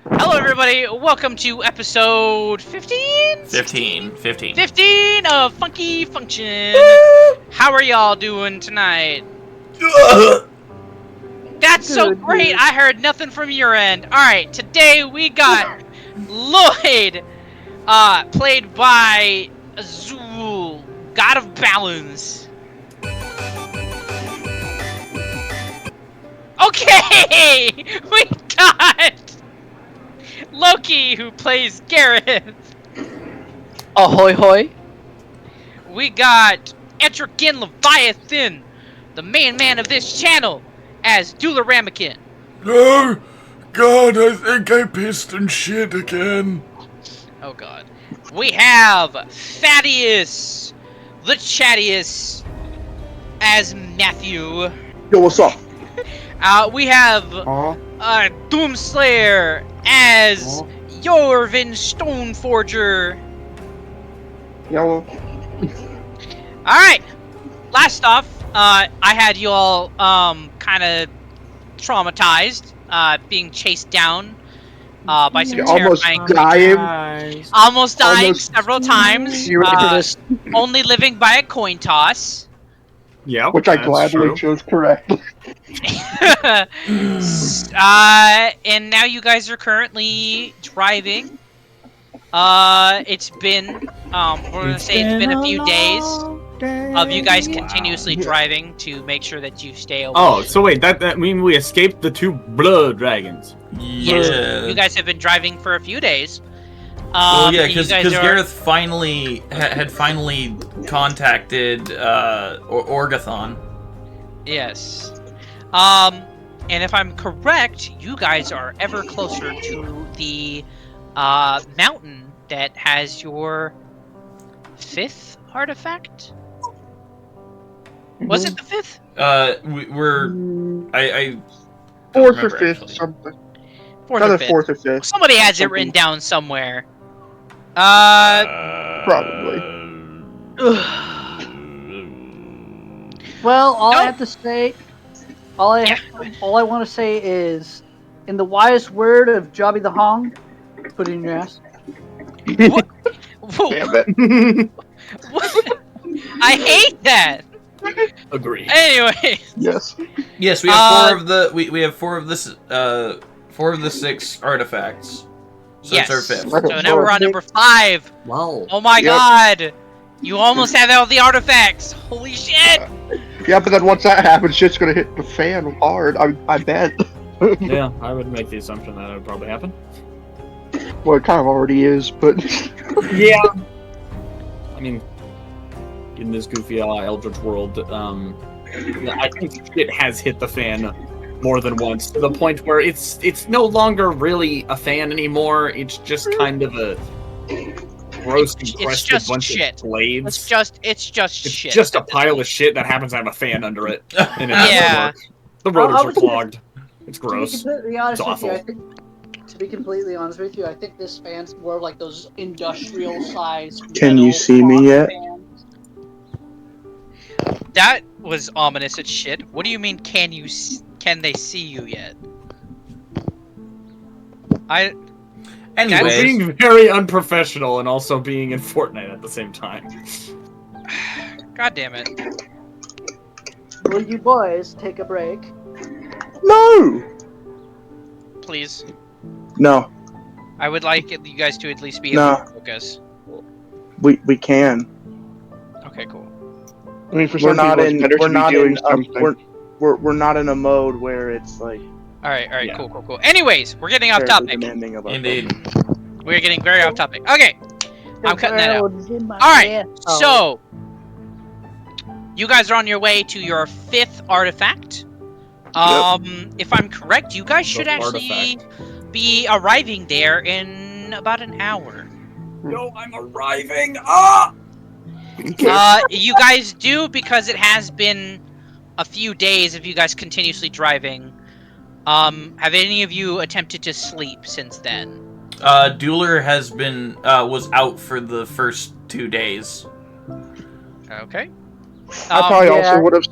Hello, everybody. Welcome to episode 15? 15 of Funky Function. How are y'all doing tonight? That's so great. I heard nothing from your end. All right, today we got Lloyd, played by Azul, God of Balance. Okay, we got Loki, who plays Gareth. Ahoy hoy. We got Echraganleviathan, the main man of this channel, as Dula Ramekin. Oh, God, I think I pissed and shit again. Oh god. We have Thaddeus, the Chattius, as Matthew. Yo, what's up? We have Doomslayer as Jorvin Stoneforger. Yo. Alright, last off, I had you all kind of traumatized, being chased down by some terrifying creatures. Almost dying several times. You ready for this? Only living by a coin toss. Yeah, Which I gladly chose correctly. And now you guys are currently driving. It's been, we're gonna say it's been a few days of you guys continuously driving to make sure that you stay away. Oh, so wait, that means we escaped the two blood dragons. Yes, you guys have been driving for a few days. Well, yeah, because Gareth finally had contacted Orgathon. Yes. And if I'm correct, you guys are ever closer to the mountain that has your 5th artifact. Was it the 5th? We're I 4th or 5th, something. 4th Another or 5th. 4th or 5th. Somebody has it written down somewhere. Probably. Well, all I have to say, all I want to say is, in the wise word of Jobby the Hong, put it in your ass. What? Damn it. What? I hate that. Agree. Anyway. Yes. Yes, we have 4 of the we have 4 of this 4 of the 6 artifacts. So Yes. it's our 5th. So now we're on number 5. Wow. Oh my god! You almost have all the artifacts. Holy shit! Yeah, but then once that happens, shit's gonna hit the fan hard. I bet. Yeah, I would make the assumption that it would probably happen. Well, it kind of already is, but... Yeah. I mean, in this goofy Eldritch world, I think it has hit the fan more than once, to the point where it's no longer really a fan anymore. It's just kind of a gross encrusted bunch of blades. It's just shit. It's just a pile of shit that happens to have a fan under it. And it Yeah. work. The rotors are clogged. It's gross. To be completely honest It's with you, awful. to be completely honest with you, I think this fan's more like those industrial-sized. Can you see me yet? Fans. That was ominous as shit. What do you mean? Can they see you yet? Anyways, We're being very unprofessional and also being in Fortnite at the same time. God damn it! Will you boys take a break? No! Please, No. I would like you guys to at least be able to focus. We can. Okay, cool. I mean, for some people, it's better to be doing something. We're not in a mode where it's like... All right, Yeah. cool. Anyways, we're getting off terribly topic. demanding of us. indeed. We're getting very off topic. Okay, I'm cutting that out. All right, so you guys are on your way to your 5th artifact. If I'm correct, you guys should actually be arriving there in about an hour. No, I'm arriving! Ah! You guys do, because it has been a few days of you guys continuously driving. Have any of you attempted to sleep since then? Dueler has been was out for the first 2 days. Okay. I probably also would have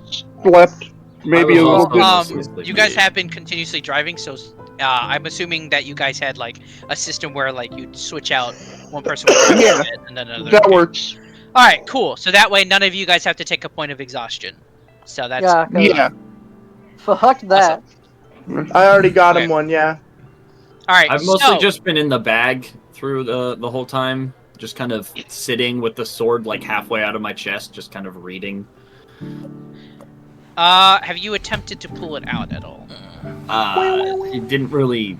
slept maybe a little bit. You guys have been continuously driving, so I'm assuming that you guys had like a system where like you'd switch out one person would grab Yeah, it and then another. that works. All right, cool. So that way, none of you guys have to take a point of exhaustion. So that's Yeah, 'cause Yeah, fuck that. I already got Okay. him one. Yeah. all right. I've mostly so, just been in the bag through the whole time, just kind of sitting with the sword like halfway out of my chest, just kind of reading. have you attempted to pull it out at all? It didn't really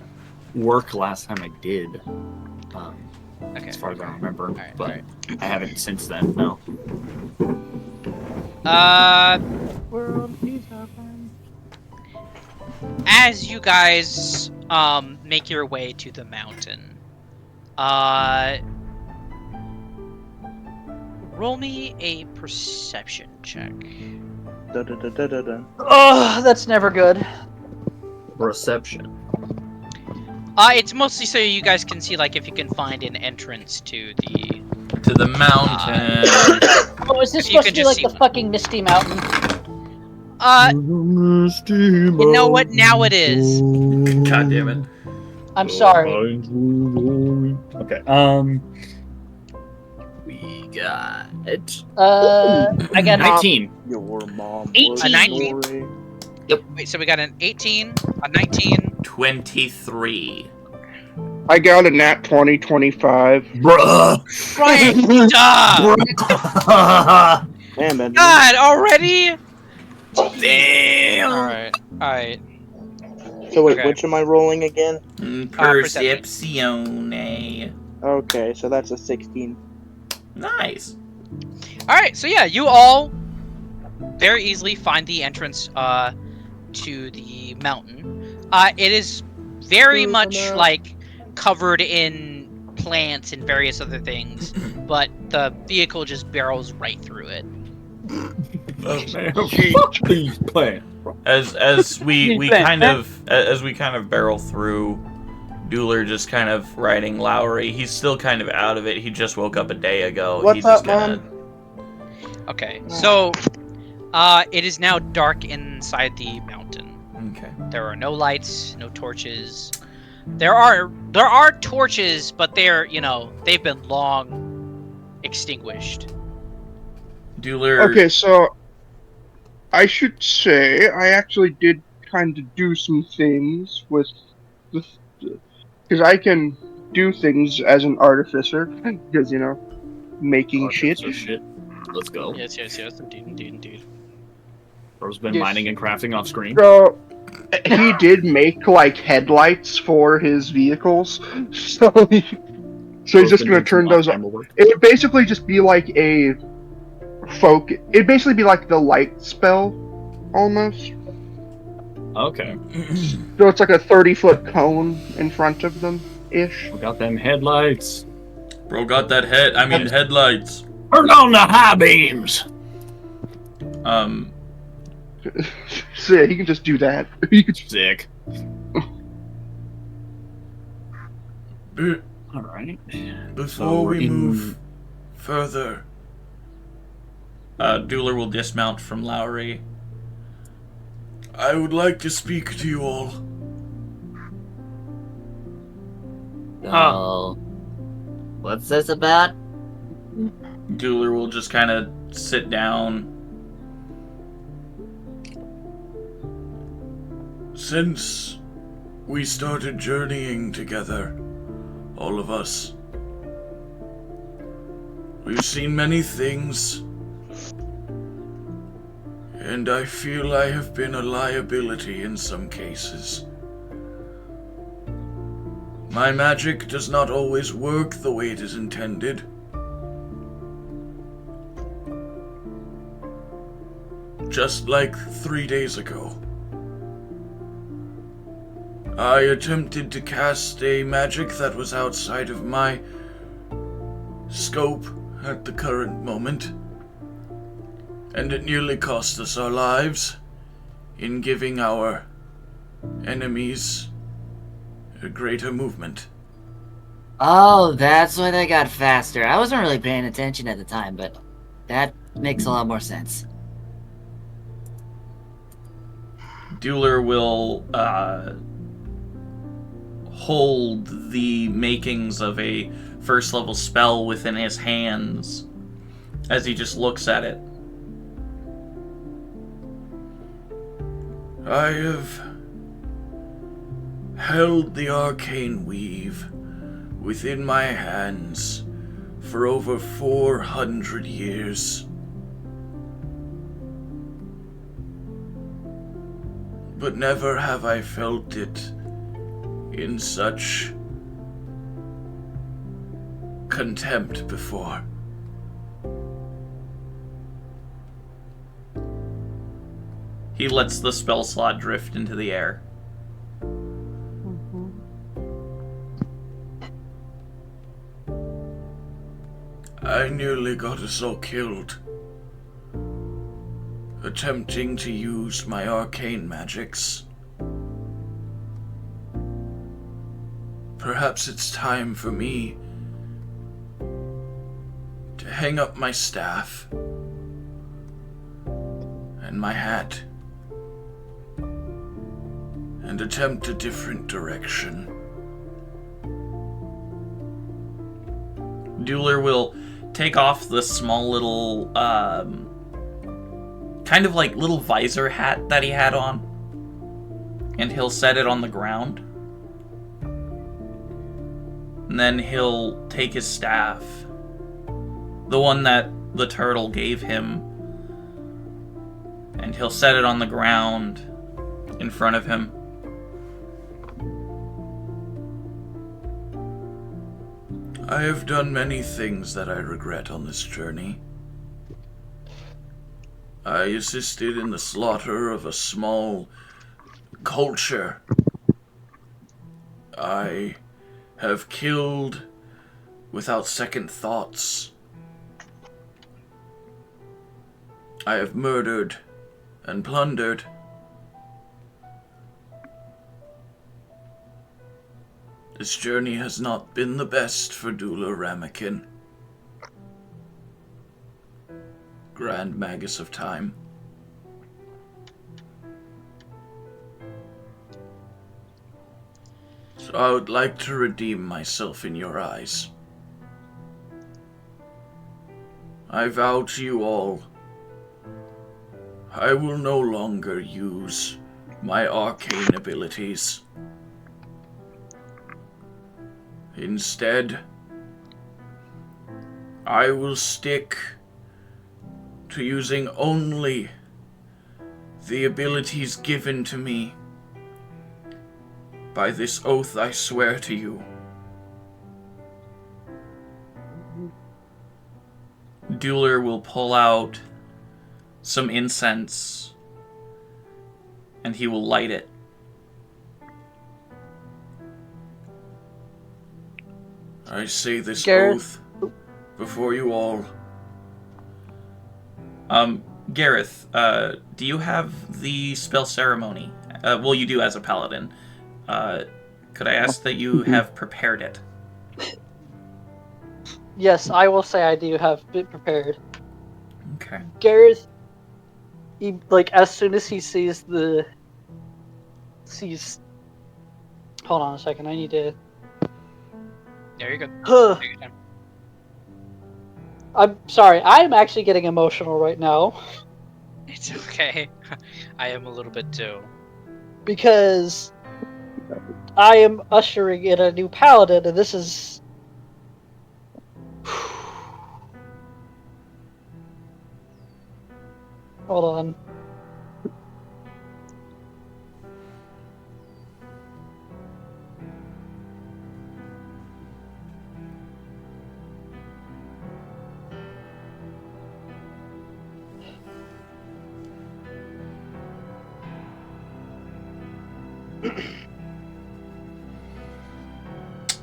work last time I did, Okay. as far as I remember, Alright, but alright. I haven't since then. No. As you guys make your way to the mountain, roll me a perception check. Da-da-da-da-da-da. Oh, that's never good. Reception. It's mostly so you guys can see like if you can find an entrance to the mountain. Oh, is this You supposed can to be just like see the one. fucking Misty Mountain? You know what? Now it is. God damn it. I'm sorry. Okay. We got I got 19. Your mom. 18. A 19? Glory. Wait, so we got an 18, a 19. 23. I got a nat 20, 25. Bruh. Right. Duh. Damn it. God, already? Damn. Alright. So wait, Okay. which am I rolling again? Perceptione. Okay, so that's a 16. Nice. Alright, so yeah, you all very easily find the entrance to the mountain. It is very much like covered in plants and various other things, but the vehicle just barrels right through it. Please play. As we kind of barrel through, Dueler just kind of riding Lowry. He's still kind of out of it. He just woke up a day ago. What's He's just up, gonna... Okay, so it is now dark inside the mountain. Okay. There are no lights, no torches. There are torches, but they've been long extinguished. Dueler. Okay, so I should say I actually did kind of do some things with the, because I can do things as an artificer, because making shit. So shit. Let's go. Yes, indeed. Bro's been Yes. mining and crafting off screen. So he did make like headlights for his vehicles, so he's just gonna turn those on. It would basically just be like a it'd basically be like the light spell, almost. Okay. So it's like a 30-foot cone in front of them, ish. We got them headlights. Bro got that headlights. Turn on the high beams. So yeah, he can just do that. He could Sick. All right. Before we move further, Dueler will dismount from Lowry. I would like to speak to you all. Oh. What's this about? Dueler will just kind of sit down. Since we started journeying together, all of us, we've seen many things, and I feel I have been a liability in some cases. My magic does not always work the way it is intended. Just like 3 days ago, I attempted to cast a magic that was outside of my scope at the current moment, and it nearly cost us our lives in giving our enemies a greater movement. Oh, that's why they got faster. I wasn't really paying attention at the time, but that makes a lot more sense. Dueler will hold the makings of a first level spell within his hands as he just looks at it. I have held the arcane weave within my hands for over 400 years. But never have I felt it in such contempt before. He lets the spell slot drift into the air. I nearly got us all killed, attempting to use my arcane magics. Perhaps it's time for me to hang up my staff and my hat and attempt a different direction. Dueler will take off the small little, kind of like little visor hat that he had on, and he'll set it on the ground. And then he'll take his staff, the one that the turtle gave him, and he'll set it on the ground in front of him. I have done many things that I regret on this journey. I assisted in the slaughter of a small culture. I have killed without second thoughts. I have murdered and plundered. This journey has not been the best for Dula Ramekin, Grand Magus of Time. So I would like to redeem myself in your eyes. I vow to you all, I will no longer use my arcane abilities. Instead, I will stick to using only the abilities given to me by this oath I swear to you. Dueler will pull out some incense, and he will light it. I say this Gareth? oath before you all. Gareth, do you have the spell ceremony? Well, you do as a paladin. Could I ask that you have prepared it? Yes, I will say I do have it prepared. Okay. Gareth, as soon as he sees hold on a second, I need to... There you go. Huh. Take your time. I'm sorry, I'm actually getting emotional right now. It's okay. I am a little bit too. Because I am ushering in a new paladin, and this is... Hold on.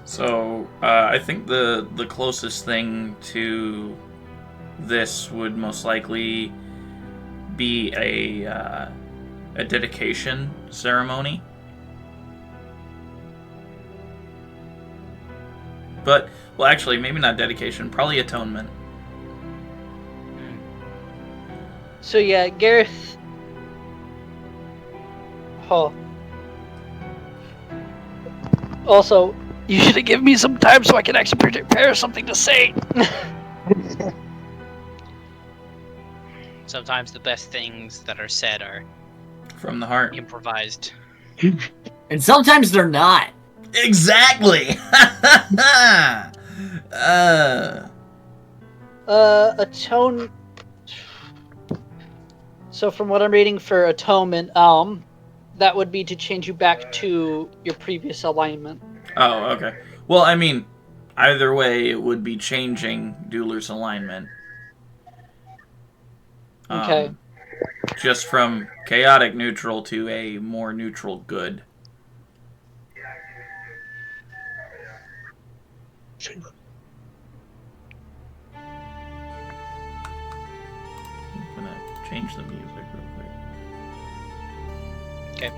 So, I think the closest thing to this would most likely be a dedication ceremony. But, well, actually, maybe not dedication, probably atonement. So yeah, Gareth... Oh. Also, you should have given me some time so I can actually prepare something to say. Sometimes the best things that are said are From the heart. improvised. And sometimes they're not. Exactly. Atone. So from what I'm reading for atonement, that would be to change you back to your previous alignment. Oh, okay. Well, I mean, either way, it would be changing Dueler's alignment. Okay. Just from chaotic neutral to a more neutral good. I'm gonna change the music real quick. Okay.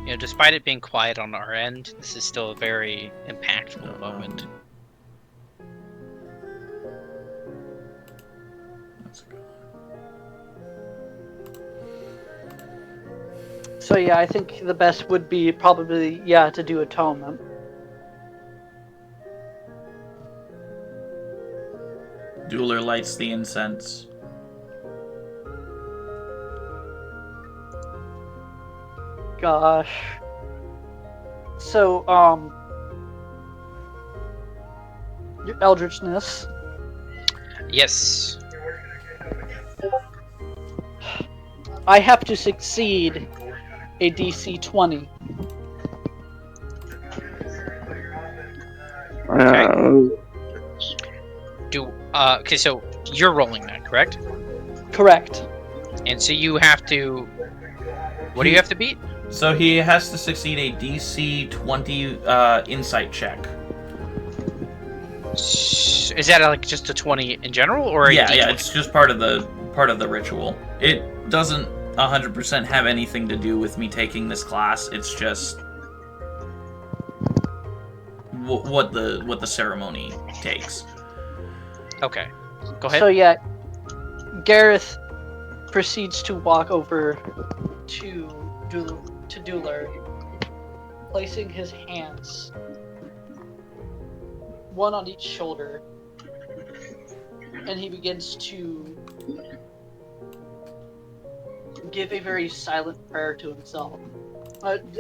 You know, despite it being quiet on our end, this is still a very impactful moment. That's a good one. So yeah, I think the best would be probably to do atonement. Dueler lights the incense. Gosh. So your eldritchness. Yes. I have to succeed a DC 20. Okay, so you're rolling that, correct? Correct. And so you have to. What do you have to beat? So he has to succeed a DC 20 insight check. Is that like just a 20 in general, or Yeah, it's just part of the ritual. It doesn't 100% have anything to do with me taking this class. It's just what the ceremony takes. Okay, go ahead. So yeah, Gareth proceeds to walk over to Dueler, placing his hands one on each shoulder, and he begins to give a very silent prayer to himself, and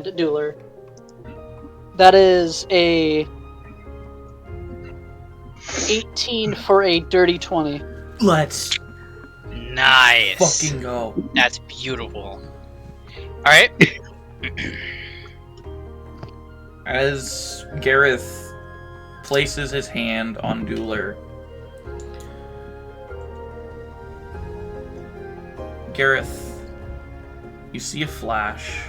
Dueler. That is a 18 for a dirty 20. Let's Nice. fucking go. That's beautiful. All right. As Gareth places his hand on Dueler, Gareth, you see a flash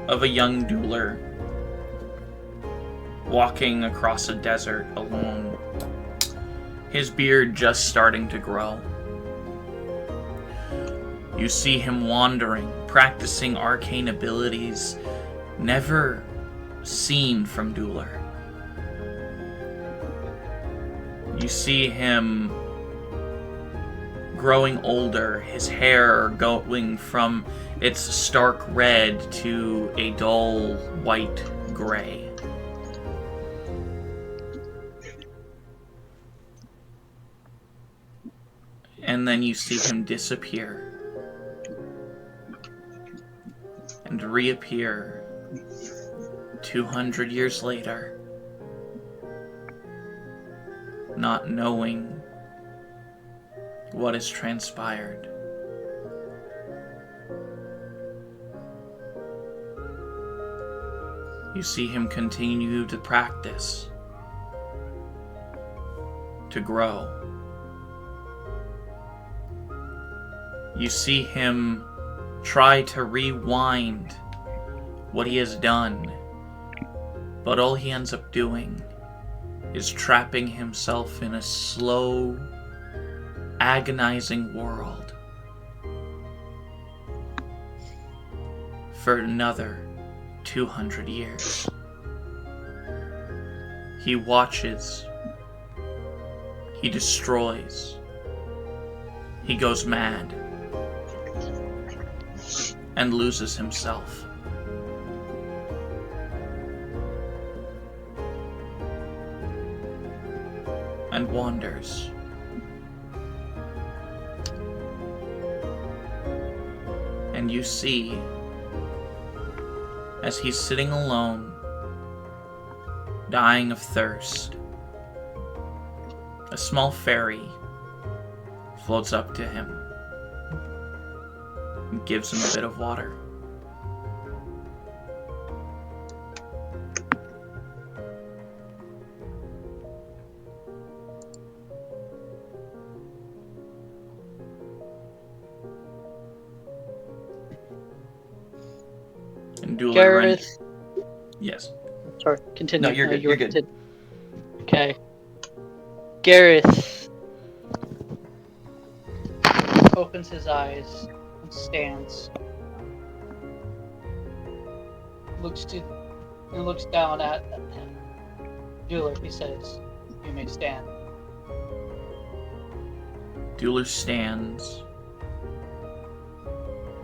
of a young Dueler walking across a desert alone, his beard just starting to grow. You see him wandering, practicing arcane abilities never seen from Dueler. You see him growing older, his hair going from its stark red to a dull white gray. And then you see him disappear and reappear 200 years later, not knowing what has transpired. You see him continue to practice, to grow. You see him try to rewind what he has done, but all he ends up doing is trapping himself in a slow, agonizing world for another 200 years. He watches, he destroys, he goes mad. and loses himself. And wanders. And you see, as he's sitting alone, dying of thirst, a small fairy floats up to him and gives him a bit of water. And Gareth. Yes. Sorry, continue. No, you're good. You You're good. Okay. Gareth opens his eyes and stands. Looks down at Dueler. He says, "You may stand." Dueler stands.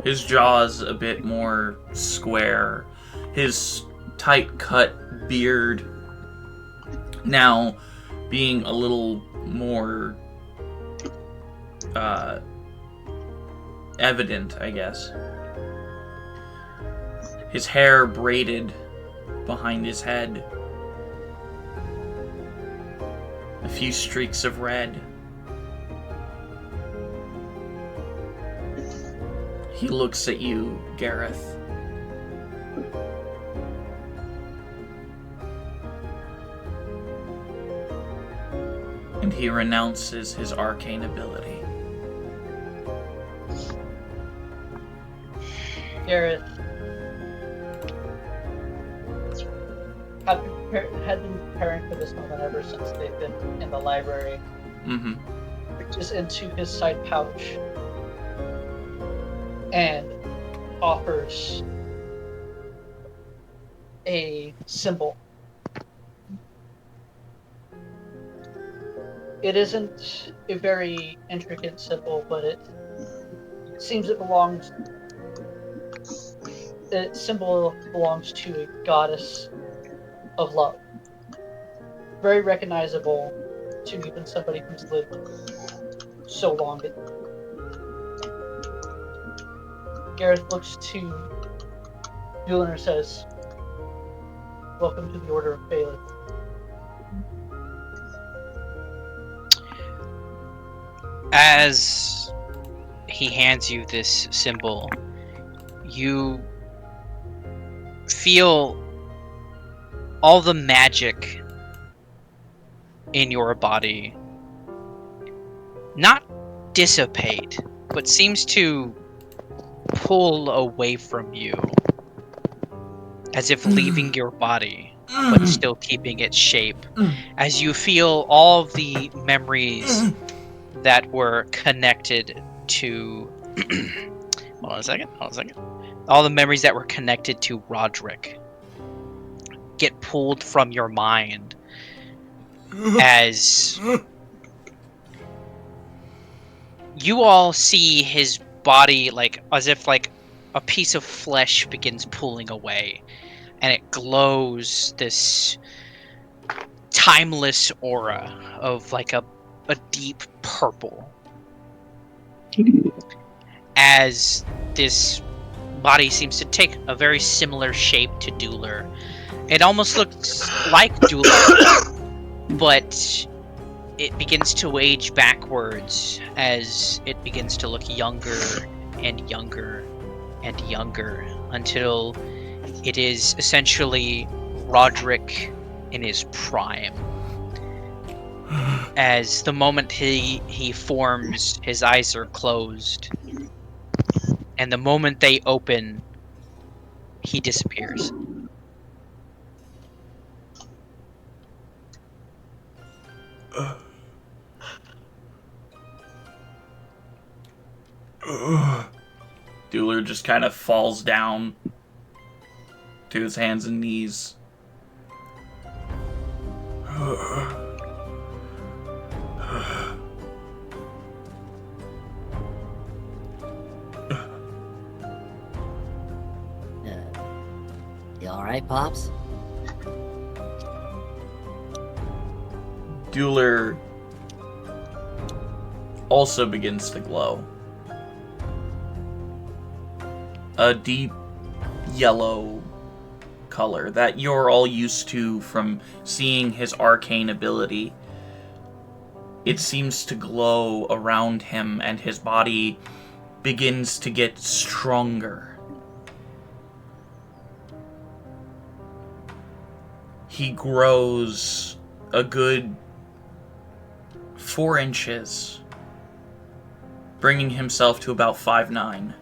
His jaw's a bit more square. His tight-cut beard now being a little more evident, I guess. His hair braided behind his head. A few streaks of red. He looks at you, Gareth. And he renounces his arcane ability. Gareth had been preparing for this moment ever since they've been in the library. Mm-hmm. Reaches into his side pouch and offers a symbol. It isn't a very intricate symbol, but it seems symbol belongs to a goddess of love. Very recognizable to even somebody who's lived so long. Gareth looks to Dueler and says, "Welcome to the Order of Bailiff." As he hands you this symbol, you feel all the magic in your body not dissipate, but seems to pull away from you, as if leaving your body, but still keeping its shape, as you feel all of the memories that were connected to hold on a second. All the memories that were connected to Roderick get pulled from your mind as you all see his body, like as if like a piece of flesh begins pulling away, and it glows this timeless aura of like a deep purple, as this body seems to take a very similar shape to Dueler. It almost looks like Dueler, but it begins to age backwards as it begins to look younger and younger and younger, until it is essentially Roderick in his prime. As the moment he forms, his eyes are closed, and the moment they open, he disappears. Dueler just kind of falls down to his hands and knees. You alright, Pops? Dueler also begins to glow. A deep yellow color that you're all used to from seeing his arcane ability. It seems to glow around him, and his body begins to get stronger. He grows a good 4 inches, bringing himself to about 5'9".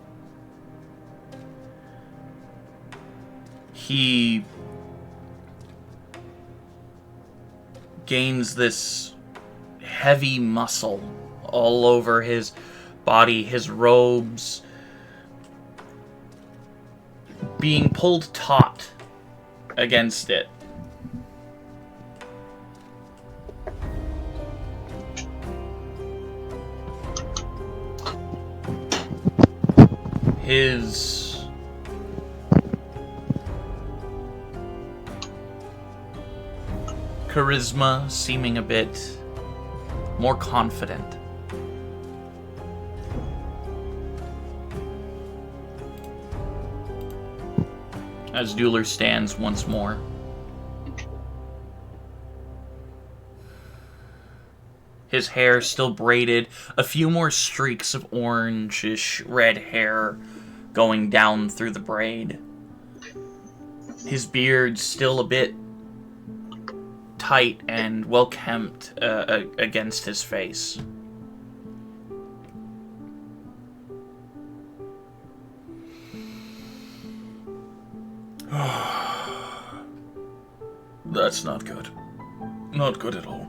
He gains this heavy muscle all over his body, his robes being pulled taut against it. His charisma seeming a bit more confident. As Dueler stands once more. His hair still braided, a few more streaks of orangish red hair going down through the braid. His beard still a bit tight and well-kempt against his face. That's not good. Not good at all.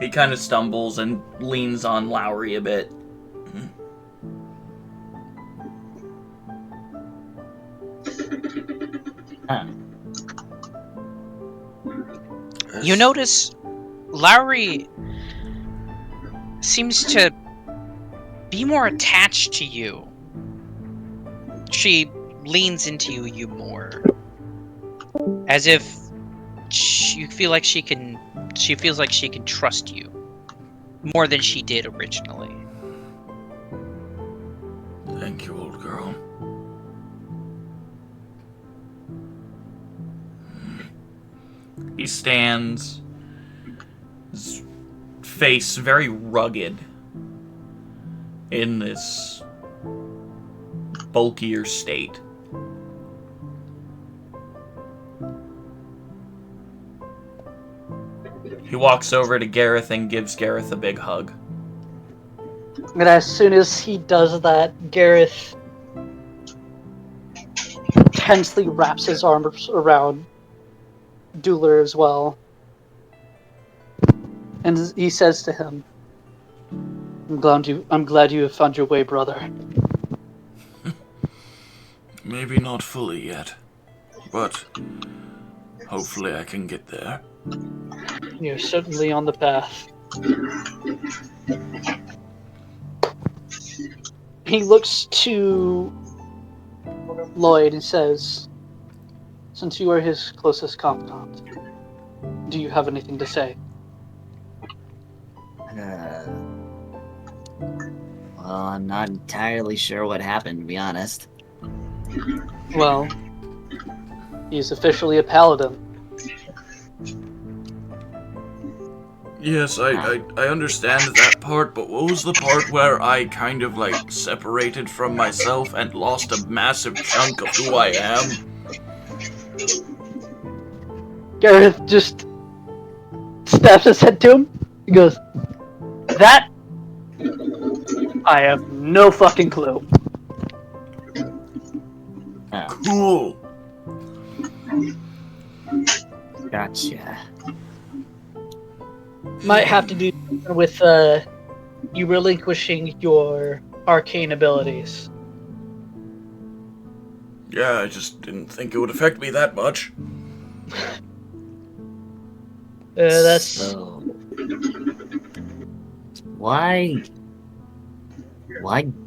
He kind of stumbles and leans on Lowry a bit. You notice Lowry seems to be more attached to you. She leans into you more. As if you feel like she feels like she can trust you more than she did originally. Thank you, old girl. He stands, his face very rugged in this bulkier state. He walks over to Gareth and gives Gareth a big hug. And as soon as he does that, Gareth tensely wraps his arms around Dueler as well. And he says to him, I'm glad you have found your way, brother. Maybe not fully yet, but hopefully I can get there. You're certainly on the path. He looks to Lloyd and says, since you are his closest confidant, do you have anything to say? Well, I'm not entirely sure what happened, to be honest. Well, he's officially a paladin. Yes, I understand that part, but what was the part where I kind of, like, separated from myself and lost a massive chunk of who I am? Gareth just snaps his head to him. He goes, that? I have no fucking clue. Cool. Gotcha. Might have to do with you relinquishing your arcane abilities. Yeah, I just didn't think it would affect me that much. That's So, why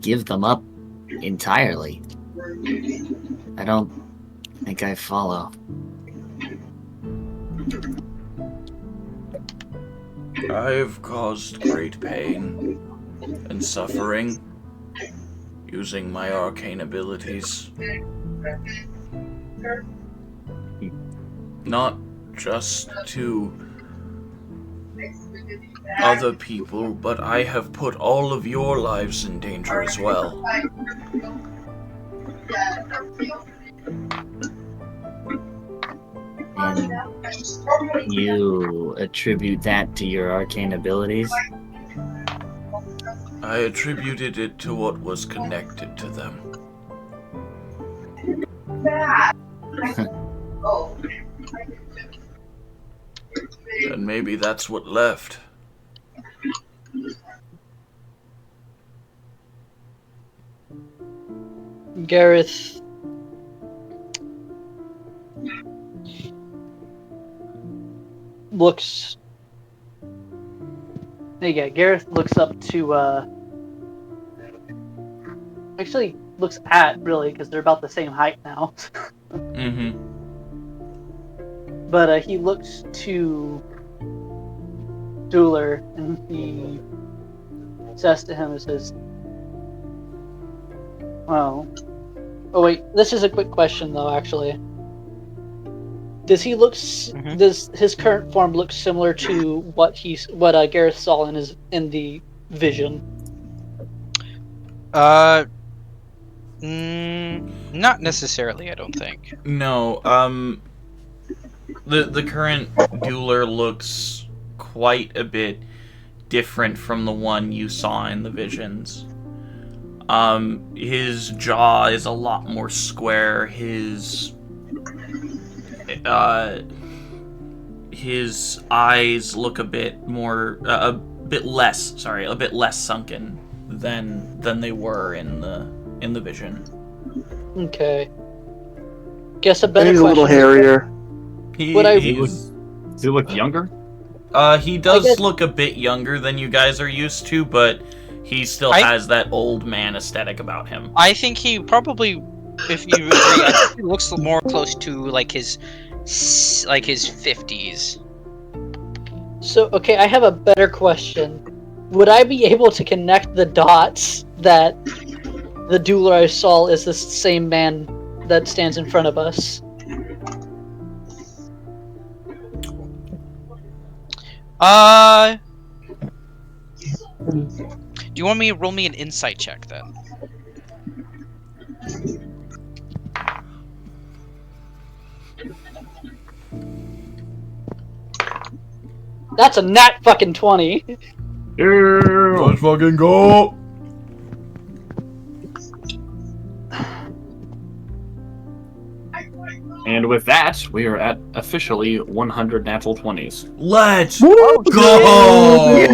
give them up entirely? I don't think I follow. I have caused great pain and suffering using my arcane abilities. Not just to other people, but I have put all of your lives in danger as well. And you attribute that to your arcane abilities? I attributed it to what was connected to them. And maybe that's what left. Gareth looks. Yeah, Gareth looks up to. Actually, looks at really because they're about the same height now. Mm-hmm. But he looks to Dueler and he says to him, and says, "Well, oh wait, this is a quick question though. Actually, does he look? Does his current form look similar to what Gareth saw in the vision?" Not necessarily, I don't think. No, the current dueler looks quite a bit different from the one you saw in the visions. His jaw is a lot more square. His eyes look a bit more, a bit less sunken than they were in the vision. Okay. Guess a better He's question. a little hairier. Does he look younger? He does look a bit younger than you guys are used to, but he still has that old man aesthetic about him. I think he probably, if you agree, I think he looks more close to like his 50s. So, okay, I have a better question. Would I be able to connect the dots that the dueler I saw is the same man that stands in front of us? Do you want me to roll me an insight check then? That's a nat fucking 20. Let's fucking go! And with that, we are at officially 100 natural 20s. Let's Woo! go!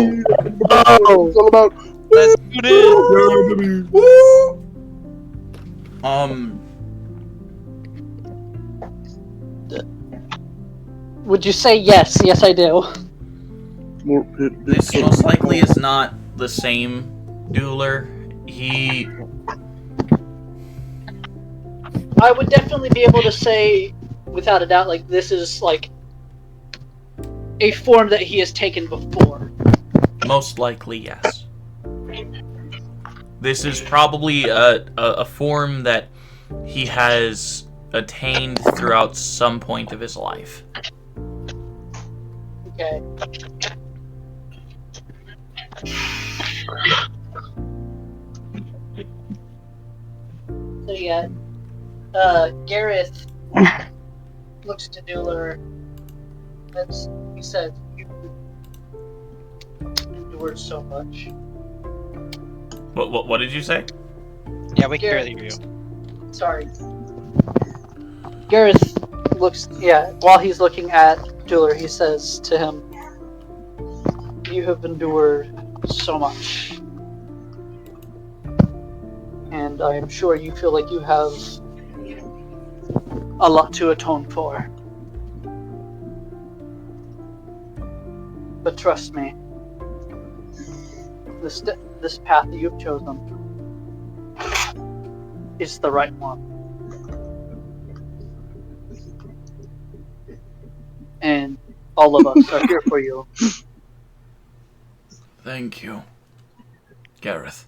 It's all about. Let's do it! Woo! Would you say yes? Yes, I do. This most likely is not the same dueler. I would definitely be able to say, without a doubt, like, this is, like, a form that he has taken before. Most likely, yes. This is probably a form that he has attained throughout some point of his life. Okay. So yeah, Gareth looks to Dueler as he said, "You endured so much." What did you say? Yeah, we can barely hear you. Sorry. Gareth looks, while he's looking at Dueler, he says to him, "You have endured so much. And I am sure you feel like you have a lot to atone for. But trust me, this path that you've chosen is the right one. And all of us are here for you. Thank you, Gareth.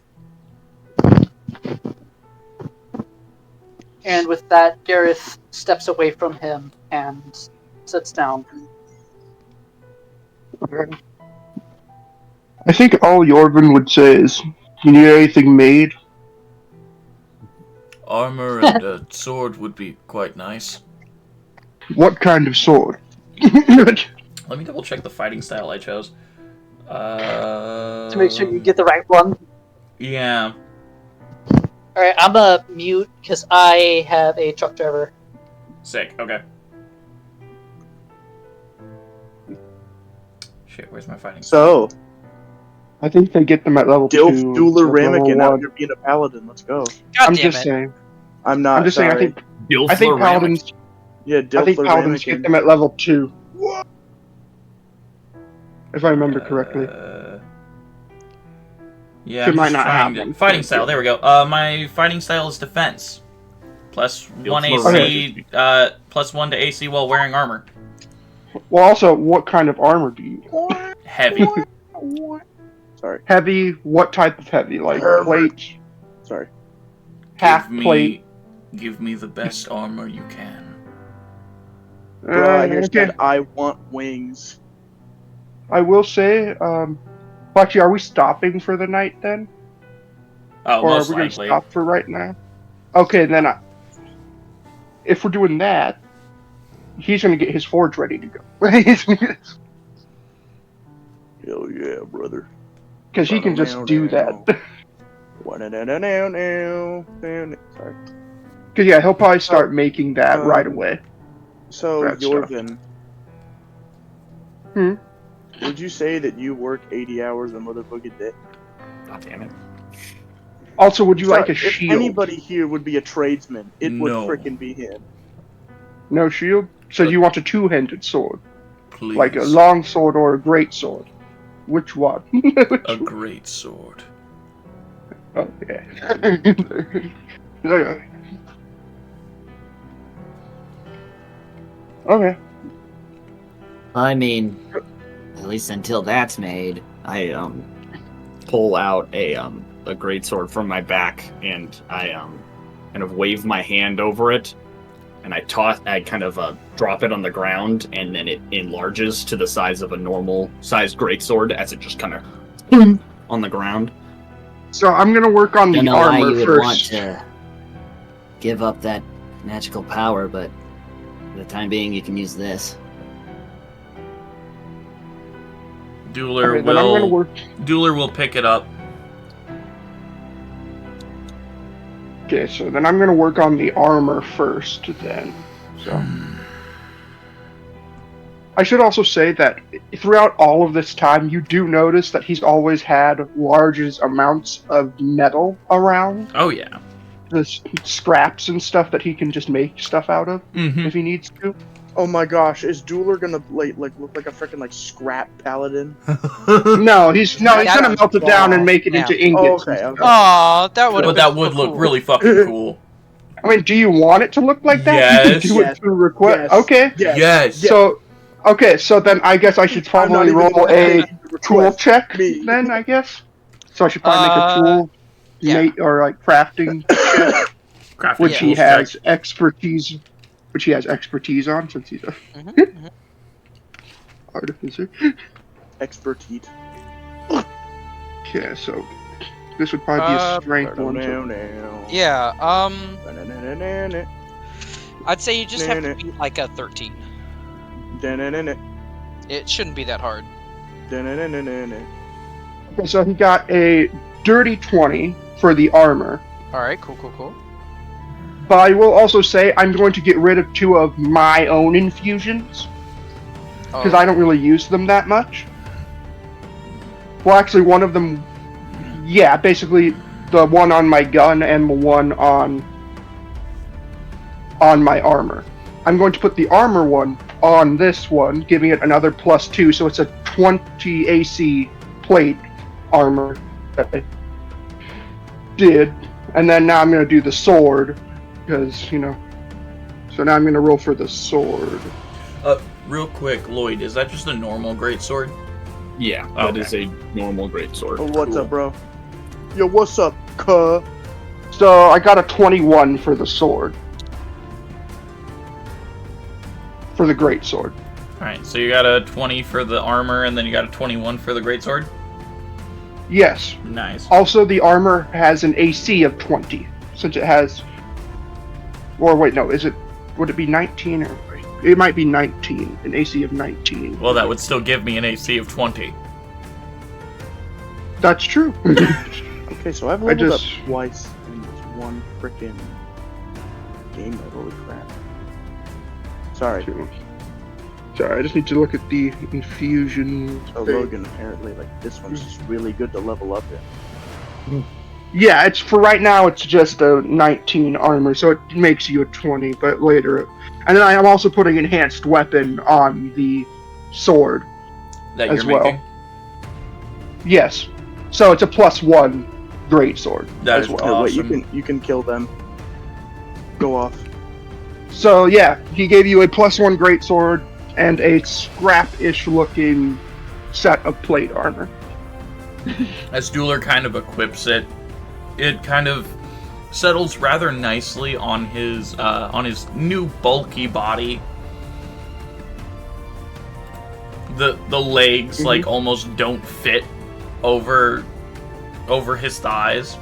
And with that, Gareth steps away from him and sits down. I think all Jorvin would say is, you need anything made? Armor and a sword would be quite nice. What kind of sword? Let me double check the fighting style I chose. To make sure you get the right one. Yeah. Alright, I'm gonna mute because I have a truck driver. Sick. Okay. Shit, where's my fighting style? So, I think they get them at level 2. Dilf Dueler level Ramekin 1. out here being a paladin. Let's go. God I'm damn just it. saying. I'm not. I'm just saying. sorry. I think paladins. Yeah, Dilf I think paladins get them at level 2. If I remember correctly. Yeah, She I'm might just not trying have to... them. Fighting style, there we go. My fighting style is defense. Plus 1 AC, plus 1 to AC while wearing armor. Well, also, what kind of armor do you use? Heavy. Sorry. Heavy? What type of heavy? Like plate? Sorry. Half plate? Give me the best armor you can. Bro, I hear Okay. said I want wings. I will say, actually, are we stopping for the night then? Oh, Or are most we going to likely. stop for right now? Okay, then if we're doing that, he's going to get his forge ready to go. Hell yeah, brother. Because he can just do that. Sorry. Because, yeah, he'll probably start making that right away. So, That stuff. Jorvin. Hmm? Would you say that you work 80 hours a motherfucking day? God damn it. Also, would you like a If shield? anybody here would be a tradesman, it would No. frickin' be him. No shield? So you want a two-handed sword? Please. Like a long sword or a great sword? Which one? A great sword. Okay. Okay. I mean, at least until that's made. I pull out a greatsword from my back and I kind of wave my hand over it and I kind of drop it on the ground and then it enlarges to the size of a normal sized greatsword as it just kind of on the ground. So I'm gonna work on Don't the know why armor you would first. want to give up that magical power, but for the time being, you can use this. Dueler Okay, then I'm gonna will work. Dueler will pick it up. Okay, so then I'm gonna work on the armor first. Then, so I should also say that throughout all of this time, you do notice that he's always had large amounts of metal around. Oh yeah. The scraps and stuff that he can just make stuff out of Mm-hmm. if he needs to. Oh my gosh, is Dueler gonna like look like a frickin' like scrap paladin? No, he's gonna melt it down and make it into ingots. Oh, okay, and okay. stuff. Aw, that would But that would look really fucking cool. I mean, do you want it to look like that? Yes. You can do it through request. Yes. Okay. Yes. So, so then I guess I should I'm not probably even roll gonna a make you tool request check me. then, I guess. So I should probably make a tool, yeah. or like crafting, Crafting which he tools has check. expertise, on since he's a Mhm. artificer. Expertise. Okay, so this would probably be a strength one. So Yeah, I'd say you just have to beat like a 13. It shouldn't be that hard. Okay, so he got a dirty 20 for the armor. Alright, cool. But I will also say I'm going to get rid of 2 of my own infusions, because I don't really use them that much. Well, actually, one of them, yeah, basically the one on my gun and the one on my armor. I'm going to put the armor one on this one, giving it another +2, so it's a 20 AC plate armor that I did. And then now I'm going to do the sword, because, you know. So now I'm going to roll for the sword. Real quick, Lloyd, is that just a normal greatsword? Yeah, that is a normal greatsword. Oh, what's up, bro? Yo, what's up, cuh? So I got a 21 for the sword. For the greatsword. Alright, so you got a 20 for the armor, and then you got a 21 for the greatsword? Yes. Nice. Also, the armor has an AC of 20, since it has... Or wait, no, would it be 19? Or it might be 19, an AC of 19. Well, that would still give me an AC of 20. That's true. Okay, so I've leveled up twice in this one frickin' game mode. Holy crap. Sorry. Sorry, I just need to look at the infusion. So Logan, apparently, like, this one's just really good to level up in. Yeah, it's for right now. It's just a 19 armor, so it makes you a 20. But later, and then I am also putting enhanced weapon on the sword That as you're well. making? Yes, so it's a +1 greatsword That as is well. Wait, awesome. you can kill them. Go off. So yeah, he gave you a +1 greatsword and a scrap-ish looking set of plate armor. As Dueler kind of equips it, it kind of settles rather nicely on his new bulky body. The legs like almost don't fit over his thighs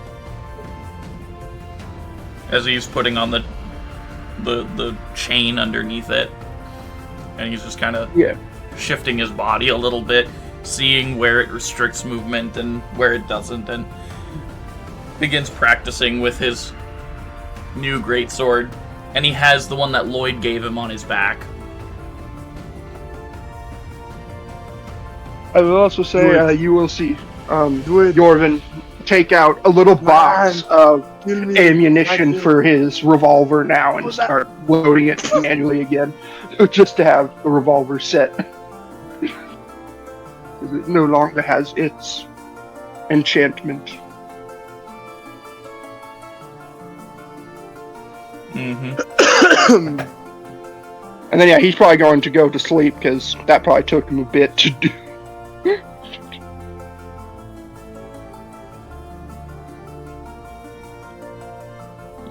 as he's putting on the chain underneath it, and he's just kind of shifting his body a little bit, seeing where it restricts movement and where it doesn't, and begins practicing with his new greatsword. And he has the one that Lloyd gave him on his back. I will also say you will see Yorvin take out a little box of ammunition for his revolver now and start loading it manually again, just to have the revolver set. It no longer has its enchantment. Mm-hmm. And then yeah, he's probably going to go to sleep because that probably took him a bit to do.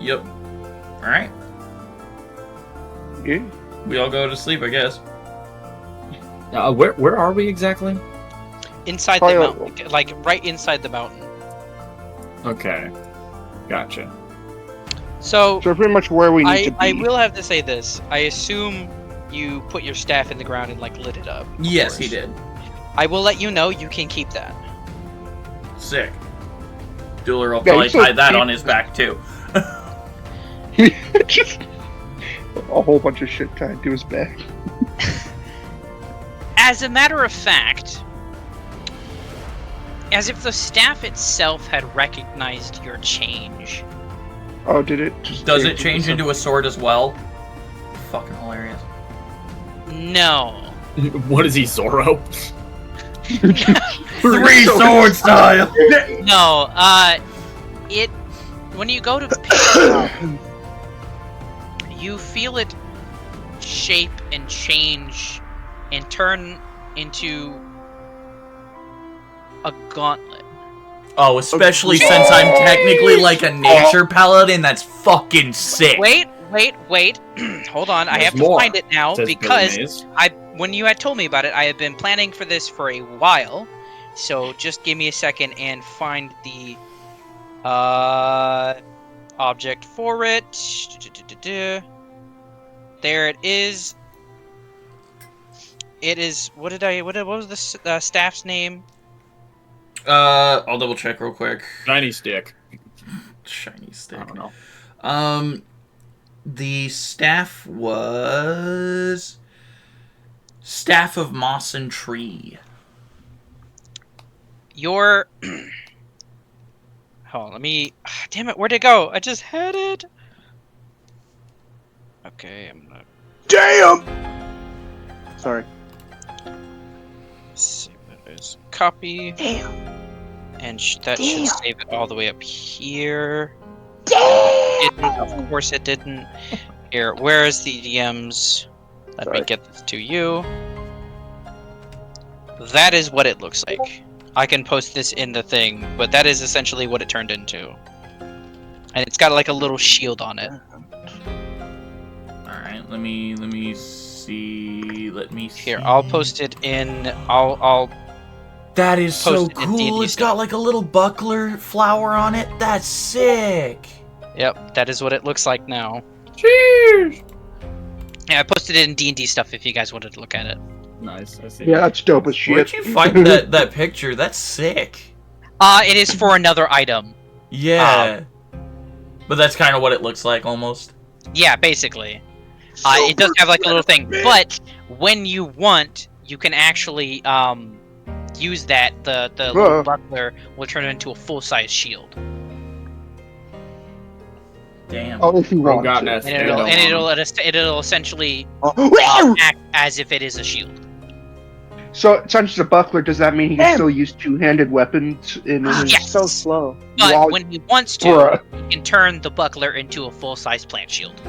Yep. Alright. Yeah. We all go to sleep, I guess. Where are we exactly? Inside Probably the mountain, like right inside the mountain. Okay, gotcha. So pretty much where we need to be. I will have to say this. I assume you put your staff in the ground and like lit it up. Yes, he did. I will let you know you can keep that. Sick. Dueler will probably tie that on his back too. Just a whole bunch of shit tied to his back. As a matter of fact, as if the staff itself had recognized your change. Oh, did it? Does it change into a sword as well? Fucking hilarious. No. What is he, Zorro? 3 sword style! No, it... When you go to pick it up, you feel it shape and change and turn into a gauntlet. Oh, especially since I'm technically like a nature paladin, that's fucking sick. Wait. Hold on, I have to find it now because when you had told me about it, I have been planning for this for a while. So just give me a second and find the object for it. There it is. It is. What was the staff's name? I'll double check real quick. Shiny stick. Shiny stick. I don't know. The staff was Staff of Moss and Tree. Your hold on, let me. Damn it, where'd it go? I just had it. Okay, I'm gonna. Damn. Sorry. Save that as copy. Damn. And that should save it all the way up here. Of course it didn't. Here, where is the DMs? Let me get this to you. That is what it looks like. I can post this in the thing, but that is essentially what it turned into. And it's got like a little shield on it. Alright, let me see. Here, I'll post it in. I'll That is so post it in cool. D&D It's got like a little buckler flower on it. That's sick. Yep, that is what it looks like now. Cheers! Yeah, I posted it in D&D stuff if you guys wanted to look at it. Nice, I see. Yeah, that's dope as shit. Where'd you find that picture? That's sick. It is for another item. Yeah. But that's kind of what it looks like, almost. Yeah, basically. It does have like a little thing, but when you want, you can actually use that. The little buckler will turn it into a full-size shield. Damn. Oh, if you want to. And it'll essentially act as if it is a shield. So, it's not just a buckler, does that mean he can still use two-handed weapons in his... Yes. So slow. But when he wants to, he can turn the buckler into a full-size plant shield.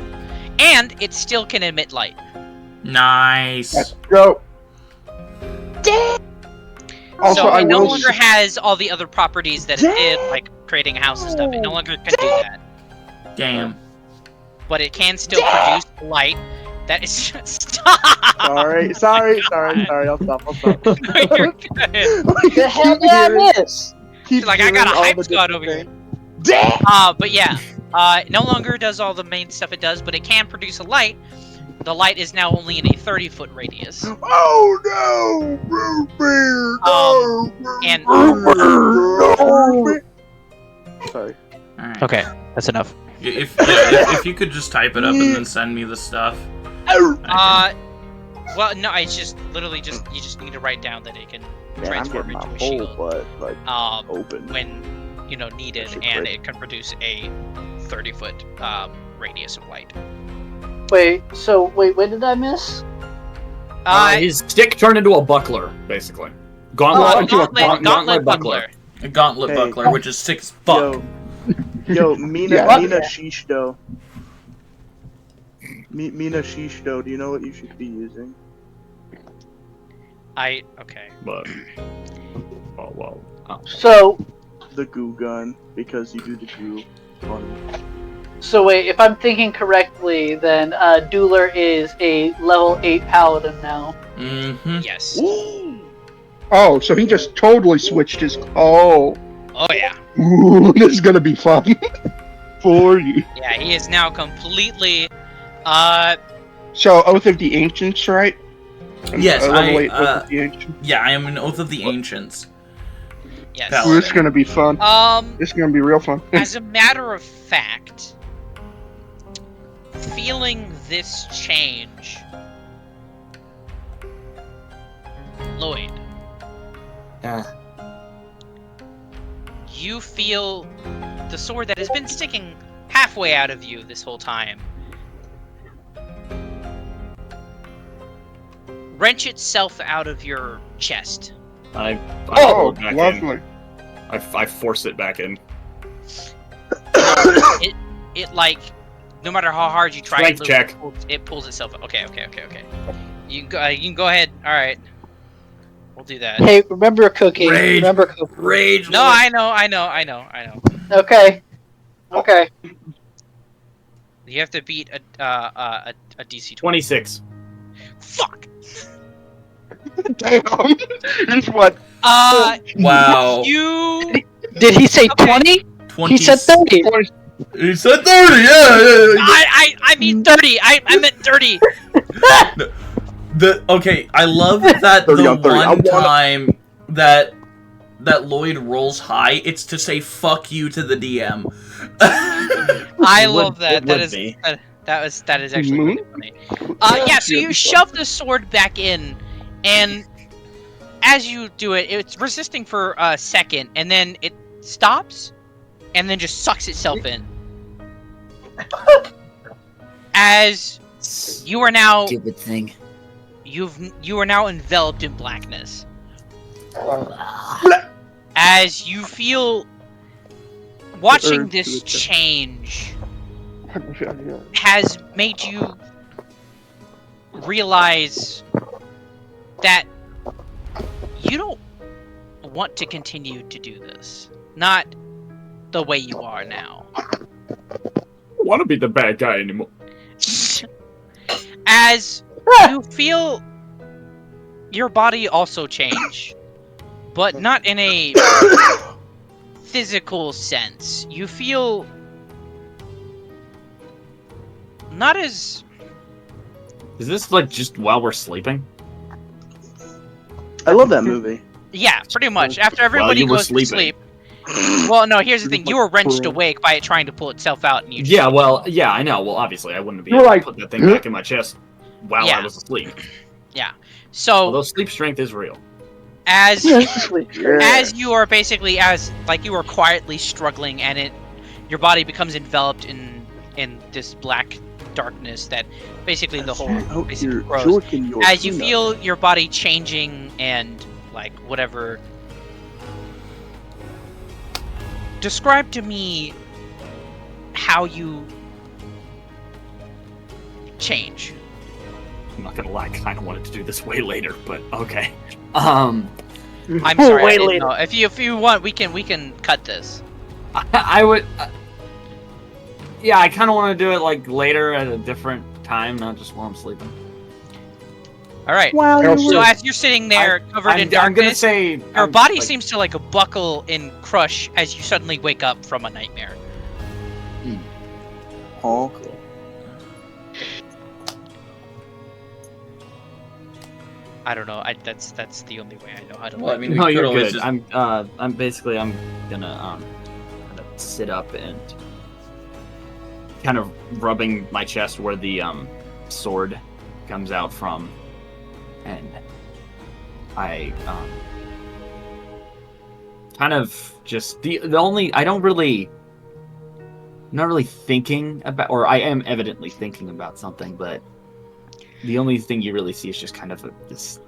And it still can emit light. Nice. Let's go. Also, So it no longer has all the other properties that it did, like creating a house and stuff. It no longer can do that. Damn. But it can still produce light. That is stop. Sorry. I'll stop. You're good. What the hell did I miss? She's like, I got a hype squad over here. But yeah, it no longer does all the main stuff it does, but it can produce a light. The light is now only in a 30-foot radius. Oh no! Root beer! No! Sorry. Alright. Okay, that's enough. If you could just type it up and then send me the stuff. Well, no, it's just literally you just need to write down that it can transform into a shield. Open. When needed, and it can produce a 30-foot radius of light. Wait, what did I miss? His stick turned into a buckler, basically. Gauntlet buckler. A gauntlet buckler, which is sick as fuck. Yo, Mina Shishdo. Mina Shishdo, do you know what you should be using? Okay. But well. So the goo gun, because you do the goo. So wait, if I'm thinking correctly, then Dueler is a level 8 paladin now. Mm-hmm. Yes. Oh, so he just totally switched his... Oh yeah. Ooh, this is gonna be fun. For you. Yeah, he is now completely... So, Oath of the Ancients, right? Yes, Oath of the Ancients. Yeah, I am an Oath of the Ancients. Yes. Ooh, this is gonna be fun. This is gonna be real fun. As a matter of fact, feeling this change, Lloyd, you feel the sword that has been sticking halfway out of you this whole time wrench itself out of your chest. I lovely. I force it back in. It like, no matter how hard you try, it pulls itself. Okay. You can go ahead. All right, we'll do that. Hey, remember Cookie. Rage. Remember Cookie. Rage. No, I know. Okay. You have to beat a DC 26. Fuck. Damn. That's what? Wow. Did he say 20? He said 30. He said 30. Yeah. I mean 30. I meant 30. I love that the one time that Lloyd rolls high, it's to say fuck you to the DM. I love that. That is actually really funny. Yeah, so you shove the sword back in, and as you do it, it's resisting for a second, and then it stops, and then just sucks itself in. As you are now Stupid thing. you are now enveloped in blackness. As you feel watching this change has made you realize that you don't want to continue to do this. Not the way you are now. I don't want to be the bad guy anymore. As you feel your body also change, but not in a physical sense. You feel not as... Is this like just while we're sleeping? I love that movie. Yeah, pretty much. After everybody goes to sleep. Well, no, here's the thing. You were wrenched awake by it trying to pull itself out, and you just... Yeah, well, yeah, I know. Well, obviously, I wouldn't be able to put that thing back in my chest while I was asleep. Yeah. So... Although sleep strength is real. As you are basically, like you are quietly struggling, and your body becomes enveloped in this black darkness that basically the whole basically grows. As you feel your body changing and like whatever. Describe to me how you change. I'm not gonna lie, I kind of wanted to do this way later, but okay. I'm sorry. No. If you want, we can cut this. I would. Yeah, I kind of want to do it like later at a different time, not just while I'm sleeping. All right. So as you're sitting there covered in darkness, I'm gonna say your body seems to like buckle and crush as you suddenly wake up from a nightmare. Oh. I don't know. That's the only way I know how to. Well, I mean, no, you're good. Just... I'm gonna sit up and kind of rubbing my chest where the sword comes out from, and I kind of just the only I'm not really thinking about, or I am evidently thinking about something, but the only thing you really see is just kind of this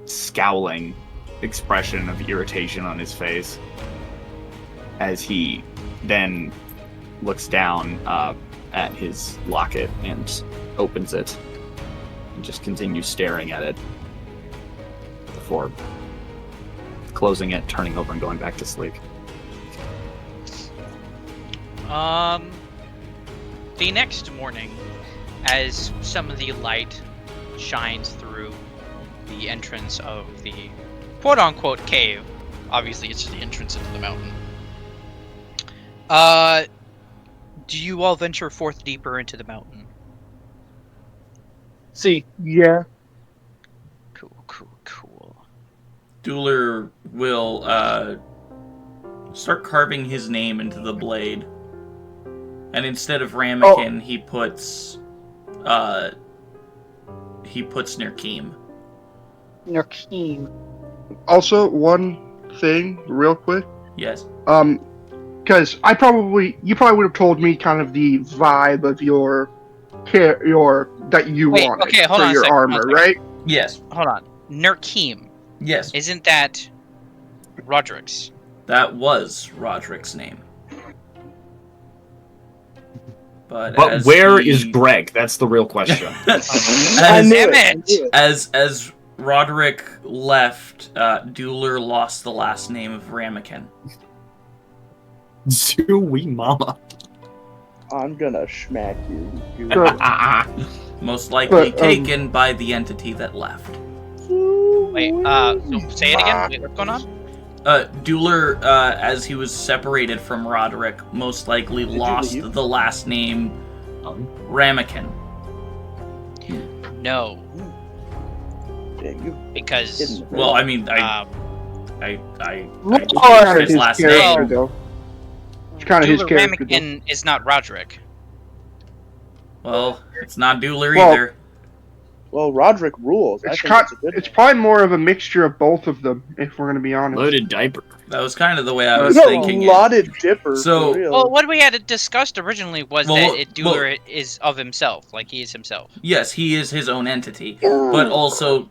scowling expression of irritation on his face as he then looks down at his locket and opens it and just continues staring at it before closing it, turning over, and going back to sleep. The next morning, as some of the light shines through the entrance of the quote-unquote cave, obviously it's just the entrance into the mountain, do you all venture forth deeper into the mountain? See. Yeah. Cool. Dueler will start carving his name into the blade, and instead of Ramekin, he puts Nirkeem. Nirkeem. Also, one thing, real quick. Yes. Because you probably would have told me kind of the vibe of your that you wanted for your armor, right? Yes. Hold on. Nirkeem. Yes. Isn't that Roderick's? That was Roderick's name. But where is Greg? That's the real question. As Roderick left, Dueler lost the last name of Ramekin. Zooey mama. I'm gonna smack you. Most likely taken by the entity that left. Wait, so say it again? Wait, what's going on? Dueler, as he was separated from Roderick, most likely lost the last name Ramekin. No. Because... Well, I mean, I his last character, name. though. It's kind of his character. Ramekin is not Roderick. Well, it's not Dueler either. Well, Roderick rules. It's probably more of a mixture of both of them, if we're going to be honest. Loaded diaper. That was kind of the way I was thinking. Loaded dipper. So, for real. Well, what we had discussed originally was that Dueler is of himself, like he is himself. Yes, he is his own entity, but also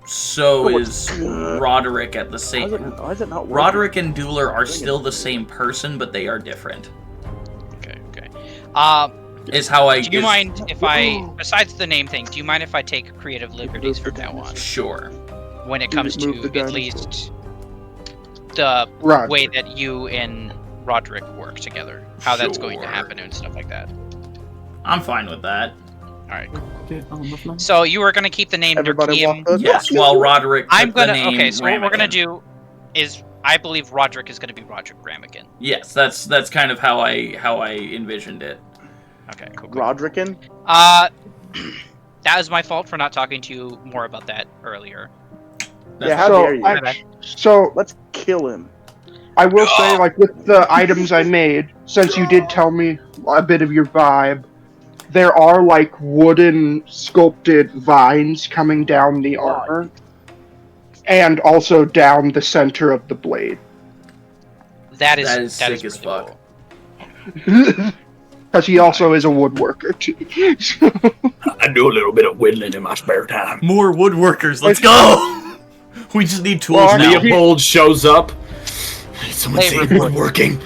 so is Roderick at the same. Why is it not working? Roderick and Dueler are still the same person, but they are different. Okay. Is how I. Do you mind if I, besides the name thing, do you mind if I take creative liberties from now on? Sure. When it comes to at least the way that you and Roderick work together, how that's going to happen and stuff like that. I'm fine with that. Alright, cool. So you were going to keep the name Durkeem? Yes, while Roderick I'm took the gonna, name okay, so what we're going to Ramekin. do is, I believe Roderick is going to be Roderick Ramekin. Yes, that's kind of how I envisioned it. Okay, cool. Rodrickin? That was my fault for not talking to you more about that earlier. Yeah, how dare you? So let's kill him. I will say, like, with the items I made, since you did tell me a bit of your vibe, there are, like, wooden sculpted vines coming down the armor, and also down the center of the blade. That is sick as really fuck. Because he also is a woodworker, too. I do a little bit of whittling in my spare time. More woodworkers, let's go! We just need tools now. Leopold shows up. Someone say woodworking.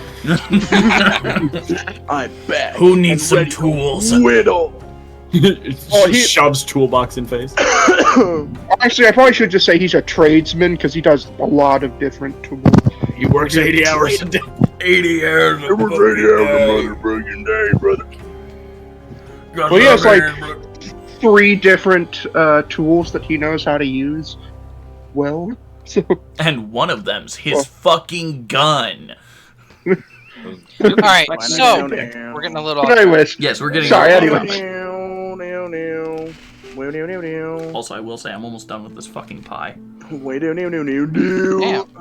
I bet. Who needs some tools? Whittle. He shoves toolbox in face. Actually, I probably should just say he's a tradesman, because he does a lot of different tools. He works 80 hours a day. 80 hours It was 80 hours a motherfucking day, brother. Well, he has, like, 3 different tools that he knows how to use well. So. And one of them's his fucking gun. Alright, so we're getting a little off. Anyways, yes, we're getting. Sorry, Also, I will say I'm almost done with this fucking pie. Damn,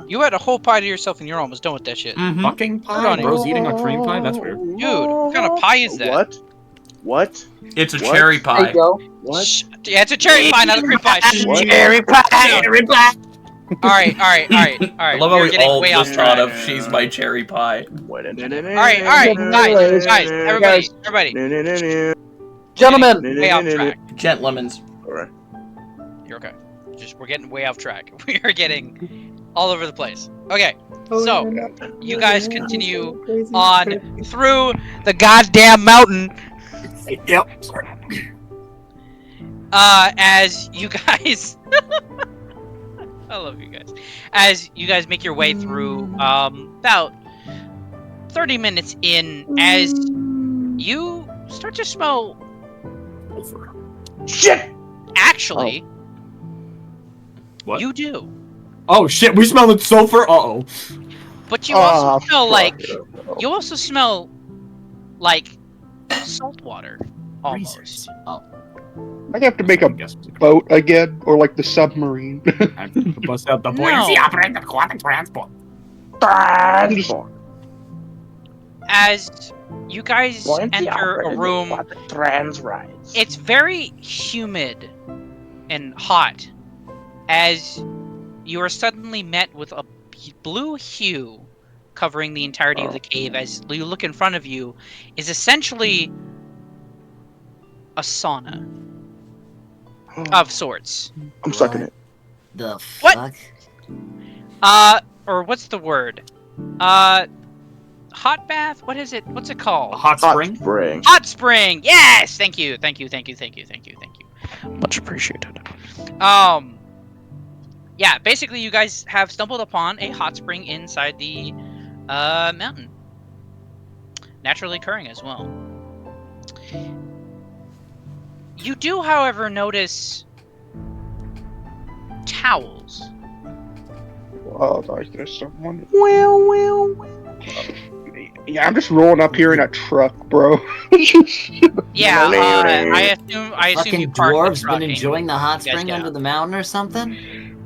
you had a whole pie to yourself and you're almost done with that shit. Fucking pie? Bro's eating a cream pie? That's weird. Dude, what kind of pie is that? What? It's a cherry pie. There you go. What? Yeah, it's a cherry pie, not a cream pie. Cherry pie! Cherry pie! Alright. I love how We're we getting all way just off thought track. of she's my cherry pie. Alright, guys, everybody. Gentlemen, Way off track. Gentlemans. Alright. You're okay. We're getting way off track. We are getting all over the place. Okay, so you guys continue on through the goddamn mountain. Yep. Sorry. As you guys, I love you guys. As you guys make your way through, about 30 minutes in, as you start to smell Shit! Actually, What? you do. Oh shit, we smell the sulfur? Uh-oh. But you also smell like, you also smell like salt water, almost. Oh. I have to make a boat again, or like the submarine. I have to bust out the buoyancy operated aquatic transport. As you guys enter a room, it's very humid and hot, as you are suddenly met with a blue hue covering the entirety of the cave. As you look in front of you, is essentially a sauna of sorts. I'm sucking it. The What? fuck? Or what's the word? Hot bath? What is it? What's it called? A hot spring? Spring. Hot spring! Yes! Thank you. Much appreciated. Yeah, basically you guys have stumbled upon a hot spring inside the mountain. Naturally occurring as well. You do, however, notice towels. Oh, there's someone. Yeah, I'm just rolling up here in a truck, bro. Yeah, I assume Fucking you parked the dwarves truck been and enjoying the hot you guys spring get under out. the mountain or something?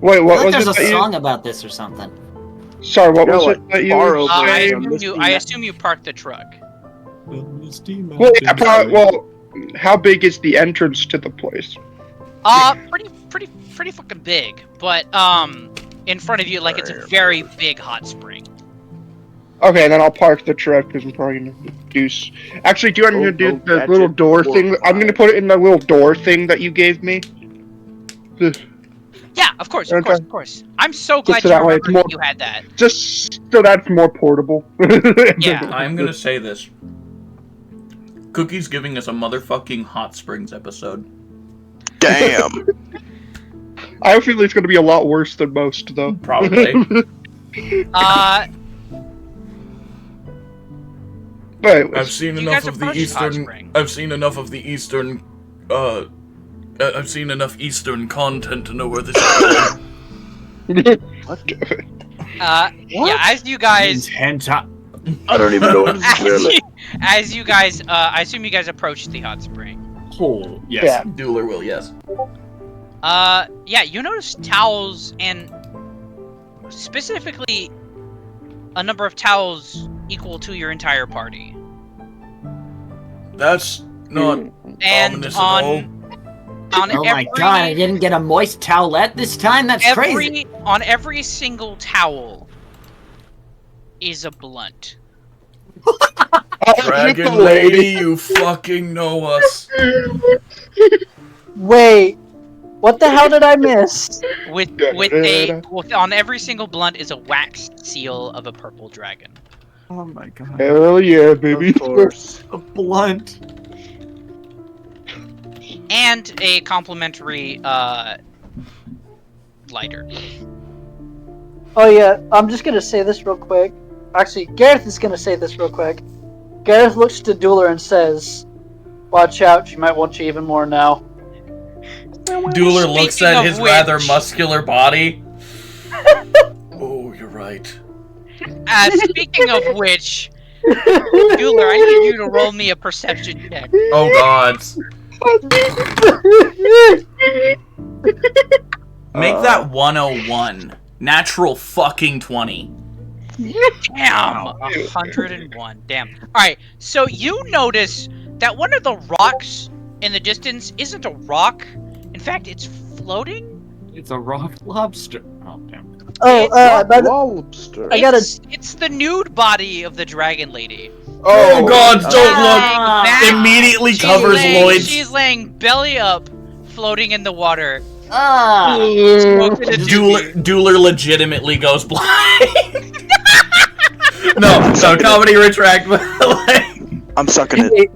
Wait, what I was there's it? a that song about this or something. Sorry, what was Yeah, it that you borrow, were I saying? assume you parked the truck. Well, well, how big is the entrance to the place? Pretty fucking big, but in front of you, like, it's a very big hot spring. Okay, then I'll park the truck because I'm probably gonna do. Actually, do you want me to do the little door thing? I'm gonna put it in the little door thing that you gave me. Yeah, of course. I'm so glad so you that way remembered it's more- that you had that. Just so that's more portable. Yeah. I'm gonna say this. Cookie's giving us a motherfucking Hot Springs episode. Damn. I feel it's going to be a lot worse than most, though. Probably. But I've seen You enough guys of the approached Hot eastern. Spring. I've seen enough of the eastern. I've seen enough eastern content to know where this is going. Yeah, as you guys, I don't even know what this is really. as you guys, I assume you guys approached the hot spring. Oh, yes. Yeah. Dueler will, yes. Yeah, you notice towels and specifically a number of towels equal to your entire party. That's not And ominous at all. on Oh my god, I didn't get a moist towelette this time? That's crazy. On every single towel is a blunt. Dragon lady, you fucking know us. Wait, what the hell did I miss? On every single blunt is a wax seal of a purple dragon. Oh my god. Hell yeah, baby. Of course. A blunt. And a complimentary lighter. Oh yeah, I'm just gonna say this real quick. Actually, Gareth is gonna say this real quick. Gareth looks to Dueler and says, "Watch out, she might want you even more now." Dueler looks Speaking at of his which- rather muscular body. Oh, you're right. Speaking of which, Dueler, I need you to roll me a perception check. Oh god. Make that 101. Natural fucking 20. Damn! 101. Damn. Alright, so you notice that one of the rocks in the distance isn't a rock. In fact, it's floating. It's a rock lobster. Oh, damn. Oh, by the Lobster. I gotta- It's the nude body of the dragon lady. Oh god, She's don't laying look! back- Immediately she's covers laying- Lloyd's. She's laying belly up, floating in the water. Ah! Dueler legitimately goes blind. No, comedy retract. I'm sucking it.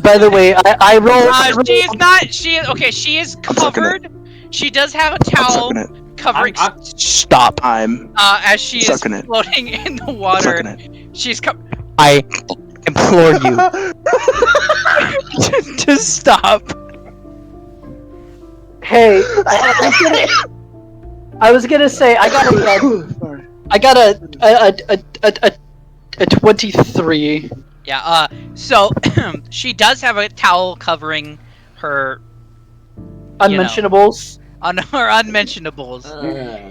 By the way, I rolled. She is not. She is okay. She is I'm sucking covered. She does have a I'm towel sucking it. covering. Stop. I'm As she is sucking it. floating in the water. sucking it. She's I implore you to stop. Hey, I was gonna say I got a 23. Yeah. So she does have a towel covering her Unmentionables. on her unmentionables.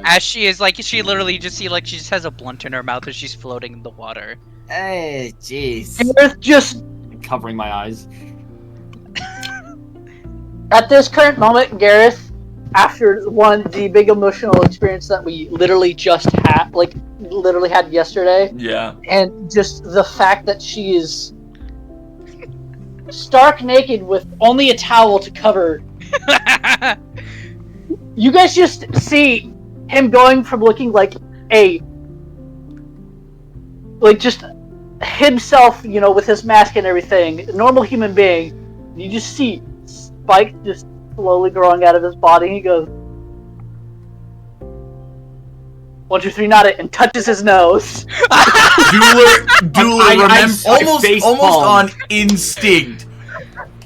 As she is she literally just she just has a blunt in her mouth as she's floating in the water. Hey, jeez. Gareth just Covering my eyes. at this current moment, Gareth, after the big emotional experience that we literally just had, literally had yesterday, Yeah. and just the fact that she is stark naked with only a towel to cover. You guys just see him going from looking like just himself, with his mask and everything, a normal human being. You just see Spike just slowly growing out of his body. He goes, 1, 2, 3, not it, and touches his nose. Dueler remembers face almost palm. on instinct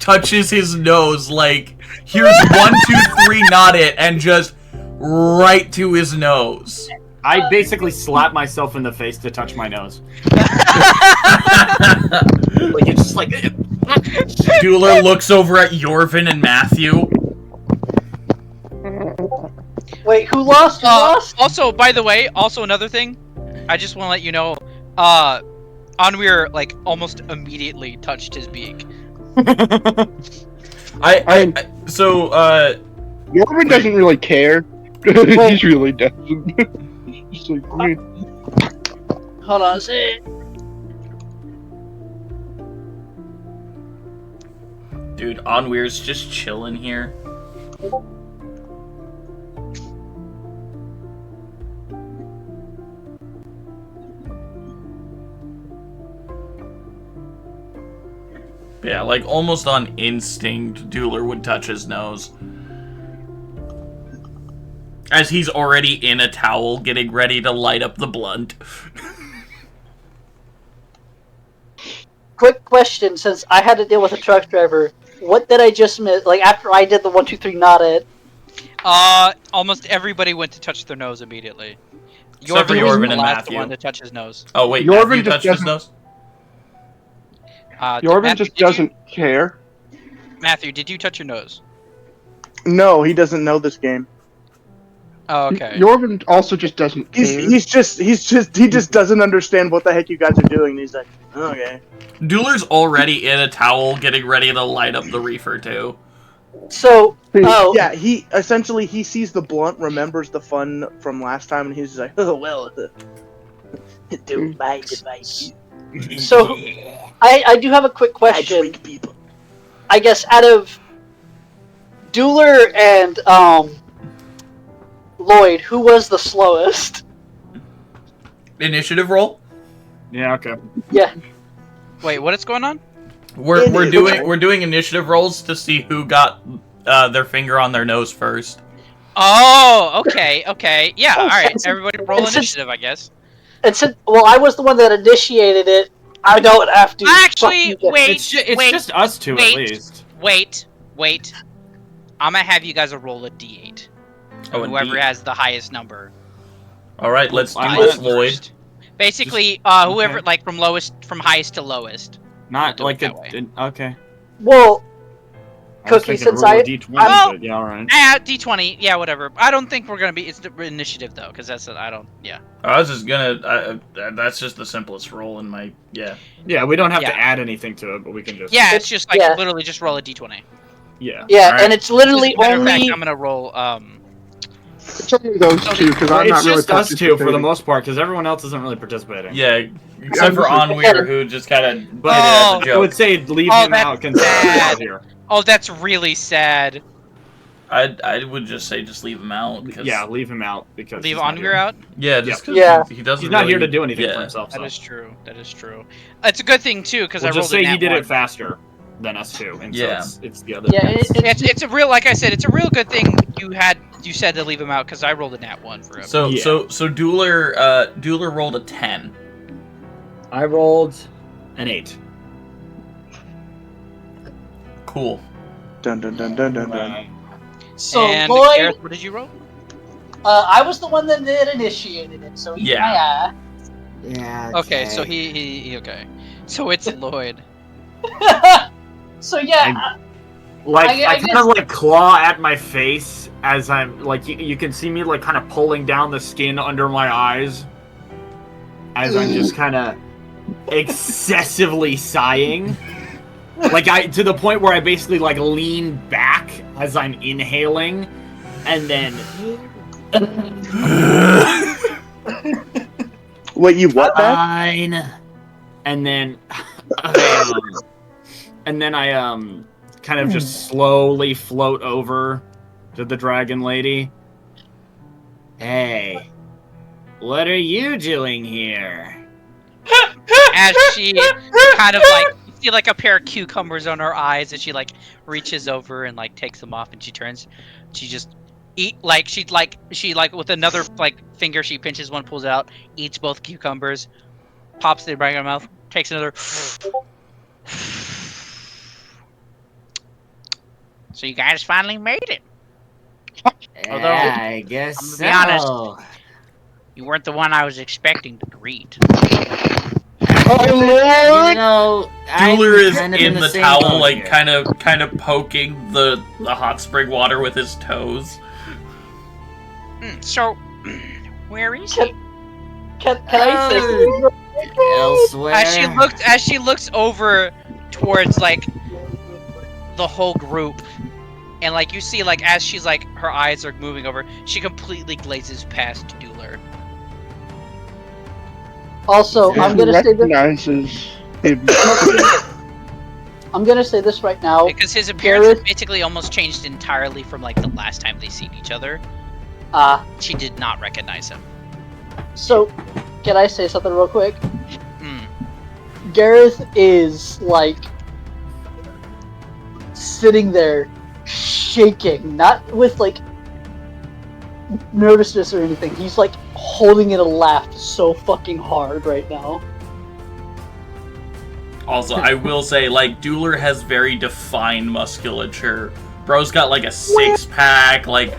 touches his nose here's 1, 2, 3, not it, and just right to his nose. I basically slap myself in the face to touch my nose. It's just like. Dueler looks over at Yorvin and Matthew. Wait, who lost? Who lost? Also, by the way, another thing, I just want to let you know, Anwir almost immediately touched his beak. Yorvin doesn't really care. He really doesn't. Just Hold on a second. Dude, Anwir's just chilling here. Yeah, like almost on instinct, Dueler would touch his nose. As he's already in a towel, getting ready to light up the blunt. Quick question, since I had to deal with a truck driver, what did I just miss? Like, after I did the 1, 2, 3 not it. Almost everybody went to touch their nose immediately. Except for Yorvin was Yorvin the and last Matthew. one to touch his nose. Oh wait, Yorvin Matthew just touched his doesn't- nose? Yorvin Matthew, just doesn't care. Matthew, did you touch your nose? No, he doesn't know this game. Oh, okay. Yorvin also just doesn't care. He just doesn't understand what the heck you guys are doing. And he's like, okay. Dueler's already in a towel, getting ready to light up the reefer too. So, Yeah, he sees the blunt, remembers the fun from last time, and he's like, oh well, don't mind if I do. So, I do have a quick I question. drink people. I guess out of Dueler and Lloyd, who was the slowest? Initiative roll? Yeah, okay. Yeah. Wait, what is going on? We're doing initiative rolls to see who got their finger on their nose first. Oh, okay. Yeah, Oh, alright. and Everybody roll since- initiative, I guess. And since, well, I was the one that initiated it, I don't have to. Actually, fucking get- wait. It's just us two wait. at least. Wait. I'm gonna have you guys roll a d8. Oh, and Whoever D. has the highest number. Alright, let's do I this, went Lloyd. First. Basically, whoever, okay. like, from highest to lowest. Not Do it like that way. okay. Well, I was Cookie, thinking since roll a I- D20, Well- but yeah, alright. D20, yeah, whatever. I don't think we're gonna be, it's the initiative, though, because yeah. I was just gonna... that's just the simplest roll in my... Yeah. Yeah, we don't have Yeah. to add anything to it, but we can just... Yeah, it's just, like, Yeah. literally just roll a d20. Yeah. yeah, Alright. and it's literally As a matter of fact, only... I'm gonna roll, It's only those two, because I'm It's not really just us two for the participating. most part, because everyone else isn't really participating. Yeah, except for Onweir, who just kind of But did it as a I joke. would say leave Oh, him that's out considering bad. he's here. Oh, that's really sad. I would just say just leave him out. Because, Yeah, leave him out because Leave he's not Onweir here. out? Yeah, just because Yeah. he doesn't He's not really, here to do anything yeah. for himself. So. That is true. It's a good thing, too, because We'll I rolled just say a nat he did 1. it faster than us two, and Yeah. so it's the other. Yeah, It's a real, like I said, it's a real good thing you said to leave him out, because I rolled a nat 1 for him. So Yeah. so Dueler rolled a 10. I rolled an 8. Cool. Dun dun dun dun dun dun. So, and Lloyd, Gareth, what did you roll? I was the one that initiated it, so Yeah. Yeah. Okay, so he okay. So it's Lloyd. So yeah, Like I I kind guess- of like claw at my face as I'm like you can see me like kind of pulling down the skin under my eyes as I'm just kind of excessively sighing. Like to the point where I basically like lean back as I'm inhaling, and then Wait, you what that? Fine. and then I kind of just slowly float over to the dragon lady. Hey, what are you doing here? As she kind of like, you see like a pair of cucumbers on her eyes, and she like reaches over and like takes them off, and she just she with another like finger, she pinches one, pulls it out, eats both cucumbers, pops it back in her mouth, takes another. So you guys finally made it. Although, Yeah, I guess I'm so. gonna be honest. You weren't the one I was expecting to greet. You know, I'm Dueler is kind of in the same towel, boat like here. kind of poking the hot spring water with his toes. So, where is he? can I say something? Elsewhere. As she looks over towards like the whole group, and like you see like as she's like her eyes are moving over, she completely glazes past Dueler. Also, I'm gonna say this. recognizes him. I'm gonna say this right now. Because his appearance Gareth- basically almost changed entirely from like the last time they seen each other. She did not recognize him. So, can I say something real quick? Hmm. Gareth is like sitting there shaking, not with like nervousness or anything. He's like holding in a laugh so fucking hard right now. Also, I will say, like, Dueler has very defined musculature. Bro's got like a 6-pack, like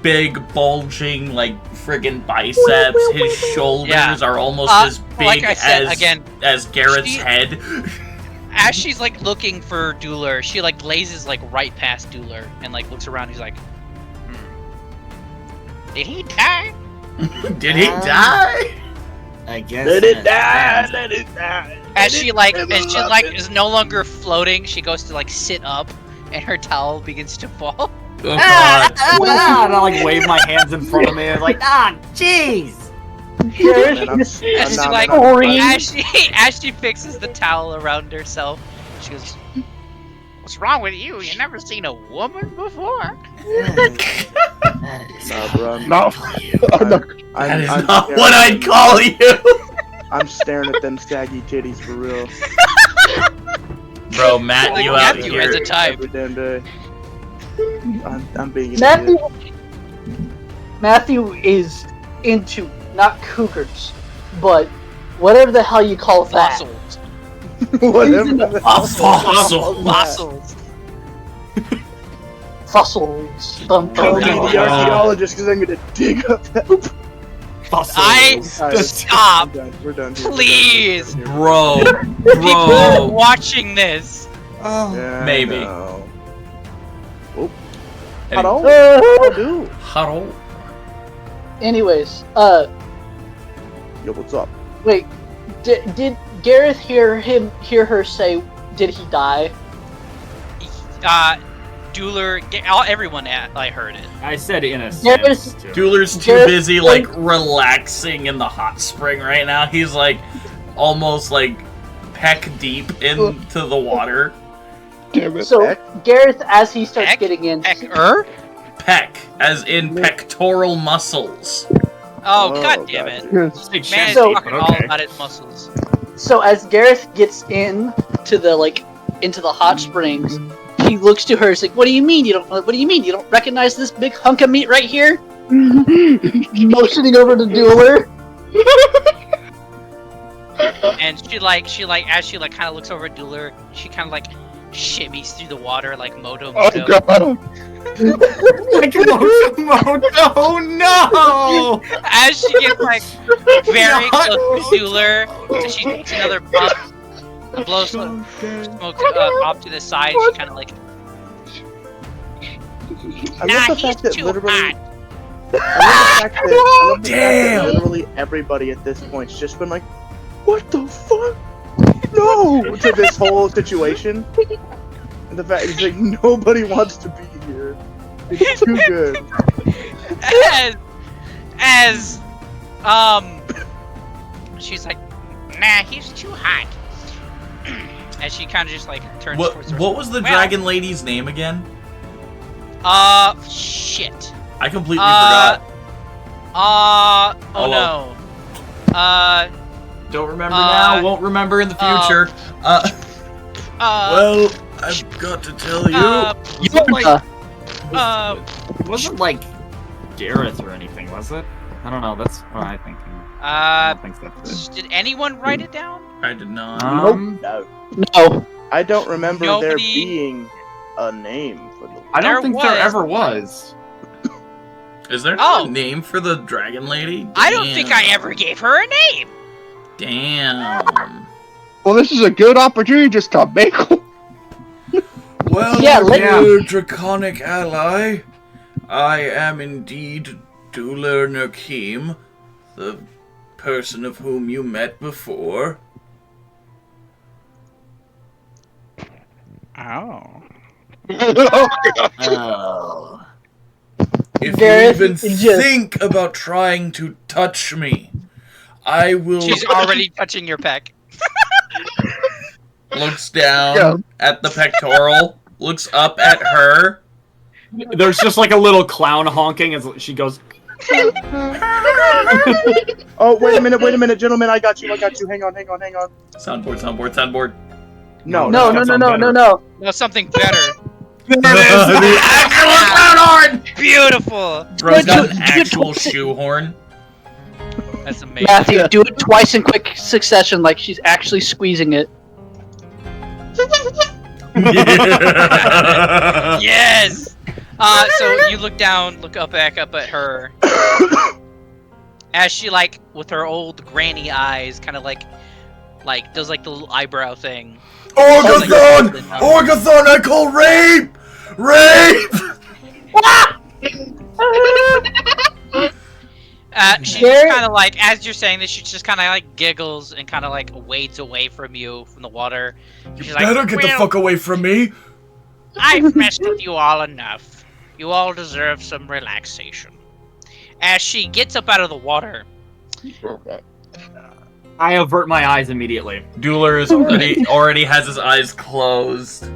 big bulging, like friggin' biceps. His shoulders are almost as big like I said, as Garrett's head. As she's like looking for Dueler, she like glazes like right past Dueler and like looks around. He's like, "Did he die? Did he die? I guess. Let it die. Let it die. As she is no longer floating, she goes to like sit up, and her towel begins to fall. Oh god! And I like wave my hands in front of me, like, jeez. As she fixes the towel around herself, she goes, "What's wrong with you? You never seen a woman before?" Nah, bro. No. That is not what I'd call you. I'm staring at them saggy titties for real. Bro, Matt, you out Matthew here. has a type. Every damn day. I'm being an Matthew, idiot. Matthew is into not cougars, but whatever the hell you call that. Fossils. Whatever. A fossil. Fossils. Fossils. Dun, I'm dun, gonna be dun. the archaeologist because I'm gonna dig up that. Stop. We're done. Here. Please. Bro. People are watching this. Yeah, Maybe. no. Any- Hello. Do. Hello. Anyways, Yo, what's up? wait. Did Gareth hear her say, "Did he die"? Dueler, everyone I heard it. I said in a Gareth, sense. Too. Dueler's too Gareth, busy, like, relaxing in the hot spring right now. He's, like, almost, like, peck deep into the water. so Gareth, as he starts getting in, Peck, as in pectoral muscles. Oh, god damn it. Man is So- talking all about his muscles. so as Gareth gets in to the into the hot springs, he looks to her. He's like, "What do you mean you don't? What do you mean you don't recognize this big hunk of meat right here?" Motioning over to Dueler. And as she kind of looks over at Dueler, she kind of like shimmies through the water like Moto. Oh god. Like Moto, no! As she gets like very close to Dueler, so she takes another puff, blows some smoke off to the side. She kind of like, I love the he's fact that too literally. hot. I love the fact that literally everybody at this point's just been like, "What the fuck? No!" to this whole situation. And the fact is like nobody wants to be here. It's too good. She's like, "Nah, he's too hot." As she kind of just like turns towards her. What was the dragon lady's name again? Shit. I completely forgot. Oh no. Don't remember now, won't remember in the future. Well, I've got to tell you. It wasn't like Gareth or anything, was it? I don't know, that's what I'm thinking. I don't think that's it. Did anyone write it down? I did not. No. No. I don't remember there Nobody- being a name for the. I don't There think was. there ever was. Is there Oh. a name for the dragon lady? Damn. I don't think I ever gave her a name. Damn. Well, this is a good opportunity just to make one. Well, Yeah, my let- dear draconic ally, I am indeed Dueler Nerkim, the person of whom you met before. Oh. Oh. If Gareth, you even just- think about trying to touch me, I will... She's already touching your peck. Looks down at the pectoral, looks up at her. There's just like a little clown honking as she goes. Oh, wait a minute, gentlemen, I got you. Hang on. Soundboard. No, No, something better. The actual shoehorn! Beautiful. Bro's got an actual shoehorn. That's amazing. Matthew, do it twice in quick succession, like she's actually squeezing it. Yes. So you look down, back up at her, as she with her old granny eyes, kind of like does the little eyebrow thing. Orgathon! Orgathon, I call rape! Rape! She just kind of as you're saying this, she just kind of giggles and kind of wades away from you from the water. She's Better get the fuck away from me! I've messed with you all enough. You all deserve some relaxation. As she gets up out of the water, I avert my eyes immediately. Dueler is already has his eyes closed.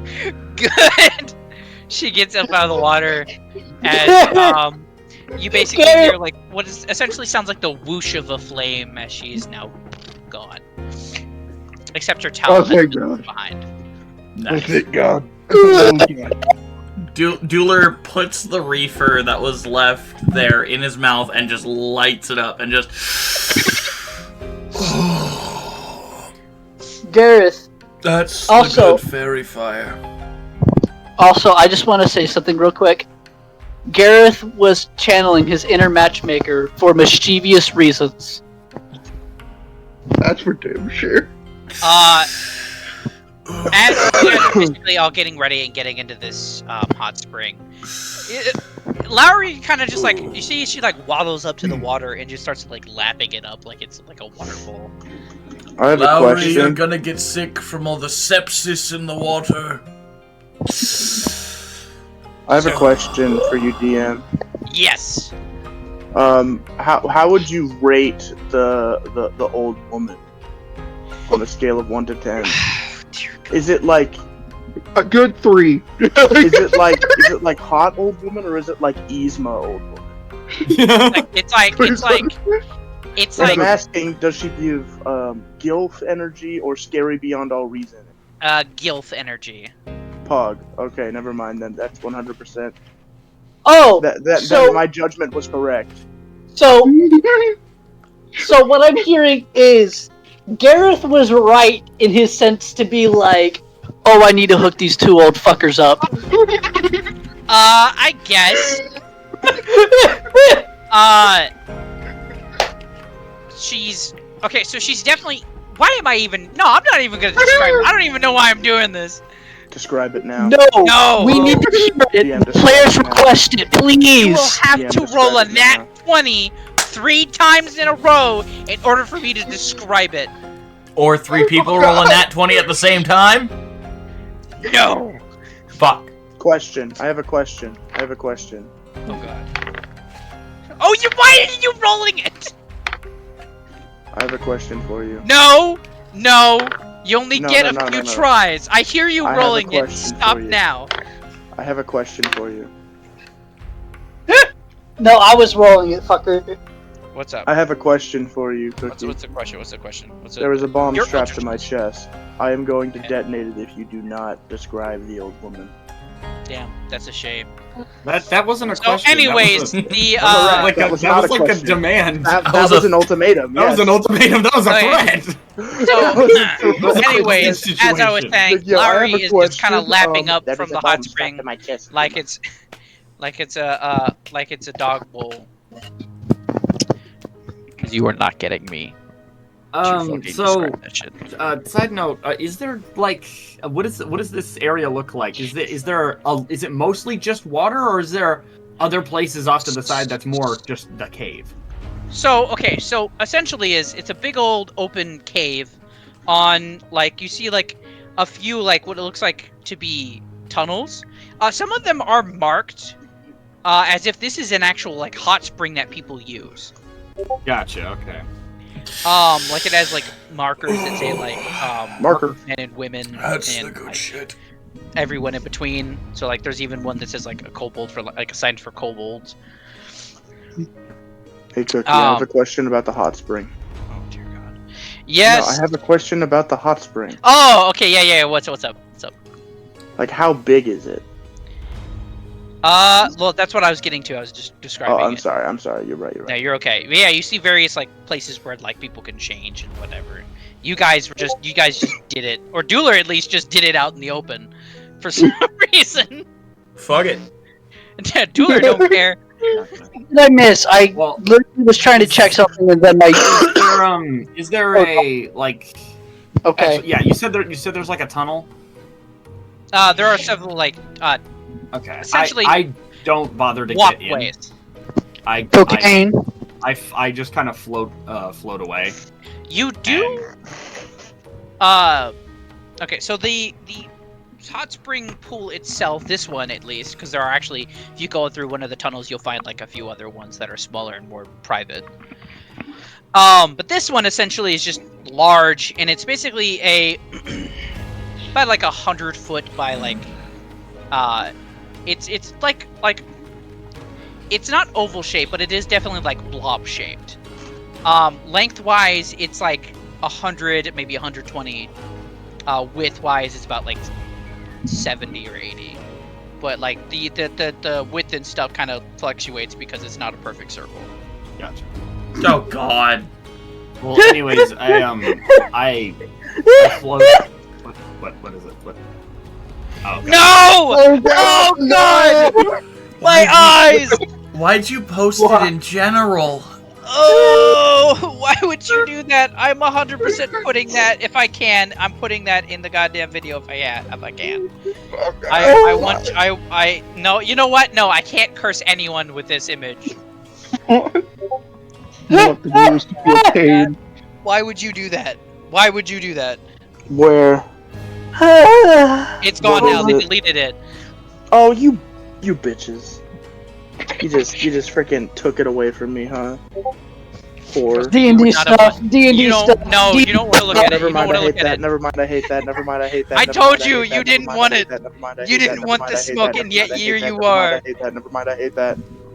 Good. She gets up out of the water, as you basically hear what is essentially sounds like the whoosh of a flame as she's now gone. Except her talent behind. Nice. Thank God. Dueler puts the reefer that was left there in his mouth and just lights it up and just. Gareth. That's also the good fairy fire. Also, I just want to say something real quick. Gareth was channeling his inner matchmaker for mischievous reasons. That's for damn sure. As you guys are basically all getting ready and getting into this hot spring, Lowry kind of just you see she waddles up to the water and just starts lapping it up like it's a waterfall. I have a Lowry, question. you're gonna get sick from all the sepsis in the water. I have a question for you, DM. Yes. How would you rate the old woman on a scale of 1 to 10? Is it a good 3? is it like hot old woman, or is it like Yzma old woman? I'm asking, does she give gilf energy or scary beyond all reason? Gilf energy. Pog. Okay, never mind then. That's 100%. Oh, that my judgment was correct. So what I'm hearing is Gareth was right in his sense to be oh, I need to hook these 2 old fuckers up. I guess. She's okay. So she's definitely. Why am I even? No, I'm not even gonna describe it. I don't even know why I'm doing this. Describe it now. No, we need to hear it. Players request it, please. You will have to roll a nat 20 3 times in a row in order for me to describe it. Or 3 people roll a nat 20 at the same time? No. Fuck. Question. I have a question. Oh god. Oh, why are you rolling it? I have a question for you. No. You only get a few tries. I hear you rolling it. Stop now. I have a question for you. No, I was rolling it, fucker. What's up? I have a question for you, Cookie. What's the question? There was a bomb strapped to my chest. I am going to detonate it if you do not describe the old woman. Damn, that's a shame. That wasn't a question. So, anyways, that was like a demand. That was an ultimatum. That was an ultimatum. That was a threat. So, anyways, as I was saying, Lowry is just kind of lapping up from the hot spring, like it's a dog bowl. Because you were not getting me. Side note, is there what does this area look like? Is it mostly just water, or is there other places off to the side that's more just the cave? So essentially it's a big old open cave on you see a few what it looks like to be tunnels. Some of them are marked as if this is an actual hot spring that people use. Gotcha, okay. It has markers that say marker men and women. That's and the good shit. Everyone in between. So there's even one that says a kobold for a sign for kobolds. Hey Cookie, I have a question about the hot spring. Oh dear God. Yes. No, I have a question about the hot spring. Oh, okay, yeah. What's up? What's up? Like, how big is it? Well, that's what I was getting to. I was just describing Oh, I'm it. sorry. You're right. No, you're okay. Yeah, you see various like places where like people can change and whatever. You guys just did it, or Dueler at least just did it out in the open, for some reason. Fuck it. Dueler don't care. What did I miss? I literally was trying to check something and then my. Is there a like? Okay. Actually, yeah, you said there's like a tunnel. There are several like Okay. essentially I don't bother to walkways. get in. Cocaine. I just kind of float away. You do. Okay, so the hot spring pool itself, this one at least, because there are actually, if you go through one of the tunnels, you'll find like a few other ones that are smaller and more private. But this one essentially is just large, and it's basically a about like 100 foot by like, it's like it's not oval shaped, but it is definitely like blob shaped. Lengthwise, it's like 100, maybe 120. Widthwise, it's about like 70 or 80. But like the width and stuff kind of fluctuates because it's not a perfect circle. Gotcha. Oh God. Well, anyways, I float. What is it? What? Oh, God. No! Oh God! My eyes! Why'd you post it in general? Oh, why would you do that? I'm 100% putting that, if I can, I'm putting that in the goddamn video if I can. No, you know what? No, I can't curse anyone with this image. Want the viewers to feel pain. Why would you do that? Why would you do that? Where? It's gone now, they deleted it. Oh, you bitches. You just freaking took it away from me, huh? Or D&D stuff. D&D stuff. No, you don't want to look at it. Never You mind, don't I want to look hate at that. it. Never mind, I hate that. Never mind, I hate that. I Never told mind, I you, hate that. you Never didn't mind, want I hate it. that. Never mind, I You hate didn't that. want Never this mind, I hate smoke, that. and yet Never here mind, I you hate that. are. Never mind, I hate that. Never mind,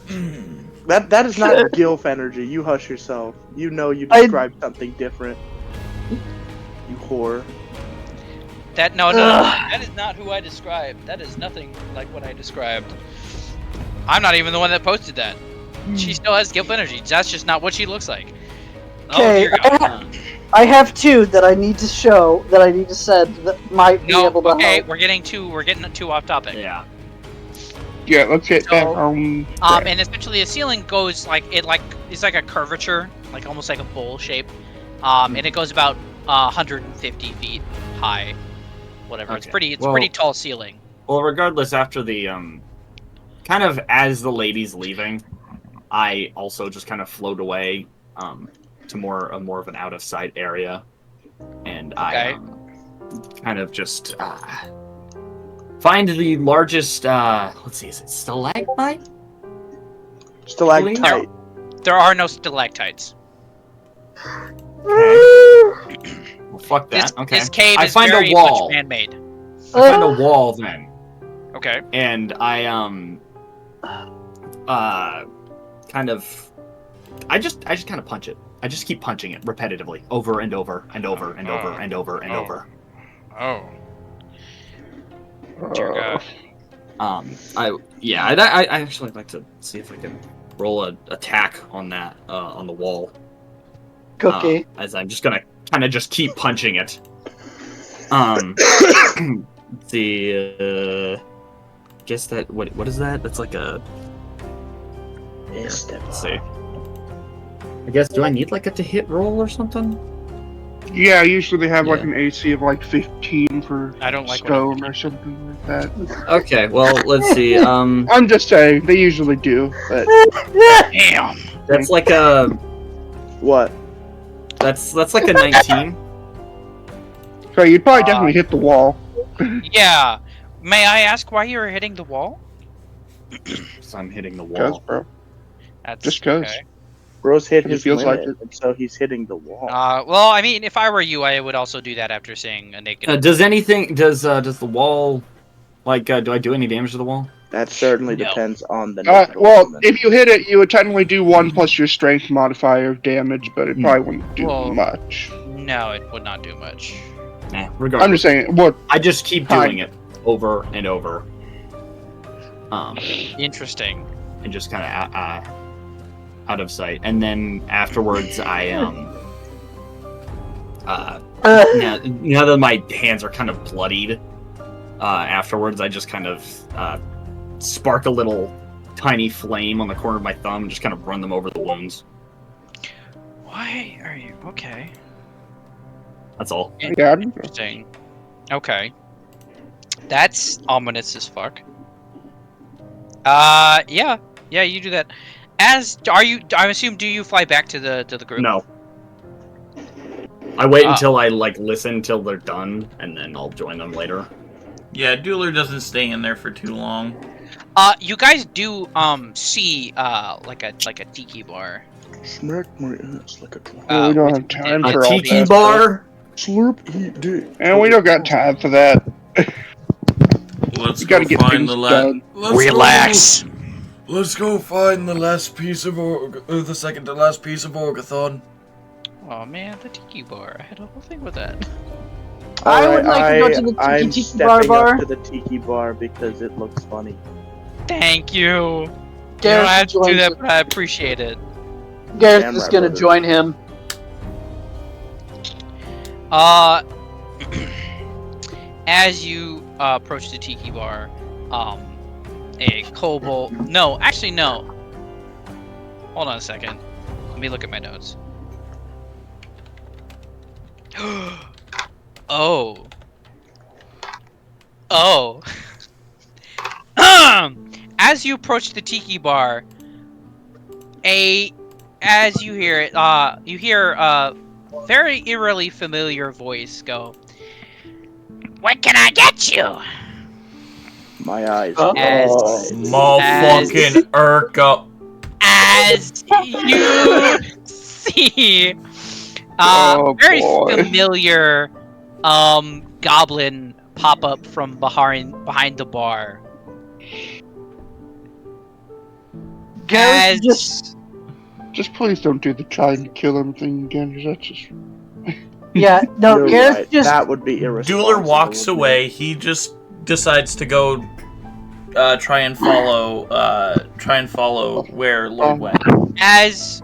I hate that. That is not Gilf energy. You hush yourself. You know you described something different. You whore. No, that is not who I described. That is nothing like what I described. I'm not even the one that posted that. She still has guilt energy. That's just not what she looks like. Okay, I have two that I need to show, that I need to send, that might be able to help. we're getting too off topic. Yeah. Yeah, let's hit that. And essentially the ceiling goes it's like a curvature, like almost like a bowl shape. And it goes about 150 feet high. Whatever. Okay. It's pretty tall ceiling. Well, regardless, after the kind of as the lady's leaving, I also just kind of float away to more of an out of sight area, and I kind of just find the largest. Let's see, is it stalagmite? Stalactite. There are no stalactites. Okay. Well, fuck that. This cave is find very a wall. much man-made. I find a wall then. Okay. And I kind of I just kind of punch it. I just keep punching it repetitively over and over and over and over and over and over. Oh. Dear God. I actually like to see if I can roll an attack on that on the wall. Cookie. As I'm just gonna kind of just keep punching it. Let's see. Guess that what is that? That's like a. Let's see. I guess do I need like a to hit roll or something? Yeah, usually they have like an AC of like 15 for I don't like stone or something like that. Okay, well let's see. I'm just saying they usually do, but damn. That's like a what? That's like a 19. So you'd probably definitely hit the wall. Yeah. May I ask why you're hitting the wall? So I'm hitting the wall. Bro. That's just cause. Okay. Bro's hit his feels limit, like and so he's hitting the wall. Well, I mean, if I were you, I would also do that after seeing a naked. Does the wall, like, do I do any damage to the wall? That certainly No. depends on the Well, if you hit it, you would technically do 1 plus your strength modifier of damage, but it probably wouldn't do much. No, it would not do much. Regardless. I'm just saying, what? I just keep doing it over and over. Interesting. And just kind of out of sight. And then afterwards, I now that my hands are kind of bloodied, afterwards I just kind of spark a little tiny flame on the corner of my thumb and just kind of run them over the wounds. Why are you okay? That's all. Yeah. Interesting. Okay. That's ominous as fuck. Yeah, you do that. I assume, do you fly back to the group? No. I wait until I listen till they're done, and then I'll join them later. Yeah, Dueler doesn't stay in there for too long. You guys do see like a tiki bar. Smack my ass like a we don't have time for a all tiki that. bar. Slurp, eat dick. And we don't got time for that. Let's You go gotta get find things the done. Relax. Let's go find the last piece of the second to last piece of Orgathon. Oh man, the tiki bar. I had a whole thing with that. I would like to go to the I'm tiki stepping bar. up to the tiki bar because it looks funny. Thank you. Gareth You don't have to do joins that, him. but I appreciate it. Gareth Damn is right, gonna brother. join him. As you approach the tiki bar, a kobold. No, actually no. Hold on a second. Let me look at my notes. Oh. As you approach the tiki bar, as you hear it, you hear a very eerily familiar voice go, "What can I get you?" My eyes. As Motherfucking Urko. as you see, Oh, very boy. familiar, goblin pop up from behind the bar. Gareth As Just please don't do the trying to kill him thing again, because that's just... yeah, no, You're Gareth right. just That would be irresponsible. Dueler walks of me. away. He just decides to go try and follow where Lord went. as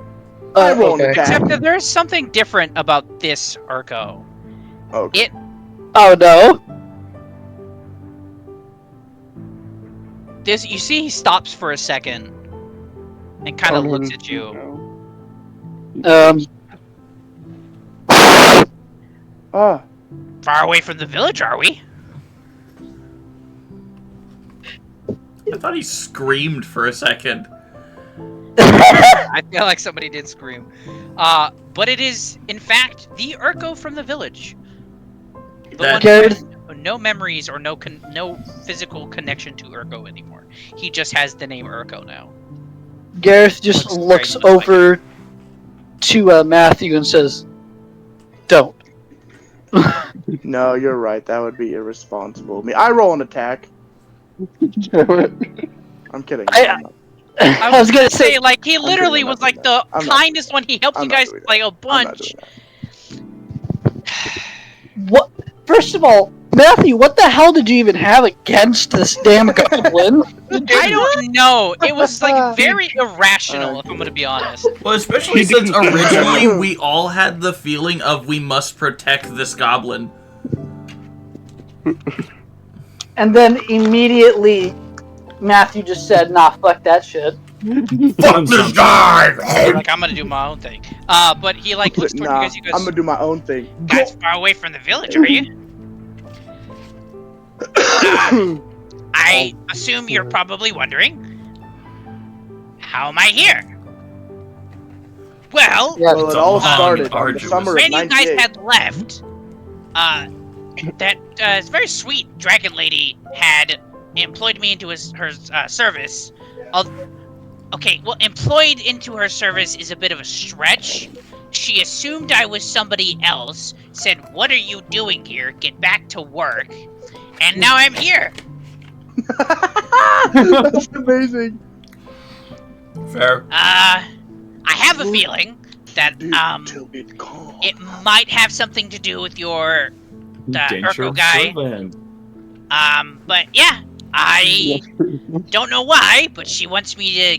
I roll an okay. attack. except that there's something different about this Urko. Okay. Oh no. You see, he stops for a second and kind of looks at you. Ah, Far away from the village, are we? I thought he screamed for a second. I feel like somebody did scream. But it is, in fact, the Urko from the village. The one Gareth, with no memories or no physical connection to Urko anymore. He just has the name Urko now. Gareth just looks very much over to Matthew and says, "Don't." no, you're right. That would be irresponsible of me. I roll an attack. I'm kidding. I was gonna say, like, he literally I'm was not like doing the that. I'm not kindest one. He helped I'm you not guys doing that. like a I'm not bunch. doing that. what? First of all, Matthew, what the hell did you even have against this damn goblin? I don't know. It was like very irrational, if I'm gonna be honest. Well, especially since originally we all had the feeling of we must protect this goblin. And then immediately, Matthew just said, "Nah, fuck that shit." Fuck this guy! Like, I'm gonna do my own thing. But he like looks toward Nah, you guys. I'm gonna do my own thing. Guys, far away from the village, are you? I assume you're probably wondering, how am I here? Well, Well, it all long, started in the arduous- summer of when you guys 98. had left, that very sweet dragon lady had employed me into her service. Okay, well, employed into her service is a bit of a stretch. She assumed I was somebody else, said, "What are you doing here? Get back to work." And now I'm here. That's amazing. Fair. I have a feeling that it might have something to do with your Urko guy. But yeah, I don't know why, but she wants me to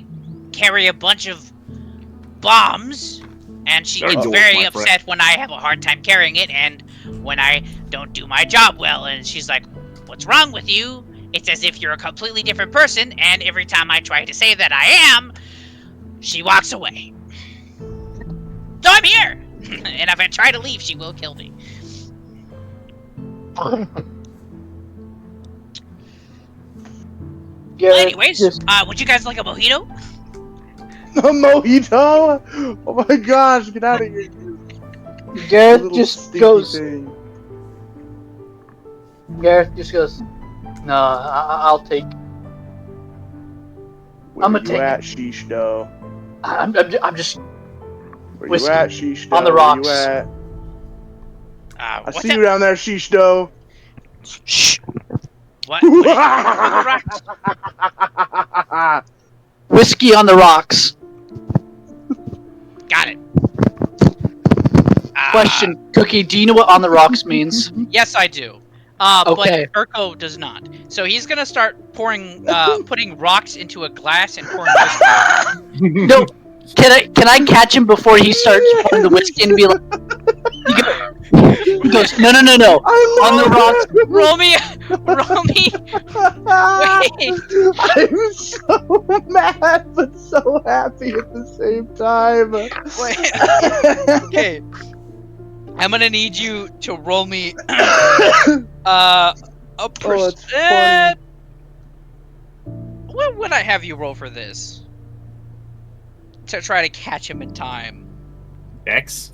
carry a bunch of bombs, and she gets very upset when I have a hard time carrying it, and when I don't do my job well, and she's like, "What's wrong with you? It's as if you're a completely different person," and every time I try to say that I am, she walks away. So I'm here! And if I try to leave, she will kill me. Well, anyways, would you guys like a mojito? A mojito? Oh my gosh, get out of here. Gareth just goes. Gareth just goes. No, I'll take. I'm gonna take it. Sheesh dough? I'm just. Where you at, sheesh dough? On the rocks. Where you at? I see you down there, sheesh dough. Shh. What? Whiskey on the rocks. Got it. Question, Cookie, do you know what on the rocks means? Yes, I do. Okay. But Urko does not. So he's gonna start pouring, putting rocks into a glass and pouring whiskey. No, can I catch him before he starts pouring the whiskey and be like? He goes, no. On the rocks. Roll me. Wait. I'm so mad, but so happy at the same time. Wait. Okay. I'm gonna need you to roll me a percent. What would I have you roll for this? To try to catch him in time. Dex?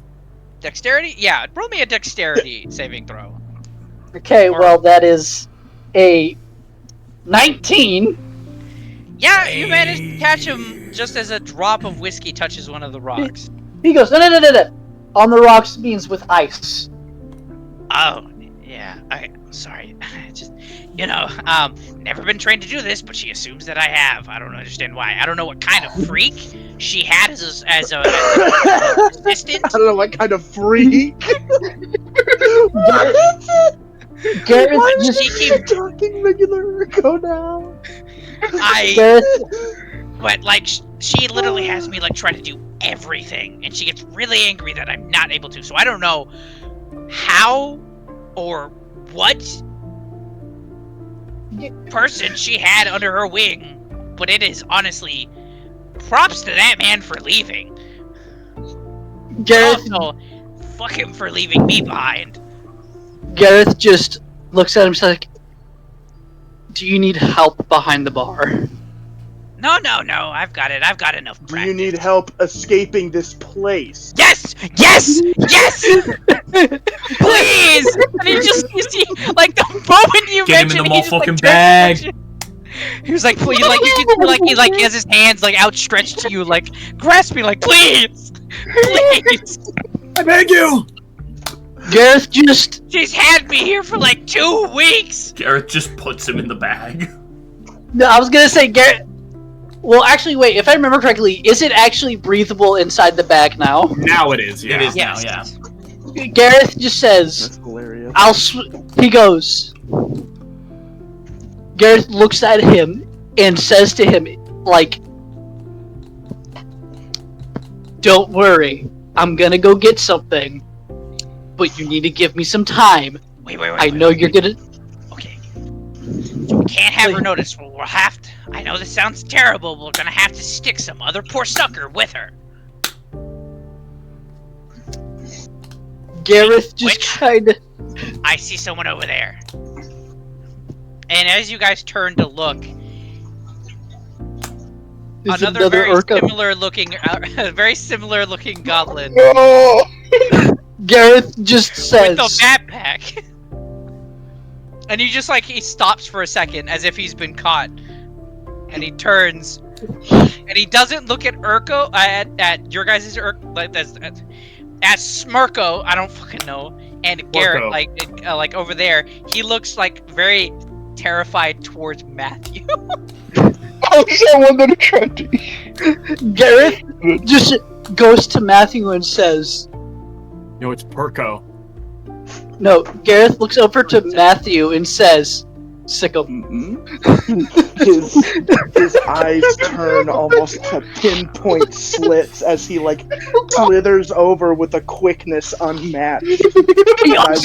Dexterity? Yeah, roll me a dexterity saving throw. Okay, well that is a 19. Yeah, you managed to catch him just as a drop of whiskey touches one of the rocks. He goes, no. On the rocks means with ice. Oh, yeah. I'm sorry. Just, never been trained to do this, but she assumes that I have. I don't understand why. I don't know what kind of freak she had as a assistant. I don't know what kind of freak. Gareth, why is she talking regular Urko now? But like, she literally has me like try to do everything, and she gets really angry that I'm not able to. So I don't know how or what person she had under her wing, but it is honestly props to that man for leaving. Gareth, also, fuck him for leaving me behind. Gareth just looks at him and says, like, do you need help behind the bar? No, I've got it. I've got enough practice. Do you need help escaping this place? Yes! Please! And you see, like, the moment you get mentioned him in the he just, motherfucking like, bag. He was like, please, like, you can feel like he has his hands, like, outstretched to you, like, grasping, like, please! I beg you! Gareth just... She's had me here for, like, 2 weeks! Gareth just puts him in the bag. No, I was gonna say, Gareth... Well, actually, wait, if I remember correctly, is it actually breathable inside the bag now? Now it is, yeah. It is Yes. now, yeah. Gareth just says... That's hilarious. He goes... Gareth looks at him and says to him, like... Don't worry, I'm gonna go get something. But you need to give me some time. Wait. I know you're gonna... Okay. So we can't have her notice. We'll have to... I know this sounds terrible, but we're gonna have to stick some other poor sucker with her. Gareth just kinda... I see someone over there. And as you guys turn to look, another very similar looking goblin Gareth just says with a backpack. And he stops for a second as if he's been caught. And he turns and he doesn't look at Urko at your guys' at Smirko, I don't fucking know. And Garrett, like over there, he looks like very terrified towards Matthew. Oh, someone that tried to. Gareth just goes to Matthew and says, No, it's Perko. no, Gareth looks over to Matthew and says, sick of his eyes turn almost to pinpoint slits as he like slithers over with a quickness unmatched. Like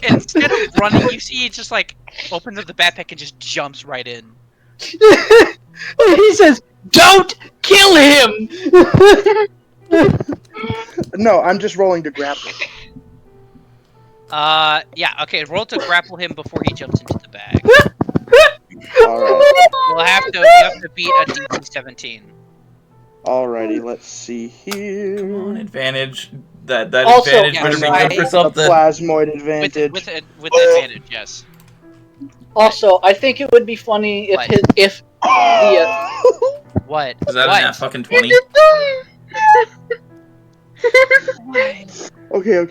instead of running, you see it just like opens up the backpack and just jumps right in. He says, "Don't kill him." No, I'm just rolling to grapple. Yeah, okay, roll to grapple him before he jumps into the bag. Alright. You have to beat a DC 17. Alrighty, let's see here. Come on, advantage. That Also, advantage yes, better be good for A something. plasmoid advantage. With advantage, yes. Also, I think it would be funny if What? if the What? Is that What? a nat fucking 20? Okay.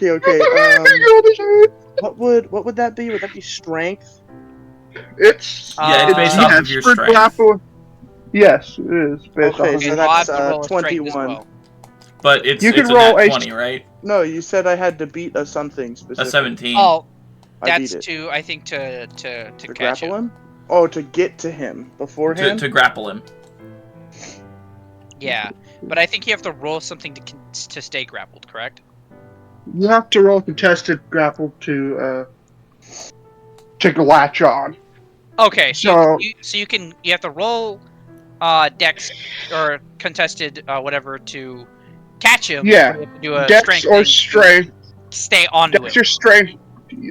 What would that be? Would that be strength? It's Yeah, it's based off of your for strength. grapple. Yes, it is based Okay, off. so And that's, I'll have to roll a strength 21. as well. But it's You it's can a roll nat a- 20, right? No, you said I had to beat a something specific. A 17. Oh, I beat that's it. I think to To catch grapple him. him? Oh, to get to him beforehand? To grapple him. Yeah, but I think you have to roll something to stay grappled, correct? You have to roll contested grapple to latch on. Okay, So- you have to roll dex or contested whatever to catch him. Yeah, You have to do a Dex strength or thing to strength. stay onto Dex him. or strength.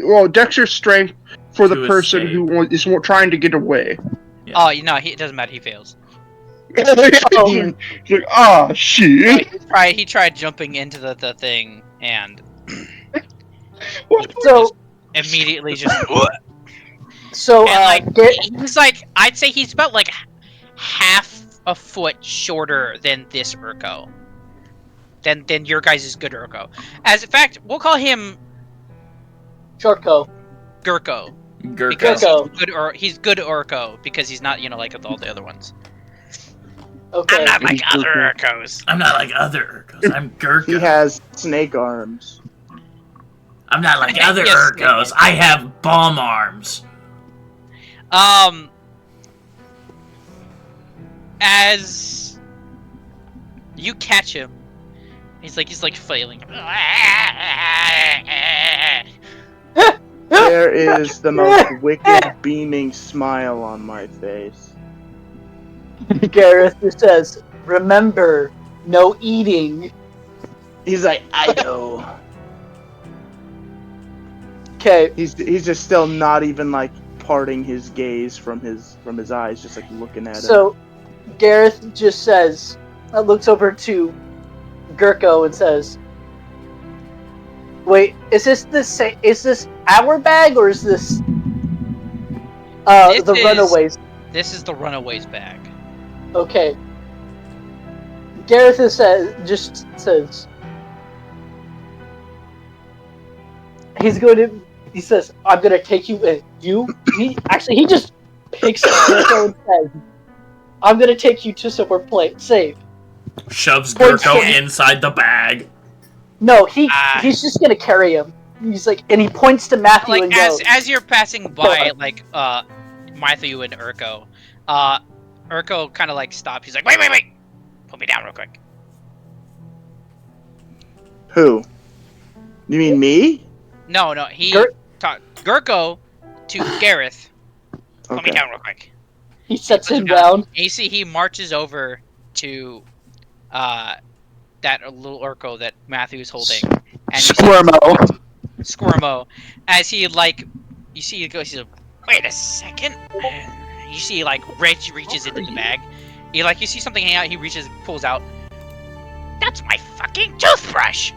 Well, Dex or strength for the To person escape. who is trying to get away. Oh, it doesn't matter. He fails. Oh. It's like, ah, shit. He tried jumping into the thing and so immediately just. so And like Gar- he's like, I'd say he's about like half a foot shorter than this Urko. Than your guys' good Urko. As in fact, we'll call him Shortco. Gurko. Gurko. Because Gurko. he's good Urko because he's not, like all the other ones. Okay. I'm not like He's other Gurko. Urkos. I'm not like other Urkos. I'm Gurko. He has snake arms. I'm not like other Yes, Urkos. I have bomb arms. As you catch him, he's like flailing. There is the most wicked beaming smile on my face. Gareth just says, "Remember, no eating." He's like, I know. Okay. He's just still not even like parting his gaze from his eyes, just like looking at him. So, Gareth just says, looks over to Gurko and says, "Wait, is this our bag or is this This the is- Runaways?" This is the Runaways bag. Okay. Gareth just says he says, "I'm gonna take you in." He just picks up Gurko and says, "I'm gonna take you to somewhere safe." Shoves Points Gurko to- inside the bag. No, he's just gonna carry him. He's like, and he points to Matthew Like and goes, as you're passing by like Matthew and Urko, Urko kind of like stops. He's like, wait, put me down real quick. Who? You mean me? No, he Gur- Gurko to Gareth. Put me Okay. down real quick. he sets Puts him him down. You see, he marches over to that little Urko that Matthew's holding, and you see Squirmo, as he you see he goes, he's like, wait a second. You see he reaches into the bag. You see something hang out. He reaches, pulls out. That's my fucking toothbrush.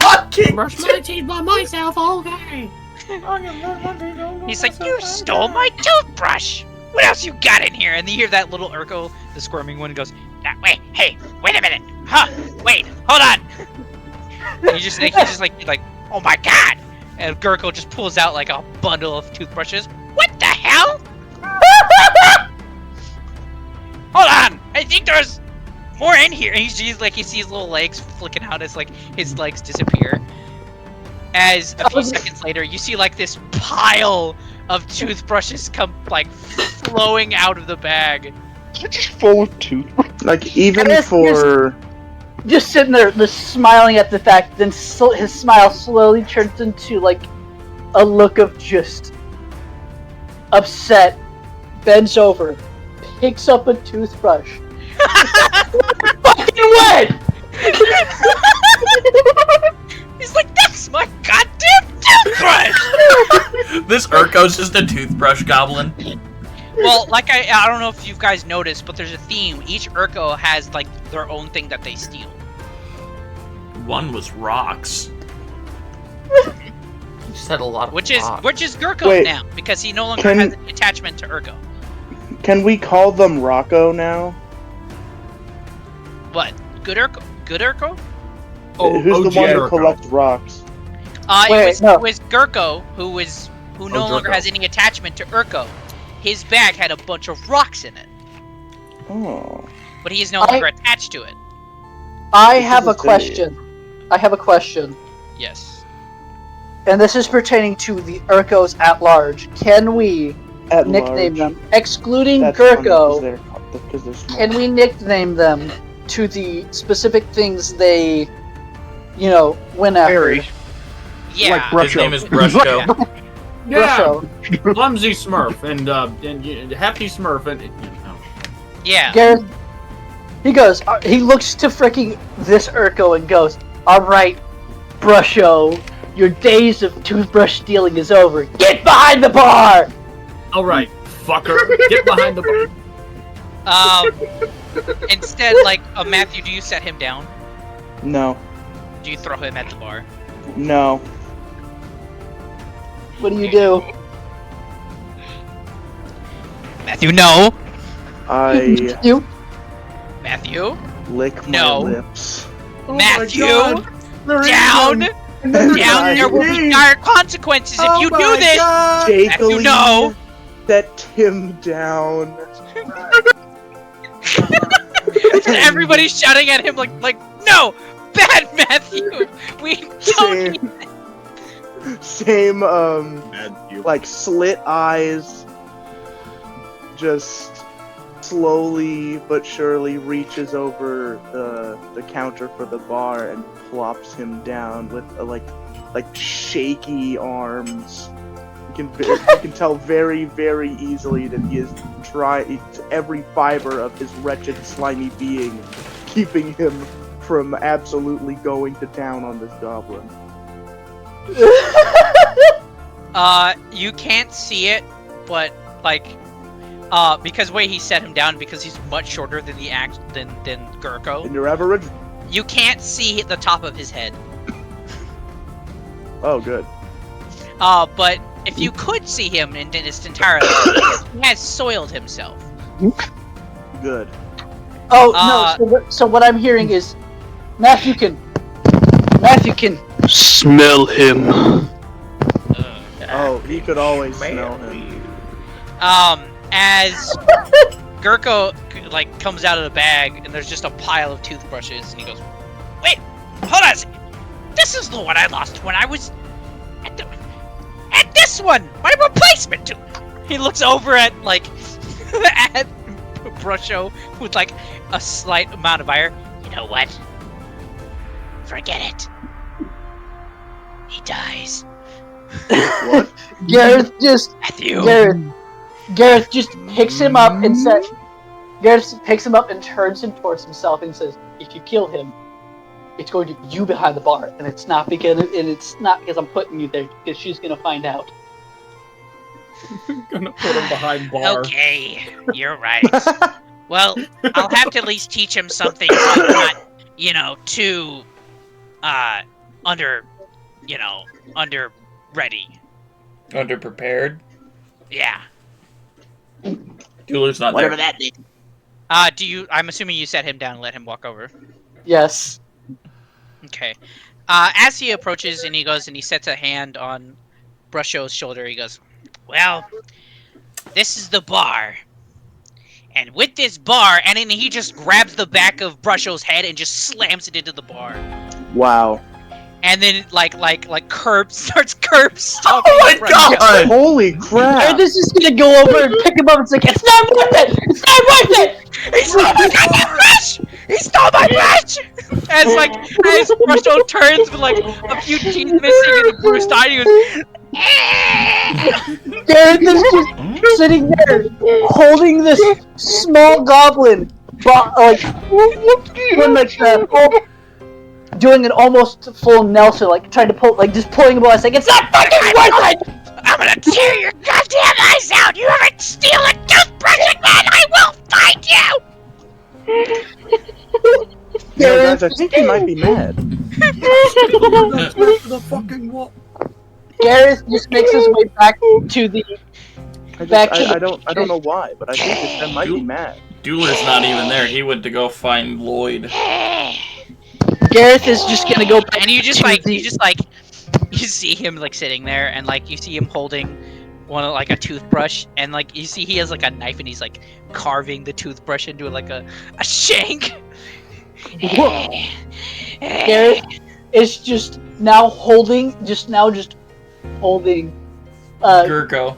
Fucking. Brush my teeth by myself, okay. He's like, you stole my toothbrush. What else you got in here? And you hear that little Urko, the squirming one, goes, wait a minute. Huh? Wait, hold on. And he's just like, oh my god. And Gurkle just pulls out like a bundle of toothbrushes. What the hell? Hold on! I think there's more in here. And he's like, he sees little legs flicking out as like his legs disappear. As a few seconds later, you see like this pile of toothbrushes come like flowing out of the bag. It's just full of toothbrushes. Like even for just sitting there, just smiling at the fact. Then his smile slowly turns into like a look of just upset. Bends over, picks up a toothbrush. Fucking wet! He's like, that's my goddamn toothbrush! This Urko's just a toothbrush goblin. Well, like I don't know if you guys noticed, but there's a theme. Each Urko has like their own thing that they steal. One was rocks. You said a lot of which is Gurko Wait, now, because he no longer has an attachment to Urko. Can we call them Rocco now? What? Good Urko? Good Urko? Who's the one who collects rocks? It was Gurko who no longer has any attachment to Urko. His bag had a bunch of rocks in it. Oh. But he is no longer attached to it. I have a question. Yes. And this is pertaining to the Urkos at large. Can we nickname them? Excluding Gurko, can we nickname them to the specific things they, went after? Yeah. Like His name is Brushko. Yeah, Clumsy Smurf and Hefty Smurf and yeah. Gareth, he looks to freaking this Urko and goes, "Alright, Brusho, your days of toothbrush stealing is over. Get behind the bar!" Alright, fucker, get behind the bar. Instead, like, Matthew, do you set him down? No. Do you throw him at the bar? No. What do you do? Matthew, no! You? Matthew? Lick my lips. Matthew! Down! Down! There will be dire consequences if you do this! Matthew, no! Set him down. Everybody's shouting at him like, no! Bad Matthew! We don't need that! Same, like, slit eyes, just slowly but surely reaches over the counter for the bar and plops him down with, like shaky arms. You can tell very, very easily that he is trying every fiber of his wretched, slimy being, keeping him from absolutely going to town on this goblin. You can't see it, but because the way he set him down, because he's much shorter than than Gurko. And your average? You can't see the top of his head. Oh, good. But if you could see him in its entirety, he has soiled himself. Good. Oh no! So what I'm hearing is, Matthew can smell him. Oh, he could always smell him. As Gurko comes out of the bag and there's just a pile of toothbrushes, and he goes, "Wait, hold on a second. This is the one I lost when I was at this one, my replacement tooth." He looks over at at Brusho with a slight amount of ire. You know what? Forget it. He dies. What? Gareth just picks him up and says, Gareth picks him up and turns him towards himself and says, "If you kill him, it's going to be you behind the bar, and it's not because I'm putting you there, because she's gonna find out." Gonna put him behind bar. Okay, you're right. Well, I'll have to at least teach him something so I'm not, too, ready. Underprepared? Yeah. Dueler's not Whatever there. that means. I'm assuming you set him down and let him walk over. Yes. Okay. As he approaches and he goes and he sets a hand on Brusho's shoulder, he goes, "Well, this is the bar. And with this bar," and then he just grabs the back of Brusho's head and just slams it into the bar. Wow. And then starts curb stomping. Oh my god! Holy crap! And this is gonna go over and pick him up. It's like, it's not worth it. It's not worth it. He stole my goddamn brush! He stole my brush! As Brusho turns with like a few teeth missing and a bruised eye, he goes, Gareth is just sitting there holding this small goblin, doing an almost full Nelson, like trying to pull, like just pulling him away. It's like, it's not fucking worth it. "I'm gonna tear your goddamn eyes out! You ever steal a toothbrush again, I will find you!" You know, guys, I think he might be mad. The fucking wall. Gareth just makes his way back to the. I don't know why, but I think this guy might be mad. Dueler's not even there. He went to go find Lloyd. Gareth is just gonna go back. And you see him like sitting there, and like you see him holding a toothbrush, and like you see he has like a knife, and he's like carving the toothbrush into like a shank. Gareth is just now holding Gurko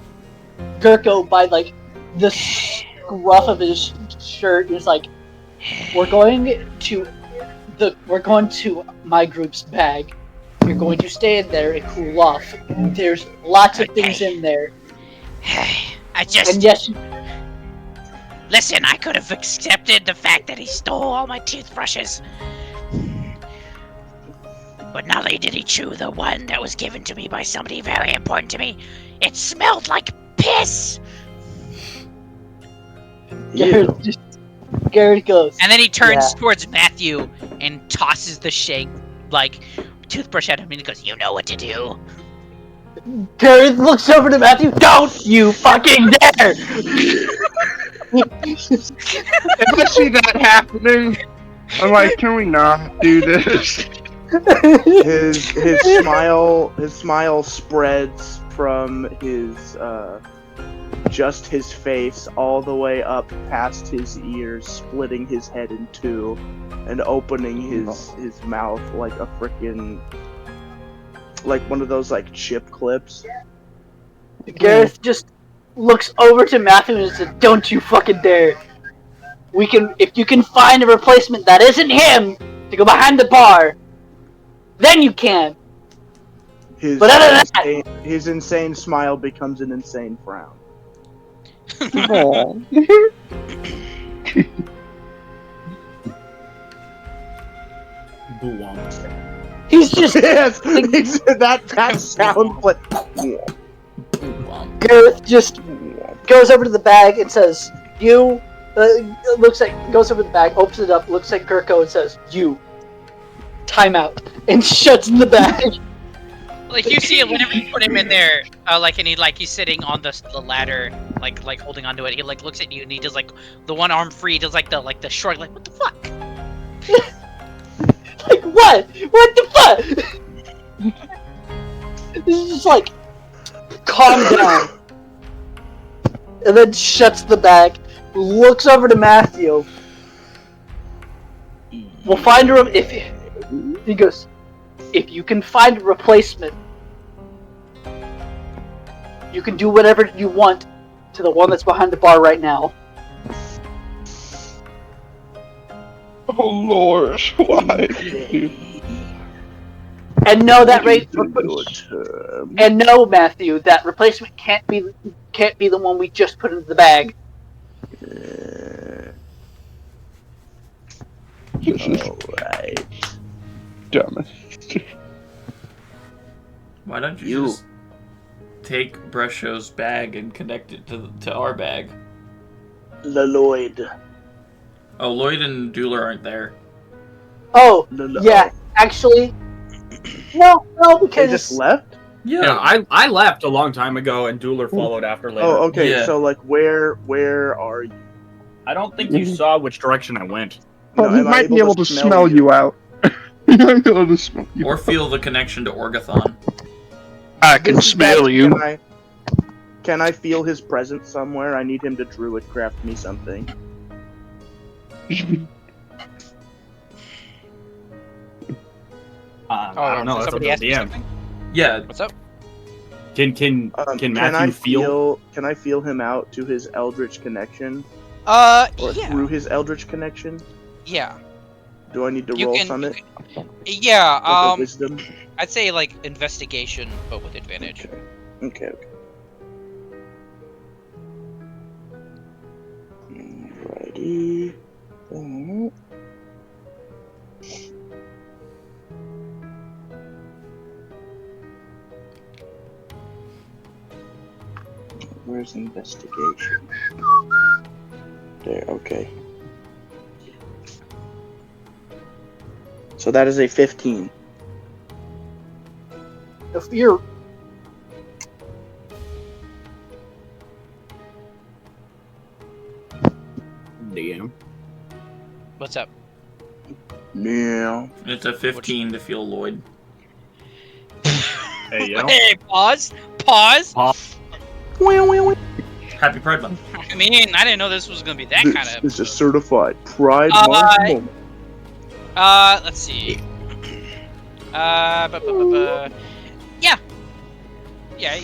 by like the scruff of his shirt. He's like, we're going to my group's bag. You're going to stay in there and cool off. There's lots of things in there. And yes, Listen, I could have accepted the fact that he stole all my toothbrushes. But not only did he chew the one that was given to me by somebody very important to me, it smelled like piss! Gareth goes. And then he turns towards Matthew and tosses the shank, toothbrush at him, and he goes, "You know what to do." Gareth looks over to Matthew. "Don't you fucking dare!" If I see that happening, I'm like, can we not do this? His smile spreads from his just his face all the way up past his ears, splitting his head in two and opening his mouth like a frickin' like one of those like chip clips. Gareth just looks over to Matthew and says, "Don't you fucking dare! If you can find a replacement that isn't him to go behind the bar, then you can." But other than that, his insane smile becomes an insane frown. he's just yes, that sound like. Gareth just goes over to the bag and says, "You." Goes over the bag, opens it up, looks at Gurko and says, "You." Time out, and shuts the bag. Like you see it whenever you put him in there, and he's sitting on the ladder, like holding onto it. He like looks at you and he does like the one arm free, does like the shrug, like what the fuck? Like what? What the fuck? This is just like, calm down. And then shuts the bag, looks over to Matthew. "We'll find her he goes, if you can find a replacement, you can do whatever you want to the one that's behind the bar right now." Oh Lord, why? And know that and know, Matthew, that replacement can't be the one we just put into the bag. Alright. Dumb. Why don't you just take Brusho's bag and connect it to our bag? Lloyd. Oh, Lloyd and Dueler aren't there. Oh, yeah, actually, no, because They just left? Yeah, I left a long time ago, and Dueler followed after later. Oh, okay. Yeah. So, like, where are you? I don't think you saw which direction I went. Well, he might be able to smell you out. I'm able to smell you. Or feel the connection to Orgathon. I can smell you. Can I feel his presence somewhere? I need him to druid craft me something. I don't know. That's up to the DM. Yeah. What's up? Can Matthew feel? Can I feel him out to his Eldritch connection? Yeah. Through his Eldritch connection? Yeah. Do I need to roll summit? Yeah. Like a wisdom? I'd say like investigation, but with advantage. Okay. Alrighty. Where's investigation? There, okay. So that is a 15. If you're DM. What's up? Yeah. It's a 15 to feel Lloyd. Hey, yo. Hey, pause. Pause. Happy Pride Month. I mean, I didn't know this was gonna be that kind of. This is a certified Pride Month moment. Let's see. Yeah. Yeah.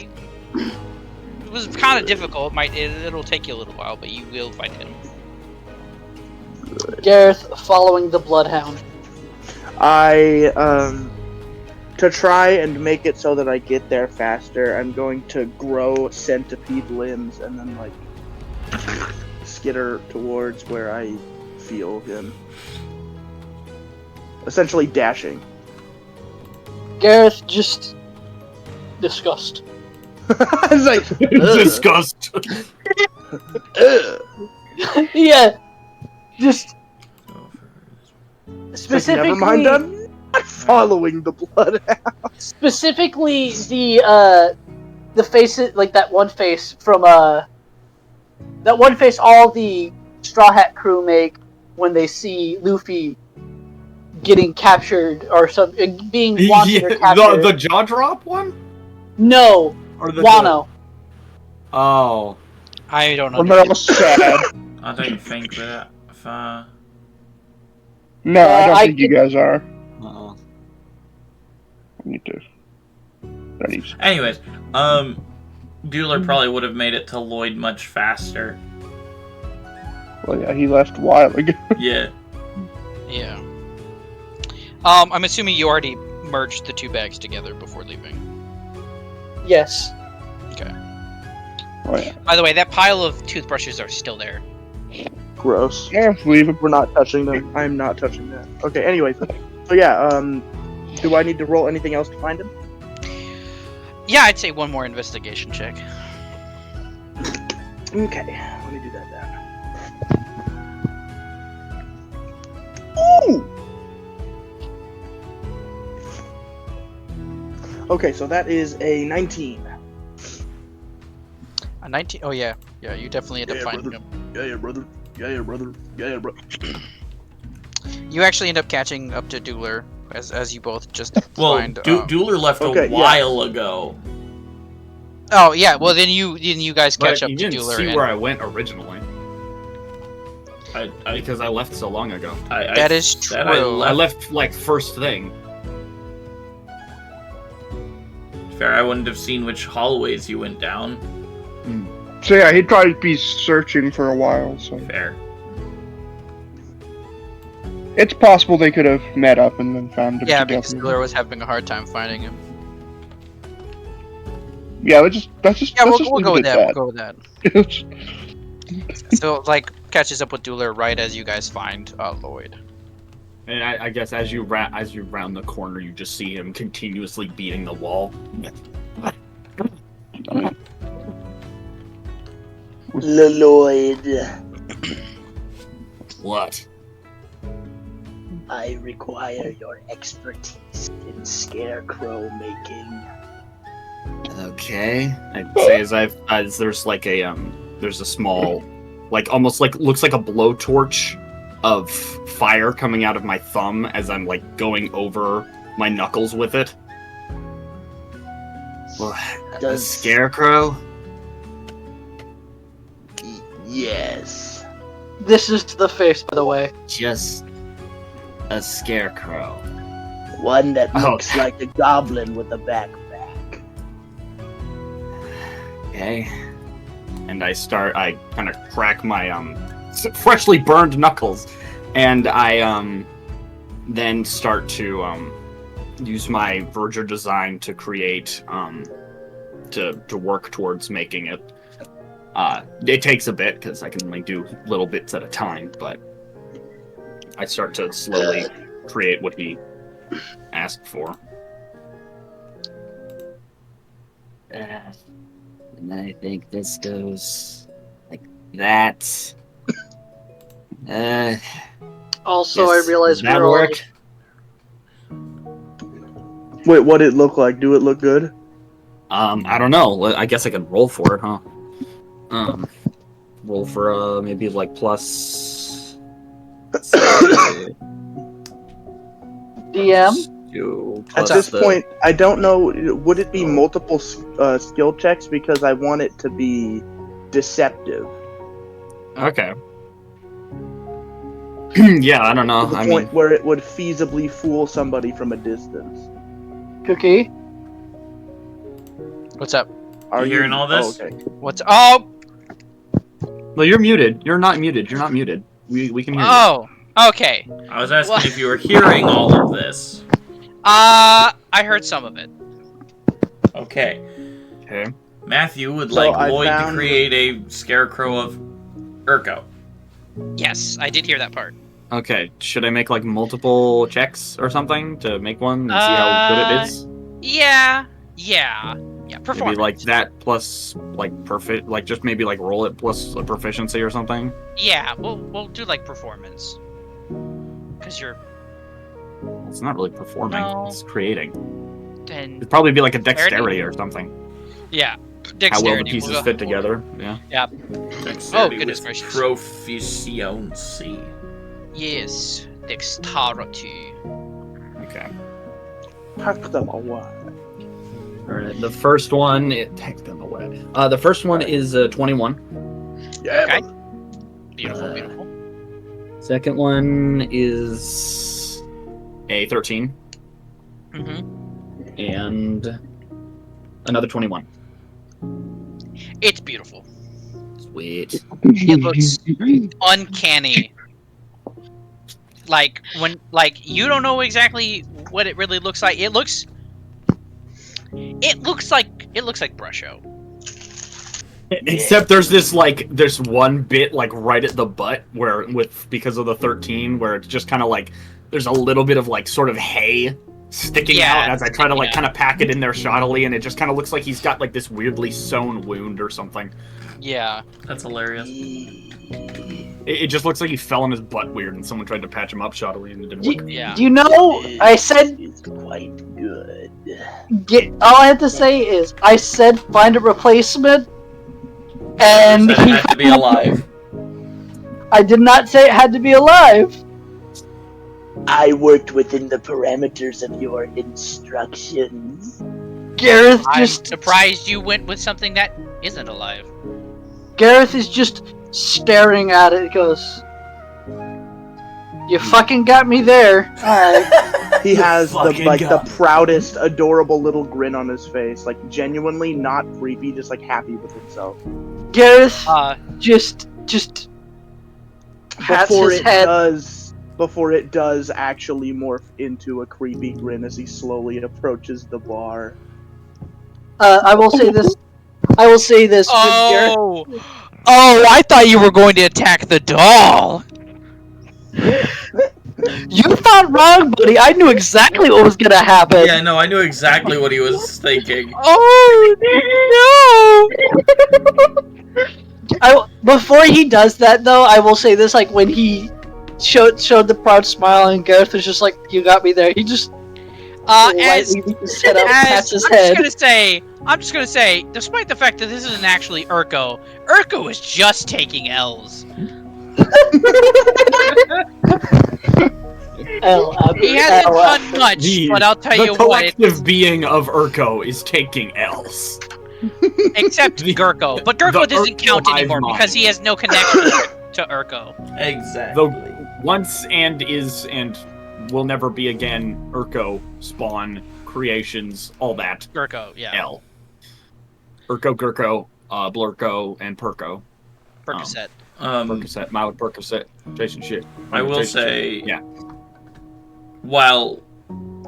It was kind of difficult. It'll take you a little while, but you will find him. Gareth following the Bloodhound. To try and make it so that I get there faster, I'm going to grow centipede limbs and then, like, skitter towards where I feel him. Essentially dashing. Gareth just disgust. It's like, Disgust. Yeah, just specifically. Never mind, I'm not following the Bloodhound. Specifically, the faces, like that one face from that one face all the Straw Hat crew make when they see Luffy getting captured or something, being wanted or captured. The jaw drop one? No, Or the Wano. Oh. I don't know. When they're all sad. I don't think that. No, I don't think you guys are. Uh-uh. I need to. That needs. Anyways, Dueler probably would have made it to Lloyd much faster. Well, yeah, he left a while ago. Yeah. Yeah. I'm assuming you already merged the two bags together before leaving. Yes. Okay. Oh, yeah. By the way, that pile of toothbrushes are still there. Gross. Yeah, leave him. We're not touching them. I'm not touching that. Okay, anyways. So yeah, do I need to roll anything else to find him? Yeah, I'd say one more investigation check. Okay, let me do that then. Ooh! Okay, so that is a 19. A 19? Oh yeah. Yeah, you definitely end up finding him. Yeah, brother. Yeah, brother. Yeah, bro. You actually end up catching up to Dueler as you both just find. Dueler left a while ago. Oh yeah, well then you guys catch up you to didn't Dueler. see where I went originally. I because I left so long ago. That is true. I left like first thing. Fair, I wouldn't have seen which hallways you went down. So yeah, he'd probably be searching for a while. So Fair. it's possible they could have met up and then found him. Yeah, together. because Dueler was having a hard time finding him. Yeah, let's just we'll go with that. that. We'll go with that. So like catches up with Dueler right as you guys find Lloyd. And I guess as you round the corner, you just see him continuously beating the wall. Lloyd. What? I require your expertise in scarecrow making. Okay. I'd say as there's like a there's a small, like almost like looks like a blowtorch of fire coming out of my thumb as I'm like going over my knuckles with it. A scarecrow? Yes. This is to the face, by the way. Just a scarecrow. One that looks like a goblin with a backpack. Okay. And I kind of crack my freshly burned knuckles, and I then start to use my verger design to create to work towards making it. It takes a bit because I can only do little bits at a time, but I start to slowly create what he asked for. And I think this goes like that. Also, yes. I realized That we're work. Wait, what did it look like? Do it look good? I don't know. I guess I can roll for it, huh? Roll for maybe like plus. DM. At this point, I don't know. Would it be multiple skill checks? Because I want it to be deceptive. Okay. Yeah, I don't know. To the point where it would feasibly fool somebody from a distance. Cookie. What's up? Are you hearing all this? Oh, okay. What's oh? Well, you're muted. You're not muted. You're not muted. We can hear you. Oh, okay. I was asking if you were hearing all of this. I heard some of it. Okay. Okay. Matthew would So like I Lloyd found- to create a scarecrow of Urko. Yes, I did hear that part. Okay. Should I make like multiple checks or something to make one and see how good it is? Yeah. Maybe Performance. like that plus like perfect, like just maybe like roll it plus a proficiency or something. Yeah, we'll do like performance. Cause you're It's not really performing. No. It's creating. then It'd probably be like a dexterity or something. yeah. How Dexterity. well the pieces we'll go- fit together. Yeah. Yeah. Dexterity goodness with gracious. proficiency. Yes, dexterity. Okay. Tuck them away. All right. The first one, it takes them away. The first one is 21. Yeah. Okay. Beautiful. Second one is a 13, Mm-hmm. and another 21. It's beautiful. Sweet. It looks uncanny. Like you don't know exactly what it really looks like. It looks like Brusho. Except there's one bit like right at the butt where because of the 13 where it's just kind of like there's a little bit of like sort of hay sticking out as I try to like kind of pack it in there shoddily, and it just kind of looks like he's got like this weirdly sewn wound or something. Yeah. That's hilarious. It just looks like he fell on his butt weird and someone tried to patch him up shoddily and it didn't work. Yeah. You know, I said It's quite good. all I have to say is I said find a replacement, and It he had to be alive. I did not say it had to be alive. I worked within the parameters of your instructions. Gareth I'm just surprised you went with something that isn't alive. Gareth is just staring at it. He goes, "You fucking got me there." Alright. He has Fucking the God. proudest, adorable little grin on his face, like genuinely not creepy, just like happy with himself. Gareth Uh, just pats his head. Before it does actually morph into a creepy grin as he slowly approaches the bar. I will say this. With Gareth. oh, I thought you were going to attack the doll. You thought wrong, buddy. I knew exactly what was gonna happen. Yeah, no, I knew exactly what he was thinking. Oh no! Before he does that, though, I will say this: like when he showed the proud smile, and Gareth was just like, "You got me there." He just lightly beat his head up, pats his head. I'm just gonna say, despite the fact that this isn't actually Urko is just taking L's. He hasn't done much, but I'll tell you The what. collective being of Urko is taking L's. Except Gurko. But Gurko doesn't count anymore because he has no connection to Urko. Exactly. The once and is and will never be again Urko, Spawn, Creations, all that. Gurko, yeah. L. Urko, Gurko, Blurko, and Perko. Percocet. Percocet, Mild Percocet, Jason shit. I will say, yeah. While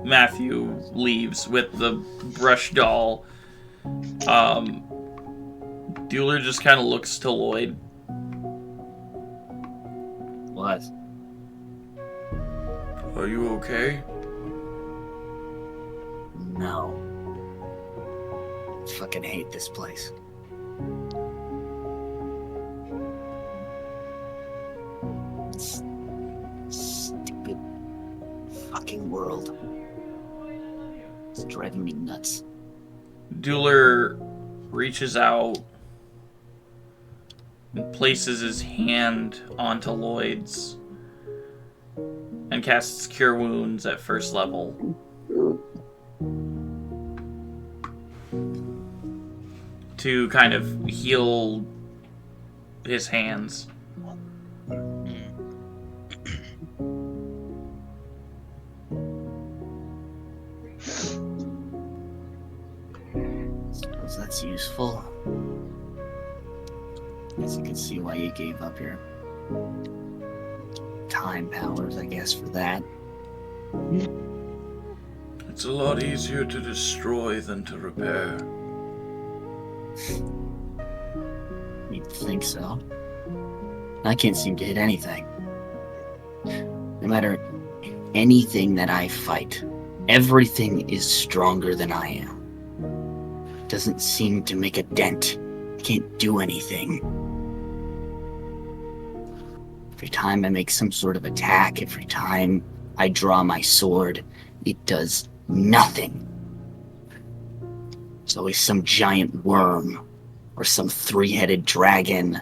Matthew leaves with the brush doll, Dueler just kind of looks to Lloyd. What? Are you okay? No. I fucking hate this place. Stupid fucking world. It's driving me nuts. Dueler reaches out and places his hand onto Lloyd's and casts Cure Wounds at first level. To kind of heal his hands. Suppose that's useful. Guess you can see why you gave up your time powers, I guess, for that. It's a lot easier to destroy than to repair. You'd think so. I can't seem to hit anything. No matter anything that I fight, everything is stronger than I am. Doesn't seem to make a dent. Can't do anything. Every time I make some sort of attack, every time I draw my sword, it does nothing. There's always some giant worm, or some three-headed dragon,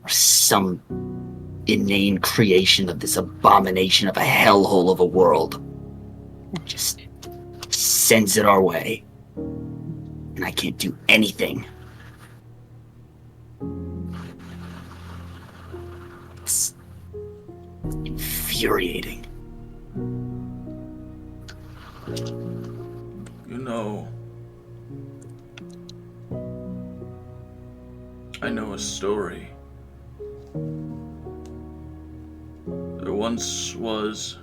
or some inane creation of this abomination of a hellhole of a world. Just sends it our way. And I can't do anything. It's infuriating. You know, I know a story. There once was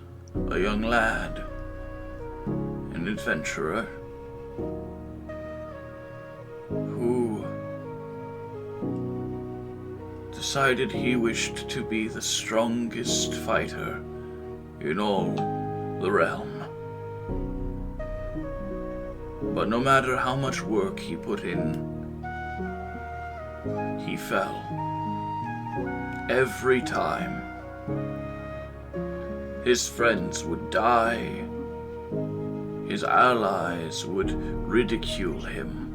a young lad, an adventurer, who decided he wished to be the strongest fighter in all the realm. But no matter how much work he put in, he fell. Every time. His friends would die. His allies would ridicule him.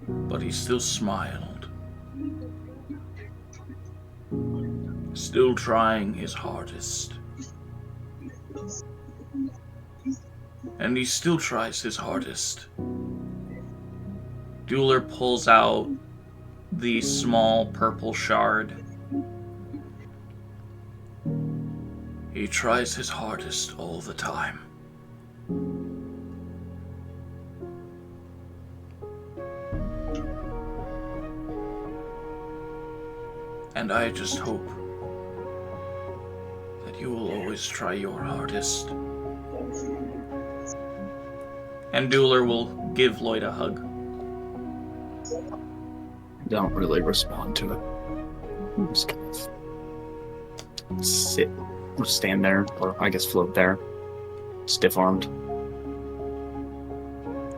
But he still smiled. Still trying his hardest. And he still tries his hardest. Dueler pulls out the small purple shard. He tries his hardest all the time. And I just hope that you will always try your hardest. And Dueler will give Lloyd a hug. Don't really respond to it. I'm just kind of sit or stand there, or I guess float there, stiff-armed.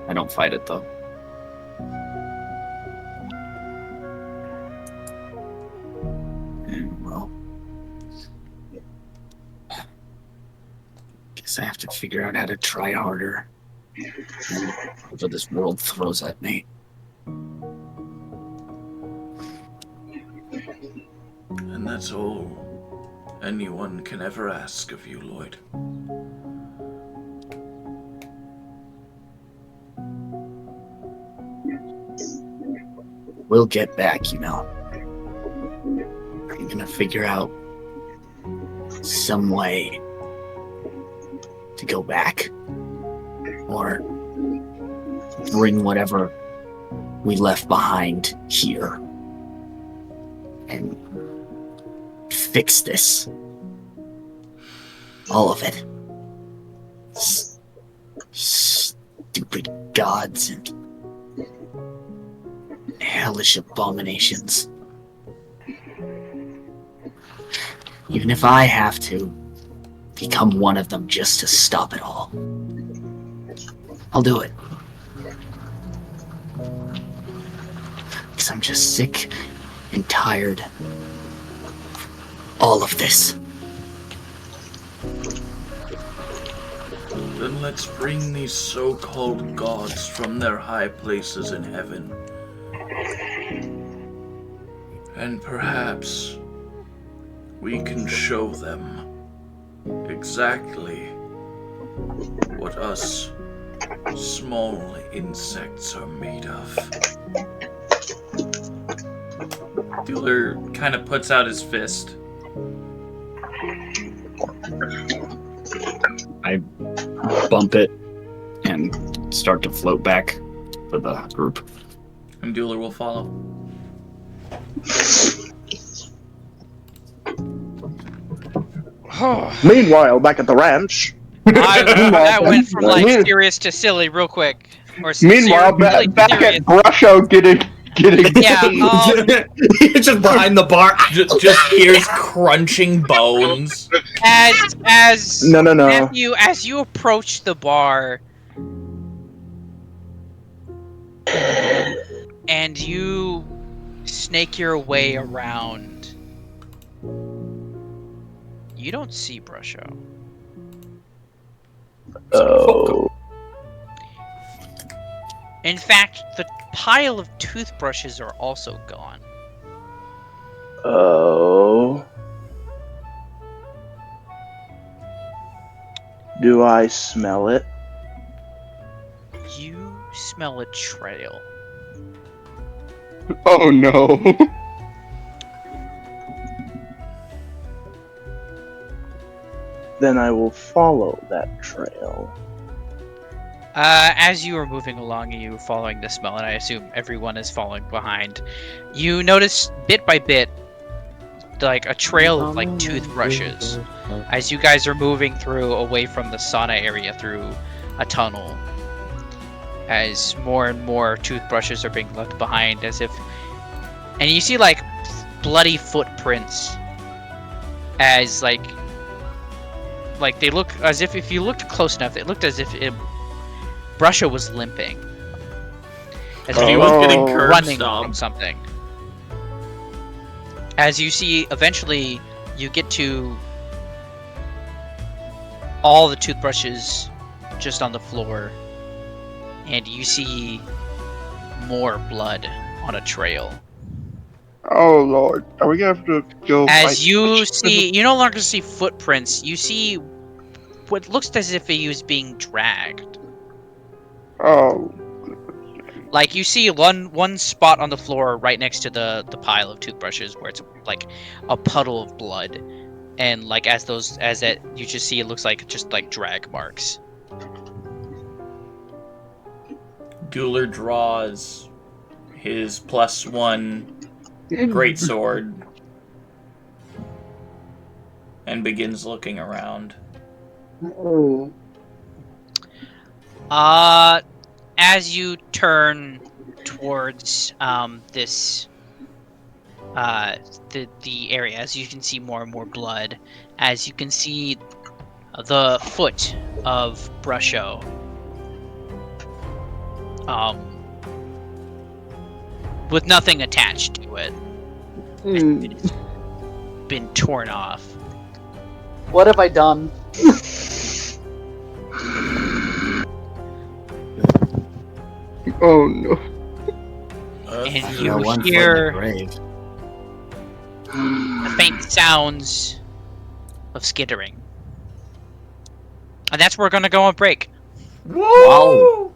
I don't fight it though. Well, guess I have to figure out how to try harder. Whatever this world throws at me. And that's all anyone can ever ask of you, Lloyd. We'll get back, you know. I'm gonna figure out some way to go back. Or bring whatever we left behind here. And fix this. All of it. Stupid gods and hellish abominations. Even if I have to become one of them just to stop it all, I'll do it. Because I'm just sick and tired of all of this. Then let's bring these so-called gods from their high places in heaven. And perhaps we can show them exactly what us small insects are made of. Dealer kind of puts out his fist. I bump it and start to float back for the group. And Dealer will follow. Meanwhile, back at the ranch. That went from like serious to silly real quick. Or Meanwhile, really back serious. at Brusho getting Yeah, just behind the bar. Just hears crunching bones. as No. Matthew, as you approach the bar, and you snake your way around, you don't see Brusho. Oh. In fact, the pile of toothbrushes are also gone. Oh. Do I smell it? You smell a trail. Oh no. Then I will follow that trail. As you are moving along and you are following the smell, and I assume everyone is following behind, you notice bit by bit, like a trail of like toothbrushes. As you guys are moving through away from the sauna area through a tunnel, as more and more toothbrushes are being left behind, as if, and you see like bloody footprints, as like they look as if you looked close enough, it looked as if Brusho was limping. As if He he was was getting curb running stomped. from something. As you see, eventually, you get to all the toothbrushes just on the floor, and you see more blood on a trail. Oh lord. Are we gonna have to go fight? As you see, you no longer see footprints, you see what looks as if he was being dragged. Oh. Like, you see one spot on the floor right next to the pile of toothbrushes where it's like a puddle of blood, and like you just see it looks like just like drag marks. Dueler draws his +1 greatsword and begins looking around. Oh. As you turn towards this the area, as you can see more and more blood, as you can see the foot of Brusho with nothing attached to it. It's been torn off. What have I done? Oh no. And You got one foot in the hear grave. the faint sounds of skittering. And that's where we're gonna go on break. Woo! Wow.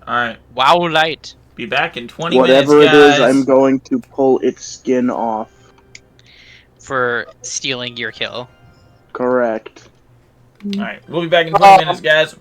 Alright. Wow, light. Be back in 20 Whatever minutes, it guys. is, I'm going to pull its skin off. For stealing your kill. Correct. Alright, we'll be back in 20 minutes, guys.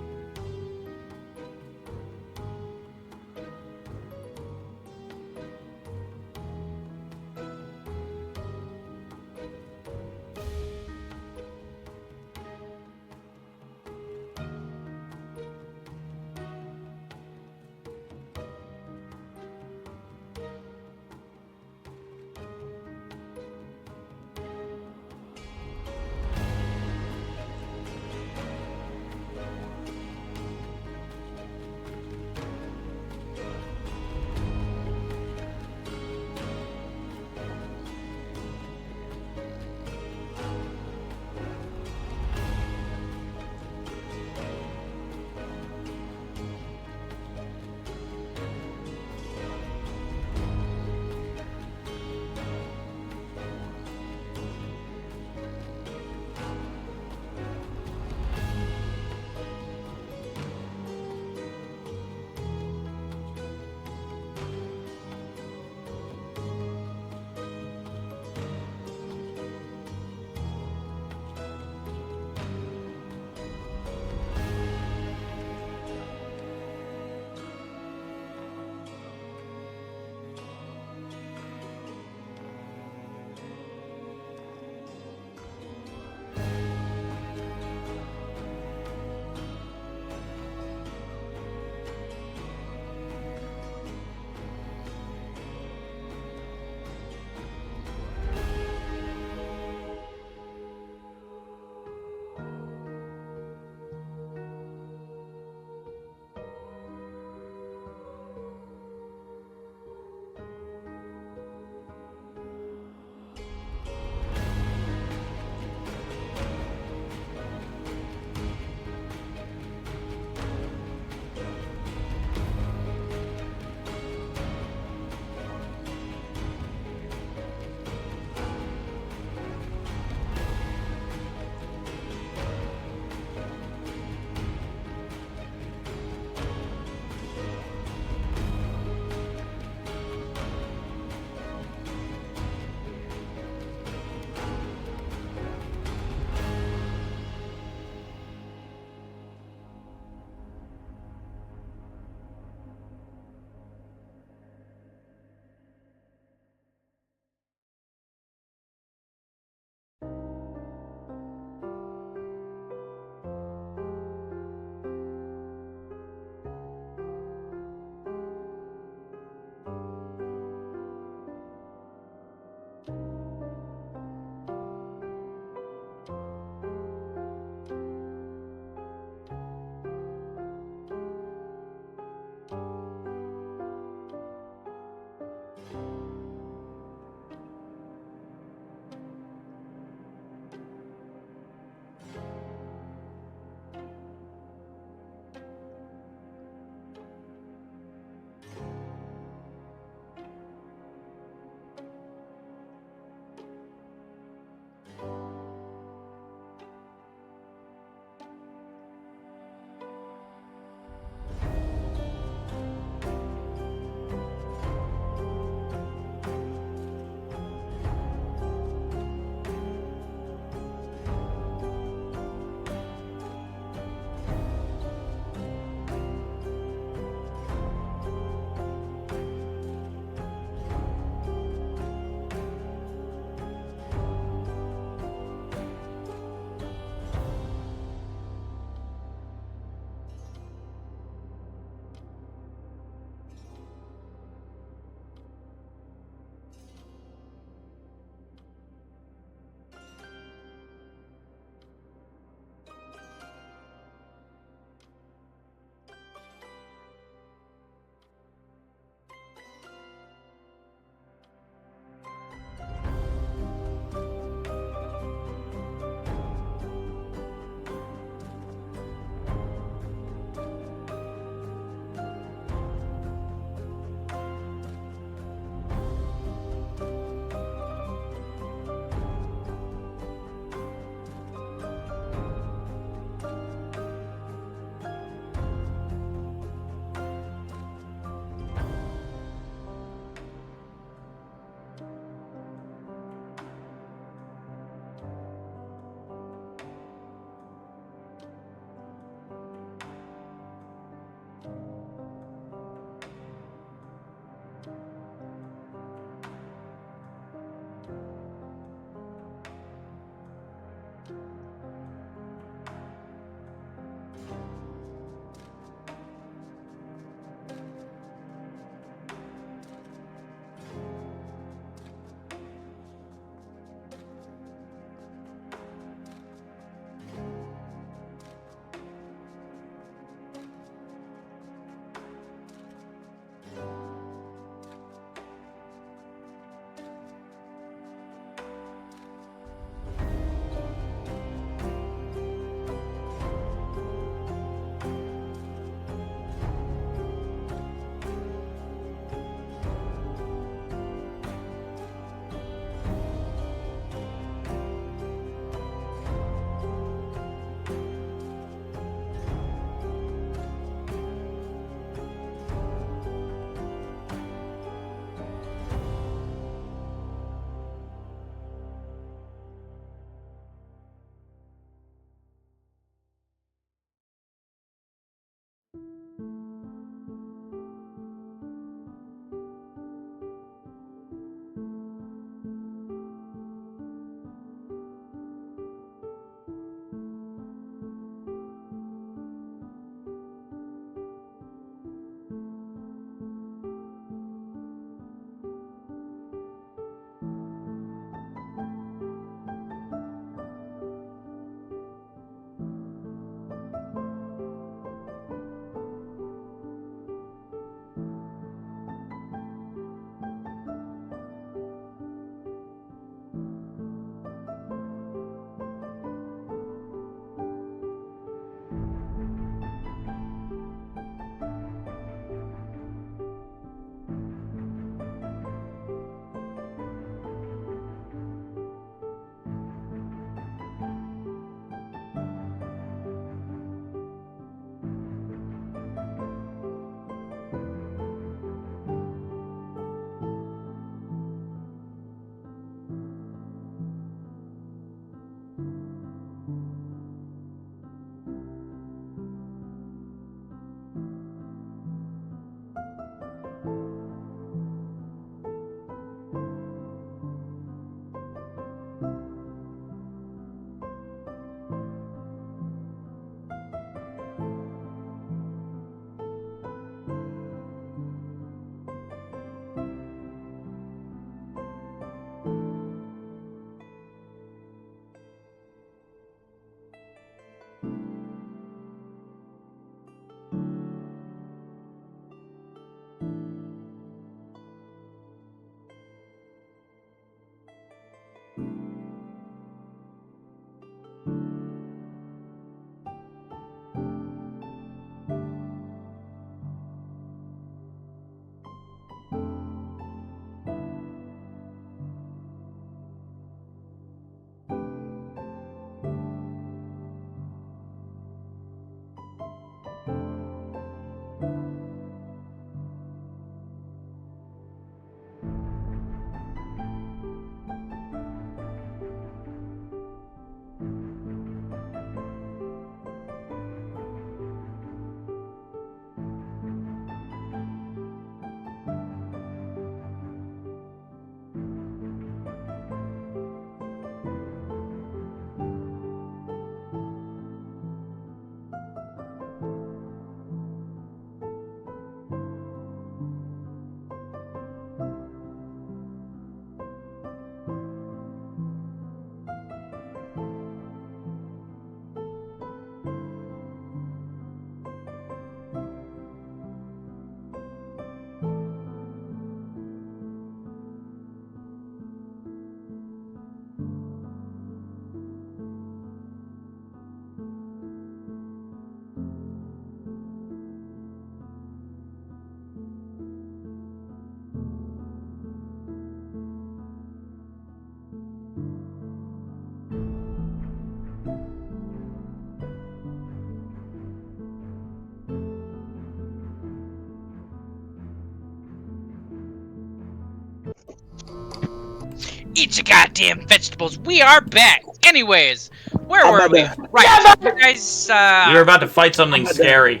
eat your goddamn vegetables. We are back. Anyways, where were we? Right, you guys. You're about to fight something scary.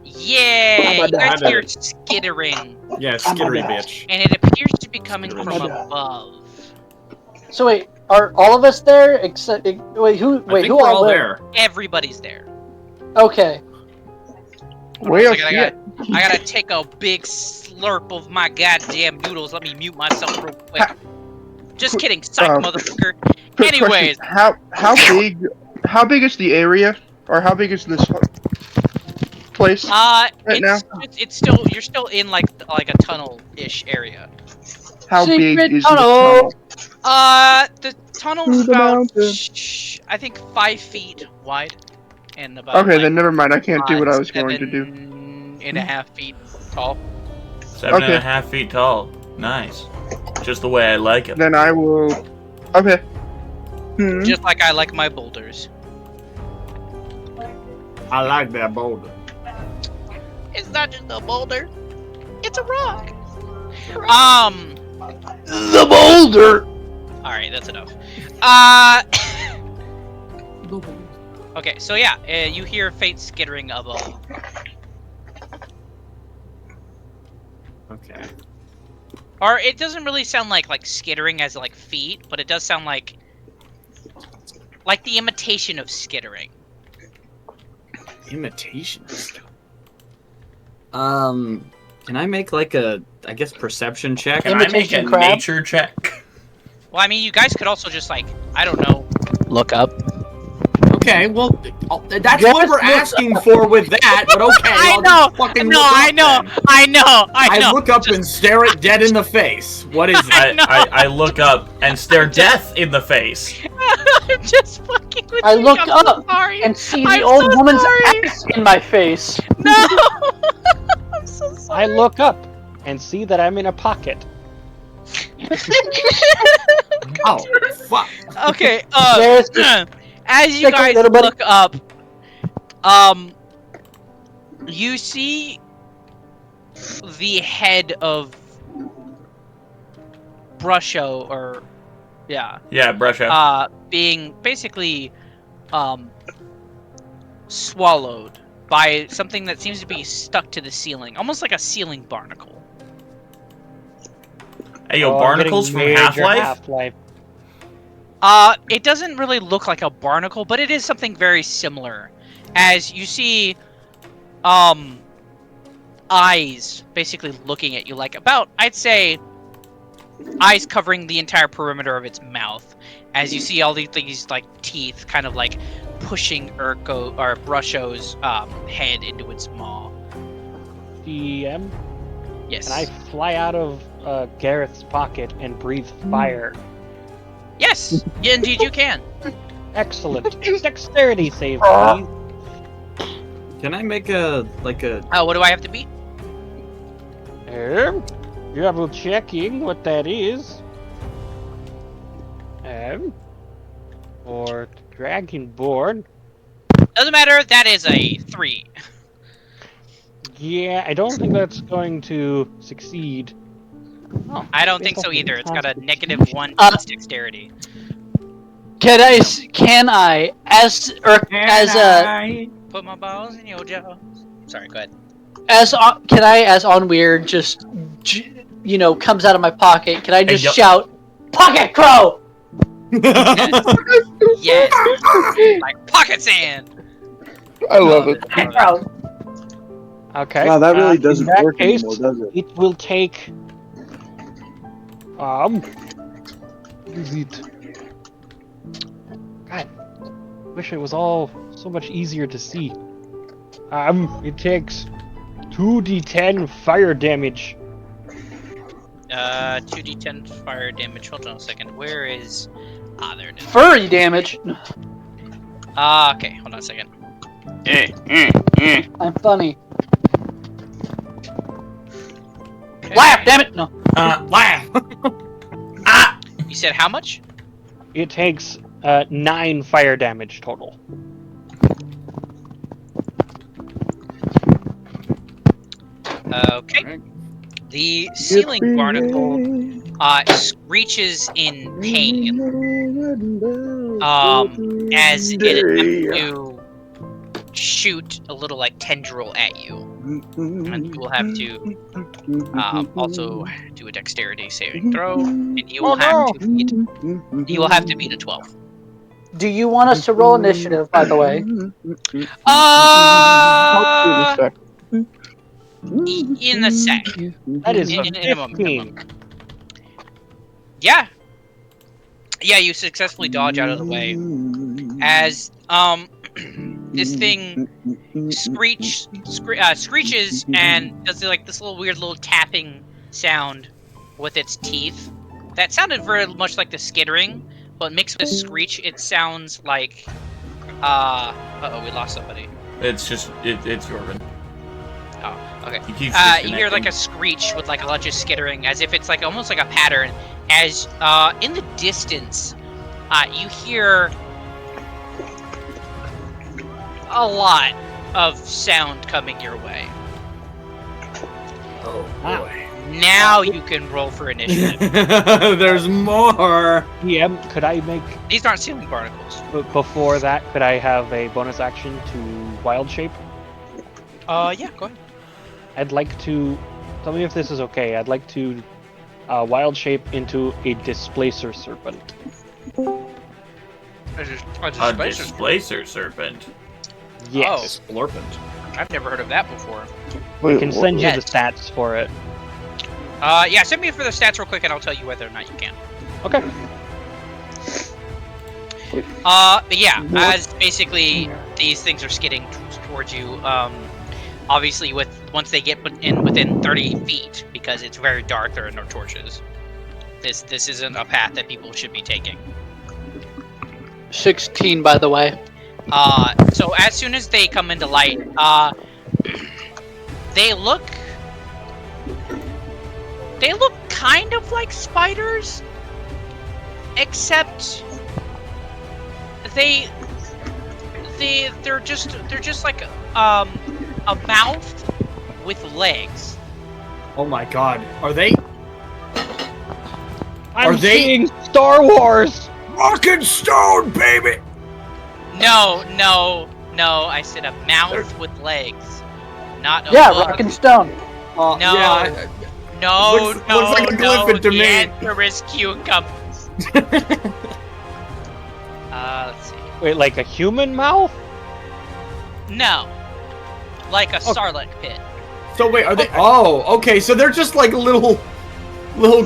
Yeah, you guys hear skittering. Yeah, skittery bitch. And it appears to be coming from above. So wait, are all of us there? Except wait, who? I Wait, think who we're all all there? there. Everybody's there. Okay. Way up I here. gotta take a big slurp of my goddamn noodles. Let me mute myself real quick. Just kidding, psych, motherfucker. Quick Anyways, question. How big is the area, or how big is this place right now? it's still you're still in like a tunnel-ish area. How big Secret is tunnel. The tunnel's about I think 5 feet wide, and about Okay, then never mind. I can't do what I was going to do. 7.5 feet tall. 7.5 feet tall. Nice. Just the way I like it. Then I will. Okay. Just like I like my boulders. I like that boulder. It's not just a boulder. It's a rock. The boulder. All right, that's enough. Okay, so yeah, you hear faint skittering above. Okay. Or it doesn't really sound like skittering as like feet, but it does sound like the imitation of skittering. Imitation. Can I make like a, I guess, perception check? Can I make a nature check? Well, I mean, you guys could also just like, I don't know, look up. Okay, well, that's what we're asking for with that, but okay. I know. I look up and stare it dead in the face. What is it? I look up and stare death in the face. I'm just fucking with I you. look I'm up so sorry. and see the I'm old so woman's sorry. ass in my face. No! I'm so sorry. I look up and see that I'm in a pocket. Oh, fuck. Okay, There's as you guys look up, you see the head of Brusho, or yeah, Brusho, being basically swallowed by something that seems to be stuck to the ceiling, almost like a ceiling barnacle. Hey, yo, barnacles from Half-Life? It doesn't really look like a barnacle, but it is something very similar. As you see, eyes basically looking at you, like about, I'd say, eyes covering the entire perimeter of its mouth. As you see all these like teeth, kind of like pushing Brusho's head into its maw. DM. Yes. Can I fly out of Gareth's pocket and breathe fire? Yes, indeed you can. Excellent. Dexterity save, please. Can I make a what do I have to beat? Double checking what that is. For Dragonborn. Doesn't matter. That is a 3. Yeah, I don't think that's going to succeed. Oh, I don't think so either. It's got a -1 dexterity. Can I Put my balls in your jaws? Sorry, go ahead. can I, as on weird, just comes out of my pocket? Can I just shout, "Pocket Crow"? Yes. Like pocket sand. I love it. Okay. Wow, that really doesn't in that work case, anymore, does it? It will take. Is it? God, wish it was all so much easier to see. It takes 2d10 fire damage. 2d10 fire damage. Hold on a second. Where is? There it is. Furry damage. Okay. Hold on a second. I'm funny. Okay. Laugh, damn it! No. Laugh. You said how much? It takes 9 fire damage total. Okay. The ceiling barnacle screeches in pain as it attempts to shoot a little like tendril at you. And you will have to also do a dexterity saving throw, and you will have to beat a 12. Do you want us to roll initiative, by the way? In a sec. That is a In a moment. 15. Yeah. Yeah, you successfully dodge out of the way as this thing screeches and does like this little weird little tapping sound with its teeth. That sounded very much like the skittering, but mixed with screech, it sounds like uh-oh, we lost somebody. It's just it's Jorvin. Oh, okay. You hear like a screech with like a bunch of skittering, as if it's like almost like a pattern. As in the distance, you hear a lot of sound coming your way. Oh boy. Now you can roll for initiative. There's more. DM, could I make These aren't ceiling barnacles. before that? Could I have a bonus action to wild shape? Yeah, go ahead. I'd like to. Tell me if this is okay. I'd like to wild shape into a displacer serpent. A displacer serpent. Yes. Splurpent. I've never heard of that before. I can send you the Yes. stats for it. Yeah, send me for the stats real quick, and I'll tell you whether or not you can. Okay. But yeah, as basically these things are skidding towards you, obviously once they get within 30 feet, because it's very dark, there are no torches. This isn't a path that people should be taking. 16, by the way. So as soon as they come into light, they look kind of like spiders, except they're just like a mouth with legs. Oh my god. Are they? I'm they- seeing Star Wars. Rock and stone, baby. No, I said a mouth with legs, not a Yeah, bug. rock and stone. No. Yeah. No, Looks like a glyphid to the me. answer is cucumbers. Let's see. Wait, like a human mouth? No, like a sarlacc pit. So wait, are they? Oh, okay. So they're just like little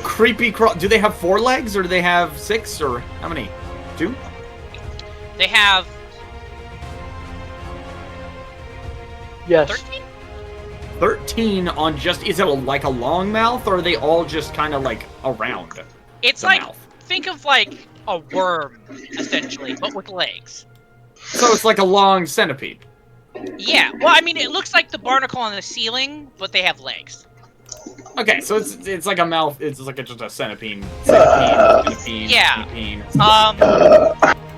creepy. Do they have 4 legs, or do they have 6, or how many? 2? They have Yes. 13. 13 on just. Is it like a long mouth, or are they all just kind of like around? It's the like mouth? think of like a worm essentially, but with legs. So it's like a long centipede. Yeah. Well, I mean, it looks like the barnacle on the ceiling, but they have legs. Okay, so it's like a mouth. It's like just a centipede. Yeah. Centipede. Also,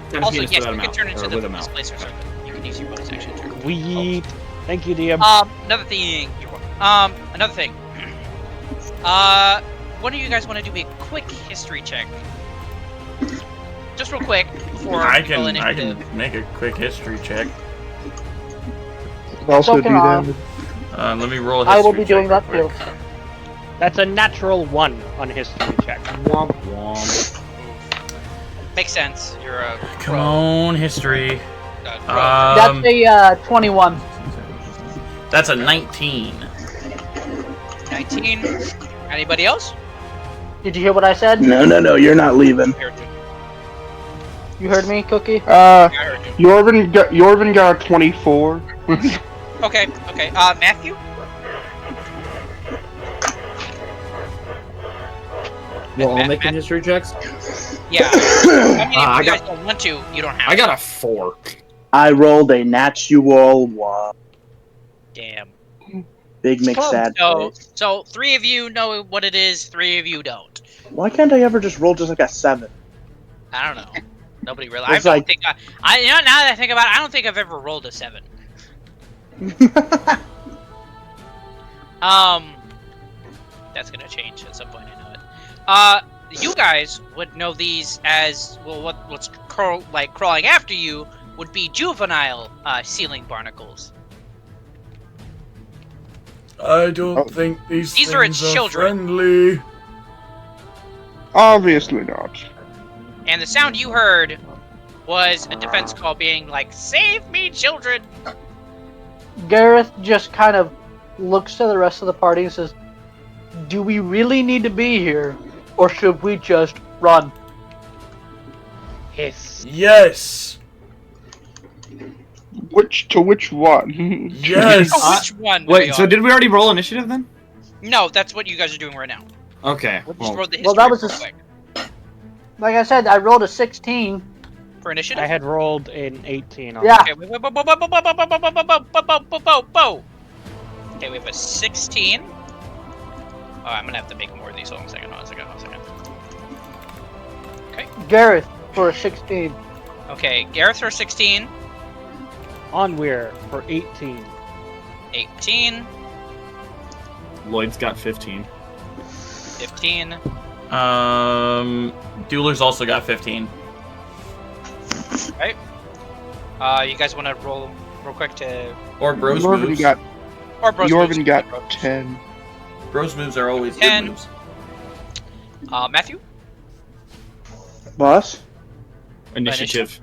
Centipede is yes, without a you can mouth, turn or into with the a mouth. displacer serpent. You can use your bonus action to. Sweet. Thank you, DM. Another thing. Another thing. One of you guys want to do a quick history check? Just real quick before I we roll can initiative. make a quick history check. Also do Fucking on. that. Let me roll a I history will be doing check that real too. quick. That's a natural 1 on history check. Womp womp. Makes sense. You're a Come on, history. pro. That's a 21. That's a 19. 19. Anybody else? Did you hear what I said? No, you're not leaving. You heard me, Cookie? I heard you. Jorvin got a 24. Okay. Matthew? We're all Matt- making history checks. Yeah. I mean, if I you guys got- don't want to, you don't have I to. got a 4. I rolled a natural 1. Damn. Big McSad. So 3 of you know what it is, 3 of you don't. Why can't I ever just roll just like a 7? I don't know. Nobody really. It's I don't like- think I. You know, now that I think about it, I don't think I've ever rolled a 7. That's gonna change at some point. I know it. You guys would know these as well. What's crawling after you would be juvenile ceiling barnacles. I don't think these These things are its children. friendly. Obviously not. And the sound you heard was a defense call being like, "Save me, children!" Gareth just kind of looks to the rest of the party and says, "Do we really need to be here, or should we just run?" Hiss. Yes. Which one? Yes. Oh, which one? Wait, so did we already roll initiative then? No, that's what you guys are doing right now. Okay. We'll just roll the history Well, that was real a quick. Like I said, I rolled a 16. For initiative. I had rolled an 18 on Yeah. Okay, wait, okay, we have a 16. Oh, I'm gonna have to make more of these. Hold on a second. Okay. Gareth for a 16. Okay, Gareth for 16. Onweir for 18. 18. Lloyd's got 15. 15. Dueler's also got 15. Right. You guys want to roll real quick to... Or Bros Yorvin moves. got Or Bros Yorvin moves. got 10. Bros moves are always 10. good moves. Matthew? Boss? Initiative.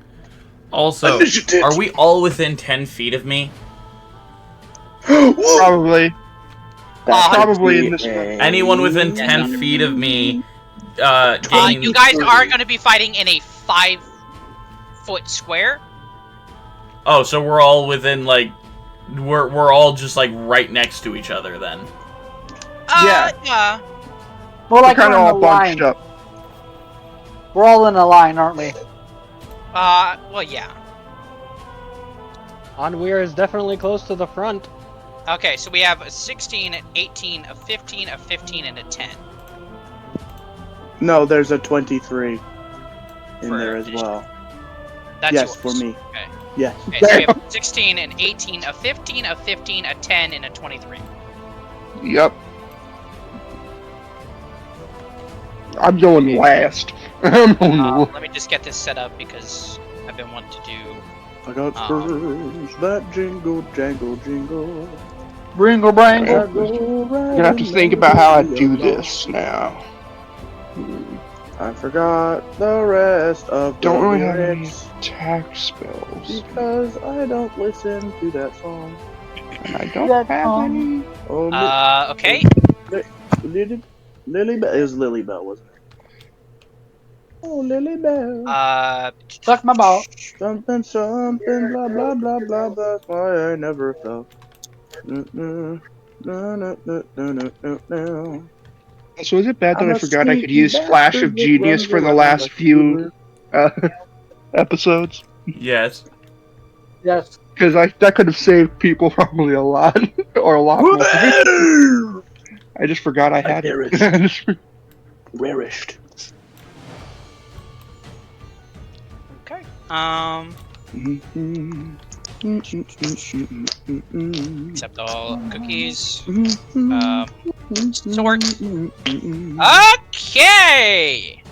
Also, Initiative. are we all within 10 feet of me? Probably. Probably in this one. Anyone within 10 feet of me gains... You guys are going to be fighting in a 5-foot square. Oh, so we're all within, like... We're all just, like, right next to each other, then. Yeah. More like We're kind of we're in all a bunched line. up. We're all in a line, aren't we? Well, yeah. Onweir is definitely close to the front. Okay, so we have a 16, an 18, a 15, a 15, and a 10. No, there's a 23 in For there as initiative. well. That's Yes, yours. for me. Okay. Yes. Okay, so we have 16, an 18, a 15, a 15, a 10, and a 23. Yep. I'm going last. I'm on Let me just get this set up because I've been wanting to do... I got spurs that jingle, jangle, jingle. Bringle brangle. I'm gonna have to think about how I do this now. I forgot the rest of Don't the really have any lyrics attack spells. because I don't listen to that song. And I don't have any. Oh, okay. Lily Bell. It was Lily Bell, wasn't it? Oh, Lily Bell. Suck my ball. Something, something, blah, blah, blah, blah, that's why I never fell. So is it bad that I forgot I could use Flash of Genius for the last few episodes? Yes. Yes. Because that could have saved people probably a lot. Or a lot more. I just forgot I had it. Rarished. Okay. Accept all cookies. Sort. Okay!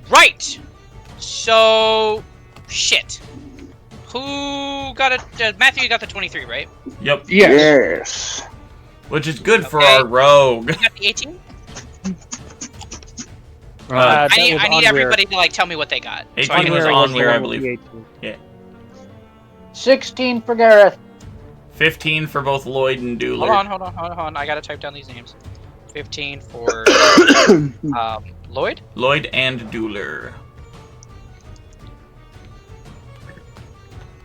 Right! So... Shit. Who got it? Matthew got the 23, right? Yep. Yes. Which is good for our rogue. You got the 18? That I was need Onweir. everybody to like tell me what they got. 18 was Onweir on the where I one with the believe. 18. Yeah. 16 for Gareth. 15 for both Lloyd and Dooley. Hold on. I gotta type down these names. 15 for Lloyd? Lloyd and Dooler.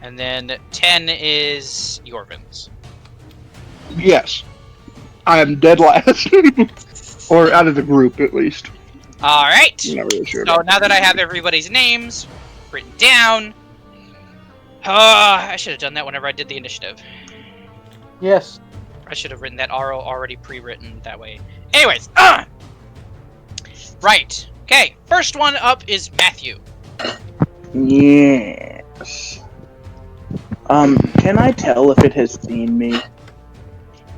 And then 10 is Yorvin's. Yes. I am dead last. Or out of the group, at least. Alright! I'm not really sure. So now that I have everybody's names written down... I should have done that whenever I did the initiative. Yes. I should have written that RO already pre-written that way. Anyways, right. Okay, first one up is Matthew. Yes. Can I tell if it has seen me?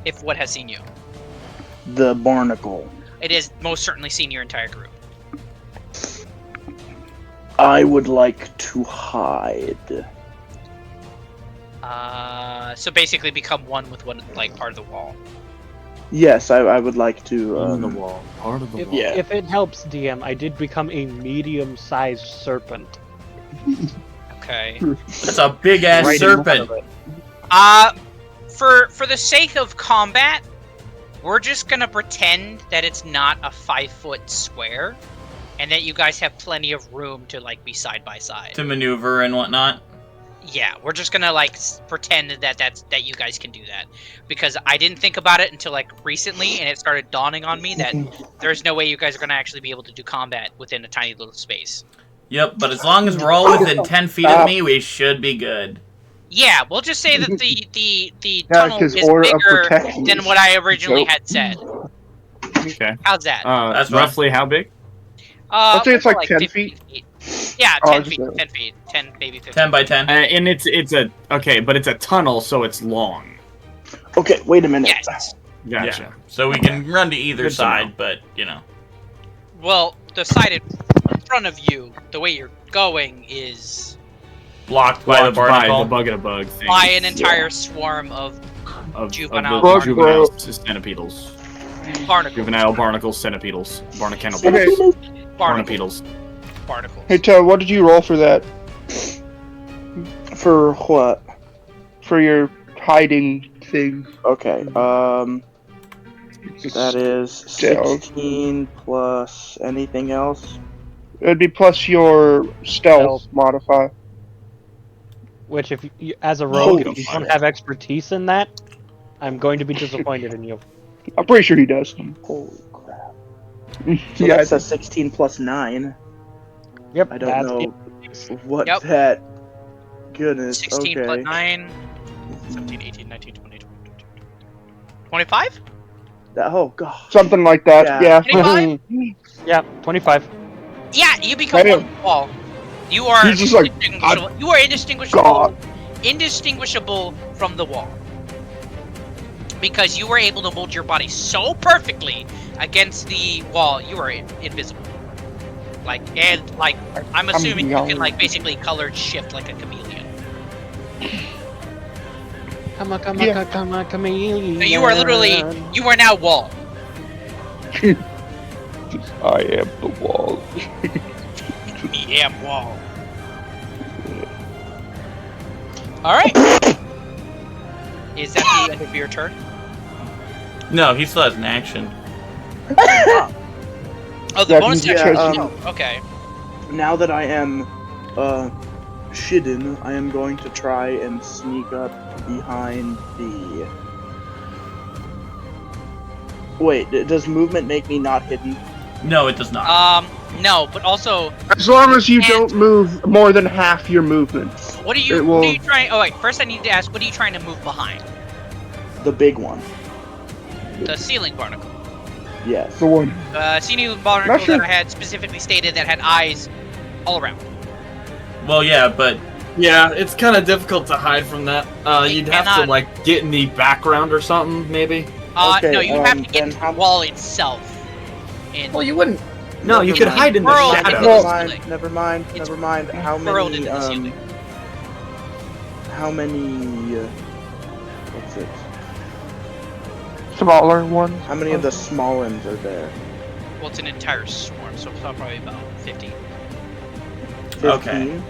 If what has seen you? the barnacle. It is most certainly seen your entire group. I would like to hide. So basically become one with one, like, part of the wall. Yes, I would like to. On the wall. Part of the If, wall. Yeah. if it helps, DM, I did become a medium-sized serpent. Okay. That's a big ass Right in front serpent. of it. For the sake of combat, we're just gonna pretend that it's not a 5-foot square, and that you guys have plenty of room to, like, be side by side. To maneuver and whatnot. Yeah, we're just gonna, like, pretend that you guys can do that, because I didn't think about it until, like, recently, and it started dawning on me that there's no way you guys are gonna actually be able to do combat within a tiny little space. Yep, but as long as we're all within 10 feet of me, we should be good. Yeah, we'll just say that the Yeah, tunnel 'cause is aura of bigger protection than is what I originally dope. had said. Okay. How's that? That's roughly how big? Let's say it's like 10 15 feet. Yeah, Oh, 10 just feet. a- 10 feet. 10, maybe 15. 10 by 10. And it's a okay, but it's a tunnel, so it's long. Okay, wait a minute. Yes. Gotcha. Yeah. So we can run to either Good to side, know. but, you know. Well, the side in front of you, the way you're going, is Blocked by the Blocked by barnacle. the bug and a bug thing. by an entire swarm of of juvenile the barnacles. juvenile centipedals. barnacles. Juvenile barnacles, centipedals. Barnacles. Okay. Barnacles. Barnacles. Barnacles. Hey, Toad, what did you roll for that? For what? For your hiding thing? Okay. That is Stealth. 16 plus anything else. It'd be plus your stealth Stealth. modifier. Which, if you, as a rogue, Holy if you shit. don't have expertise in that, I'm going to be disappointed in you. I'm pretty sure he does. Holy crap. So Yeah, that's a 16 plus 9. Yep, I don't that's know it. what Yep. that. Goodness. 16 okay. plus 9, 17, 18, 19, 20, 25? Oh god. something like that. Yeah. Yeah. 25? Yeah, 25. Yeah, you become Damn. one wall. You are He's just like, indistinguishable. You are indistinguishable. God. Indistinguishable from the wall. Because you were able to mold your body so perfectly against the wall, you are invisible. Like, and like, I'm assuming you can, young. like, basically color shift like a chameleon. Yeah. Chameleon. So you are literally, you are now wall. I am the wall. Me am wall. Alright. Is that the end of your turn? No, he still has an action. Oh, the Yeah, bonus he's- action. yeah, Oh, okay. Now that I am Shidden, I am going to try and sneak up behind the. Wait, does movement make me not hidden? No, it does not. No, but also, As long as you And- don't move more than half your movement. what are It you will- trying? Oh wait, first I need to ask, what are you trying to move behind? The big one. The ceiling barnacle. Yes. The one. Ceiling barnacle Not sure. that I had specifically stated that had eyes all around. Well, yeah, but Yeah, it's kind of difficult to hide from that. You'd have to cannot- like get in the background or something, maybe. Okay, No, you have to get then into the how- wall itself. And Well, you wouldn't. No, you Never could mind. hide in the Whirl Never into shadows. the mind. ceiling. Never mind. It's Never mind. How burrowed many? into the ceiling. How many? What's it? Smaller one. How many of the small ones are there? Well, it's an entire swarm, so it's probably about 50. 15?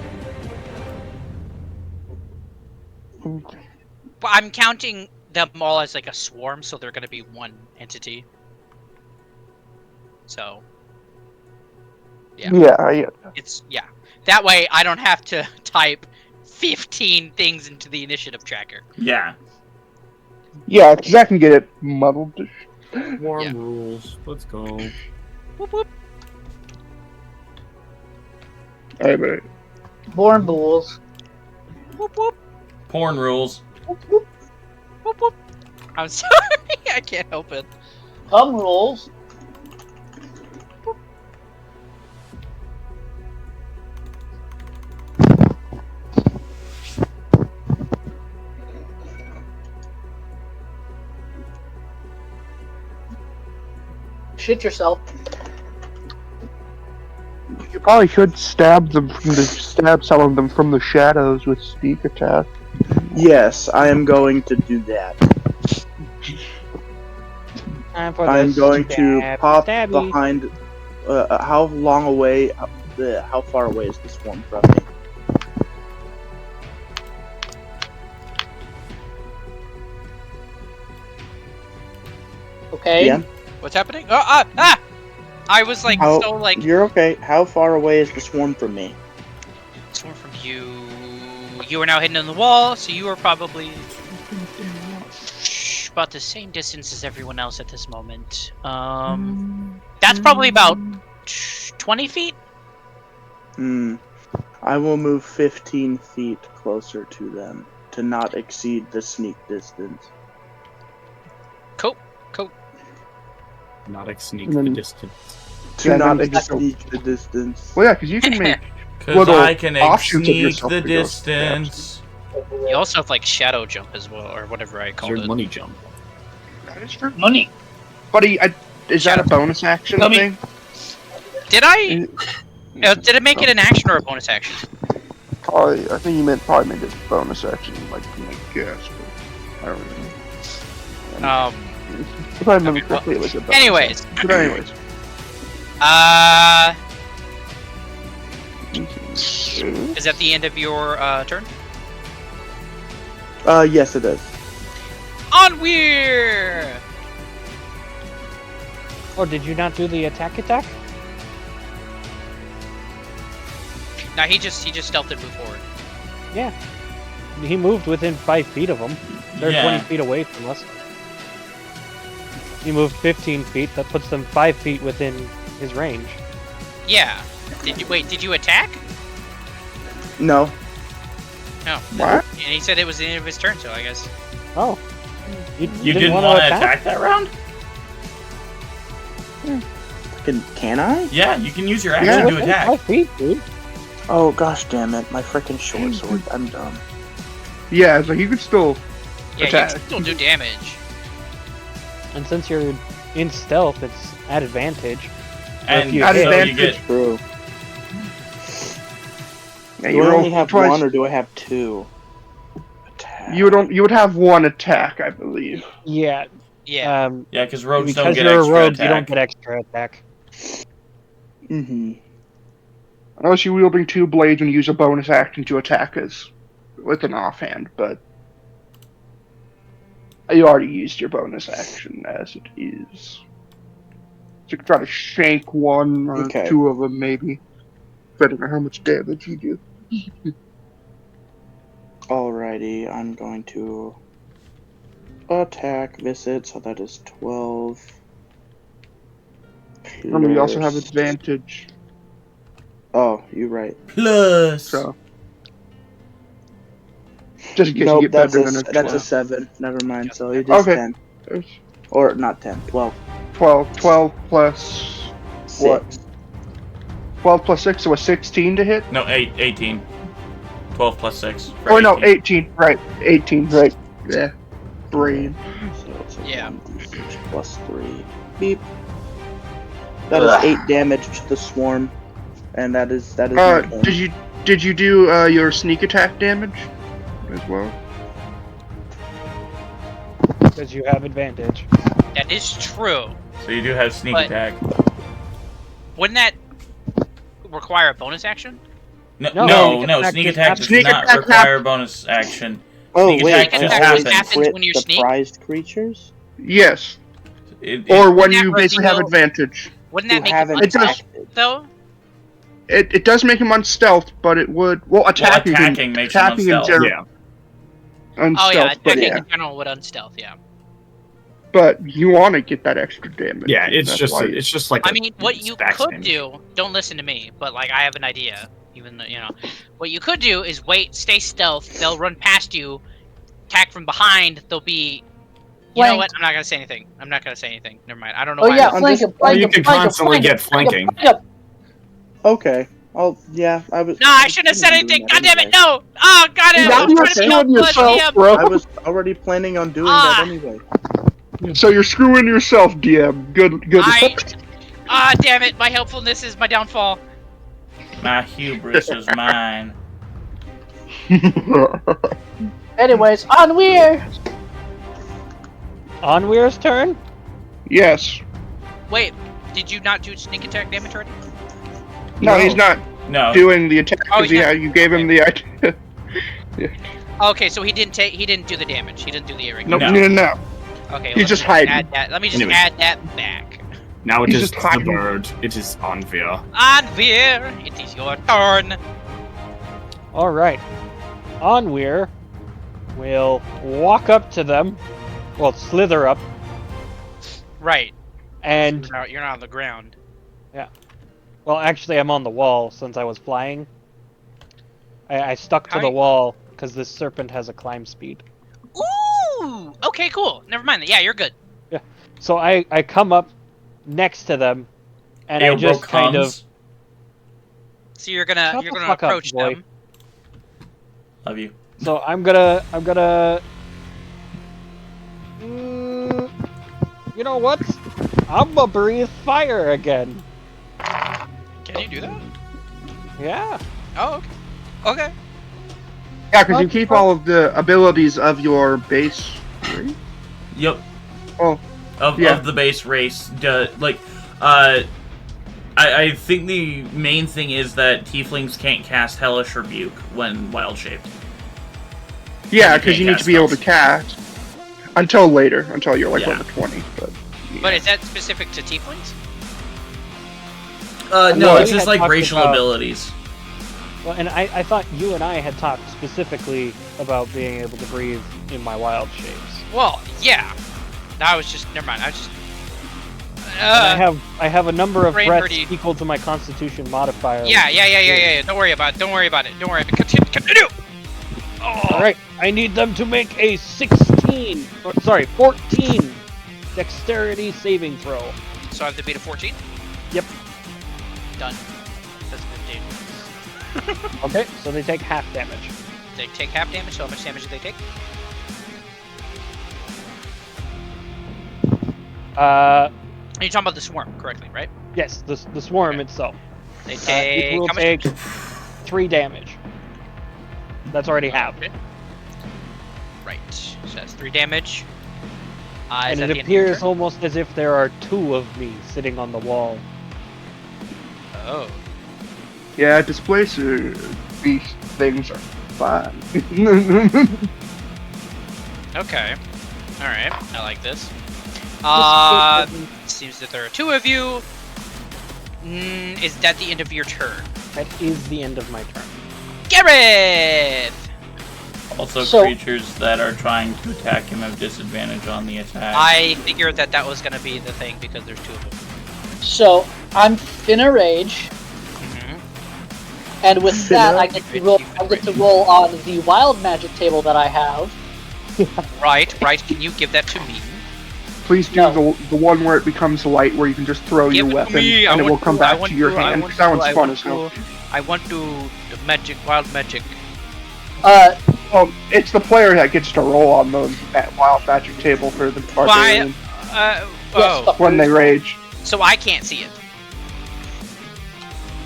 Okay. But I'm counting them all as like a swarm, so they're going to be one entity. So, yeah. Yeah. It's, yeah. That way I don't have to type 15 things into the initiative tracker. yeah. Yeah, because I can get it muddled. Warm Yeah. rules. Let's go. Whoop whoop. Alright, but Born bulls. Whoop whoop. Porn rules. Whoop whoop. I'm sorry, I can't help it. Rules. shit yourself. You probably should stab some of them from the shadows with sneak attack. Yes, I am going to do that. I'm going to pop behind. How far away is the swarm from me? Okay. Yeah. What's happening? I was like, You're okay. How far away is the swarm from me? Swarm from you. You are now hidden in the wall, so you are probably about the same distance as everyone else at this moment. That's probably about 20 feet. I will move 15 feet closer to them to not exceed the sneak distance. Cool. Not exceed the distance. To not exceed the distance. Well, yeah, because you can make Because I can offshoots of exceed yourself the to go distance. You also have like shadow jump as well, or whatever I called it. Money jump. That is true. Money. Buddy, is that a bonus action thing? Did I? Did it make it an action or a bonus action? Probably, I think you probably made it a bonus action, like my guess, but I don't know. If I remember correctly, it was a bonus anyways. action. But anyways. Is that the end of your turn? Yes, it is. Onweir! Oh, did you not do the attack? No, he just stealthed and moved forward. Yeah. He moved within 5 feet of them. They're 20 feet away from us. He moved 15 feet. That puts them 5 feet within his range. Yeah. Did you attack? No. No. What? And he said it was the end of his turn, so I guess. Oh. You didn't want to attack that round? Can I? Yeah, you can use your action to attack. 5 feet, dude. Oh gosh damn it, my freaking short sword. I'm dumb. Yeah, so you could still Yeah, attack. you can still do damage. And since you're in stealth, it's at advantage. And you so hit. you get True. Yeah, Do I only have one or do I have two? Attack. You would have one attack, I believe. Yeah. Yeah. yeah, because rogues don't Because get you're a extra rogue, attack. you don't get extra attack. Unless you're wielding two blades and use a bonus action to attack us with an offhand, but you already used your bonus action as it is. So you can try to shank one or two of them, maybe, depending on how much damage you do. Alrighty, I'm going to attack visit, so that is 12. Remember, you also have advantage. Oh, you're right. Plus. So, just in case nope, you get better than a 12. That's a 7. Never mind. So it is 10. Or not 10. 12. 12 plus 6. what? 12 plus 6, so a 16 to hit? No, 18. 12 plus 6. Oh, no, 18. Right. 18, right. Yeah. Brain. So it's a Yeah. 1d6 plus 3. Beep. That is 8 damage to the swarm. And that is my turn. Did you do your sneak attack damage as well? Because you have advantage. That is true. So you do have sneak But- attack. Wouldn't that require a bonus action? No, No, sneak attack does Sneak not attack require bonus action. Oh, Sneak wait. attack Sneak just attack happens. happens Crit when you the sneak? prized creatures? Yes. It- Or when Wouldn't that you basically have reveal- advantage. Wouldn't that Who make it haven't It does. unstealth, though? It does make him unstealth, but it would... Well, attacking makes him attacking in unstealth. general. Yeah. Oh Unstealth, yeah, but, attacking in general would unstealth, yeah. but you want to get that extra damage. Yeah, it's That's just why- it's just like I mean, what you back could damage. do, don't listen to me, but like I have an idea, even though, what you could do is wait, stay stealth, they'll run past you, attack from behind, they'll be... You know what? I'm not gonna say anything. Never mind. I don't know Oh why. yeah, I'm flank just- him, flank you him, can flank him, constantly flank get him, flank him, flanking. flank him. Okay. Yeah, I was... No, I shouldn't have said anything! God damn it, no! Oh, god damn it! Now I'm you're trying to be all killing yourself, DM. bro. I was already planning on doing that anyway. So you're screwing yourself, DM. Good. Damn it! My helpfulness is my downfall. My hubris is mine. Anyways, on Weir! On Weir's turn? Yes. Wait, did you not do sneak attack damage already? No, he's not doing the attack because you gave him the idea. Okay, so he didn't do the damage. He didn't do the ring. No. Okay, he's just hiding. Let me just add that back. Now it is the bird. It is Anvir. Anvir, it is your turn. All right. Onweir will walk up to them. Well, slither up. Right. And you're not on the ground. Yeah. Well, actually, I'm on the wall since I was flying. I stuck to the wall because this serpent has a climb speed. Ooh. Okay. Cool. Never mind. Yeah, you're good. Yeah. So I come up next to them, and I just kind of. So you're gonna approach them. Love you. So I'm gonna. You know what? I'm gonna breathe fire again. Can you do that? Yeah. Oh, okay. Yeah, because you keep all of the abilities of your base. Right? Yep. Oh. Of the base race. I think the main thing is that tieflings can't cast Hellish Rebuke when wild shaped. Yeah, because you need to be able to cast until later, until you're like level 20. But is that specific to tieflings? No, it's just like racial abilities. Well, and I thought you and I had talked specifically about being able to breathe in my wild shapes. Well, yeah. I was just never mind. I was just. I have a number of breaths equal to my Constitution modifier. Yeah. Don't worry about it. Continue. Oh. All right. I need them to make a 14 dexterity saving throw. So I have to beat a 14? Yep. Done. That's good. Okay, so they take half damage. They take half damage, so how much damage do they take? You're talking about the swarm, correctly, right? Yes, the swarm itself. They take... It will take 3 damage. That's already half. Okay. Right, so that's 3 damage. And it appears almost as if there are 2 of me sitting on the wall. Oh. Yeah, displacer beast things are fine. Okay. Alright, I like this. Seems that there are 2 of you. Is that the end of your turn? That is the end of my turn. Gareth! Also, creatures that are trying to attack him have disadvantage on the attack. I figured that was going to be the thing because there's 2 of them. So, I'm in a rage. And with that, I get to roll on the wild magic table that I have. Right. Can you give that to me? Please do the one where it becomes light, where you can just throw your weapon and it will come back to your hand. That one's fun as hell. I want to wild magic. It's the player that gets to roll on that wild magic table for the barbarian. When they rage. So I can't see it.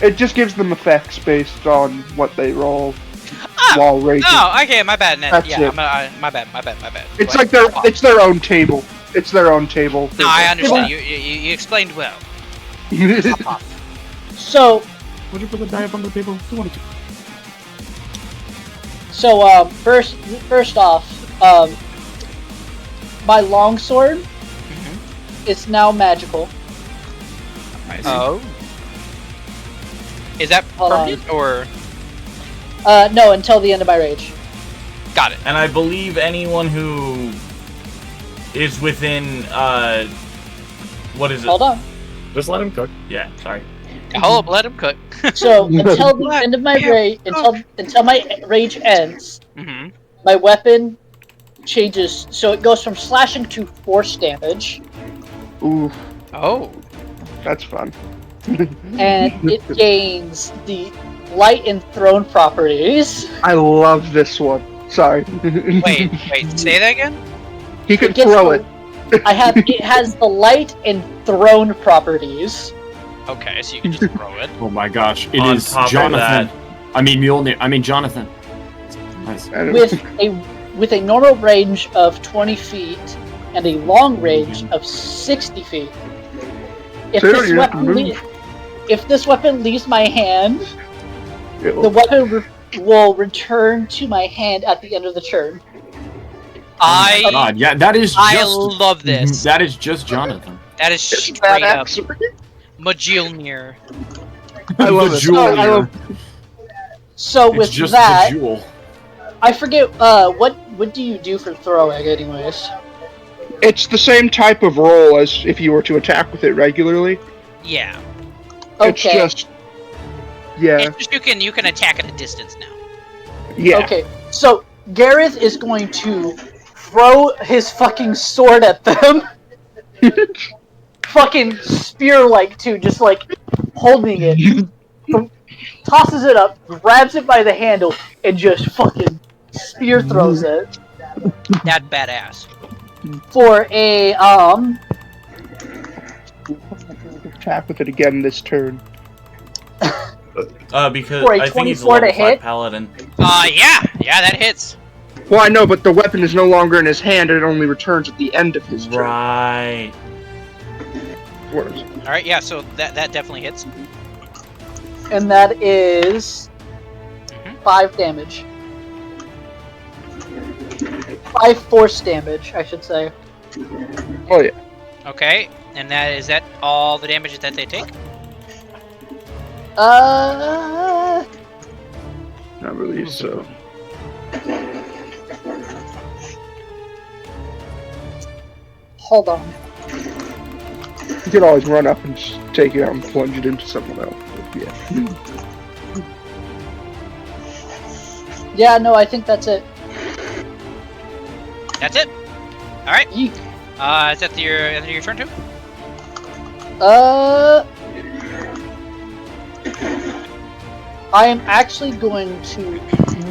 It just gives them effects based on what they roll while raging. Oh, okay, my bad. That's it. My bad. It's like it's their own table. It's their own table. No, I understand. You explained well. So. Would you put the die up on the table? So, first off, my longsword is now magical. Oh. Is that permanent or? No, until the end of my rage. Got it. And I believe anyone who is within, what is it? Hold on. Just let him cook. Yeah, sorry. Hold up, let him cook. So, until the end of my rage, until my rage ends, my weapon changes, so it goes from slashing to force damage. Ooh. Oh. That's fun. And it gains the light and thrown properties. I love this one. Sorry. Wait, say that again? He can throw it. It has the light and throne properties. Okay, so you can just throw it. Oh my gosh, it On is top of Jonathan. that- I mean Mjolnir. I mean Jonathan. Nice. With a normal range of 20 feet and a long range of 60 feet. If this weapon leaves my hand, the weapon will return to my hand at the end of the turn. God, yeah, that is. I love this. That is just Jonathan. That is straight up Mjolnir. I love it. So It's with just that, the jewel. I forget what do you do for throwing, anyways? It's the same type of roll as if you were to attack with it regularly. Yeah. Okay. It's just, yeah. It's just you can attack at a distance now. Yeah. Okay, so Gareth is going to throw his fucking sword at them. Fucking spear-like, too, just like holding it. Tosses it up, grabs it by the handle, and just fucking spear throws it. That badass. For a, Attack with it again this turn. Because For a I think he's a 24 to level 5 hit? paladin. Yeah, that hits. Well, I know, but the weapon is no longer in his hand, and it only returns at the end of his turn. Right. Alright, yeah, so that definitely hits. and that is 5 damage. 5 force damage, I should say. Oh yeah. Okay, and is that all the damage that they take? Not really, so. Hold on. You could always run up and just take it out and plunge it into someone else. But yeah. Yeah, no, I think that's it. That's it? Alright. Yeet. Is that your turn too? I am actually going to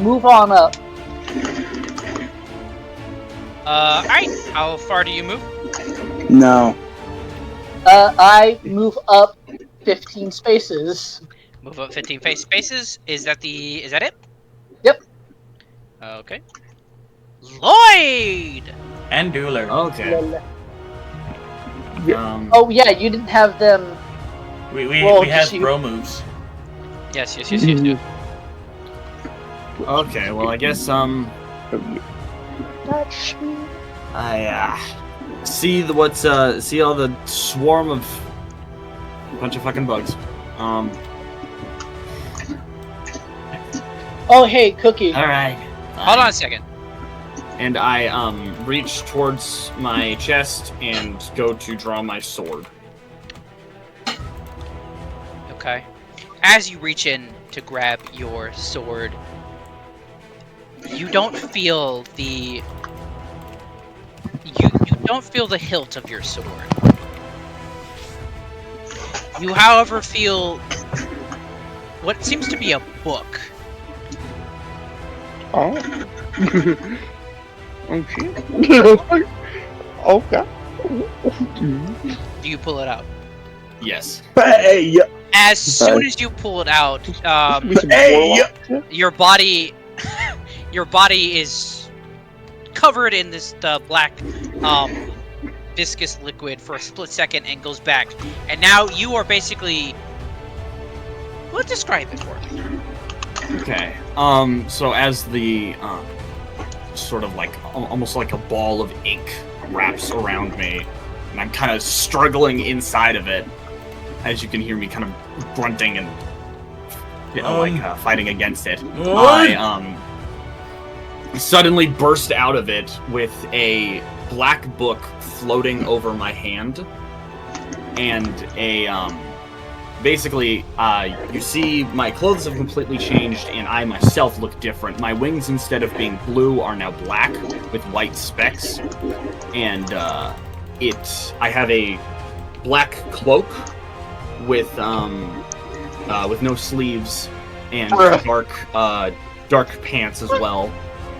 move on up. Alright. How far do you move? No. I move up 15 spaces. Move up 15 spaces. Is that it? Yep. Okay. Lloyd! And Dueler. Okay. Oh yeah, you didn't have them. We Well, had just you- throw moves. Yes. Okay, well I guess I see see all the swarm of bunch of fucking bugs. Oh hey, Cookie. All right. Hold on a second. And I reach towards my chest and go to draw my sword. Okay. As you reach in to grab your sword, you don't feel the you don't feel the hilt of your sword. You, however, feel what seems to be a book. Oh. Oh shit. Okay. Do you pull it out? Yes. Hey, As soon as you pull it out, hey, your body is covered in this black viscous liquid for a split second and goes back, and now you are basically, well, describe it for me. Okay. So as the sort of like almost like a ball of ink wraps around me, and I'm kind of struggling inside of it, as you can hear me kind of grunting and fighting against it. I suddenly burst out of it with a black book floating over my hand, and a basically, you see my clothes have completely changed, and I myself look different. My wings, instead of being blue, are now black with white specks, and I have a black cloak with no sleeves and dark pants as well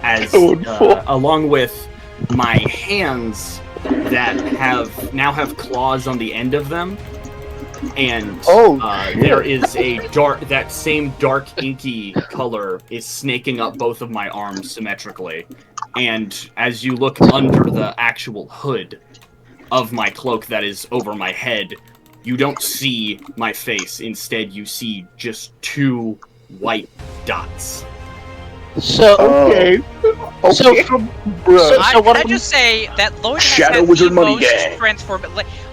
as along with my hands that now have claws on the end of them, and shit. there is that same dark inky color is snaking up both of my arms symmetrically, and as you look under the actual hood of my cloak that is over my head, you don't see my face. Instead, you see just 2 white dots. So Okay. So, Can I just say that Lloyd has Shadow had Wizard the Money most Gang. transform.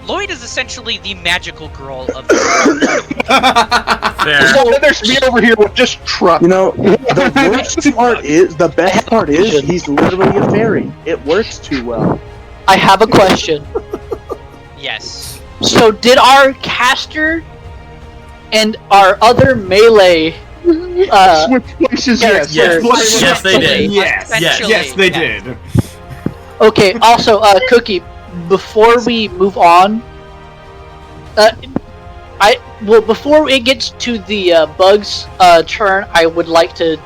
Lloyd is essentially the magical girl of the Fair. So then there's me over here with just truck. You know, the worst part is, the best part is, he's literally a fairy. It works too well. I have a question. Yes. So did our caster and our other melee switch places? Yes. Yes, they did. Yes, they did. Okay, also, Cookie, before we move on, before it gets to the bugs turn, I would like to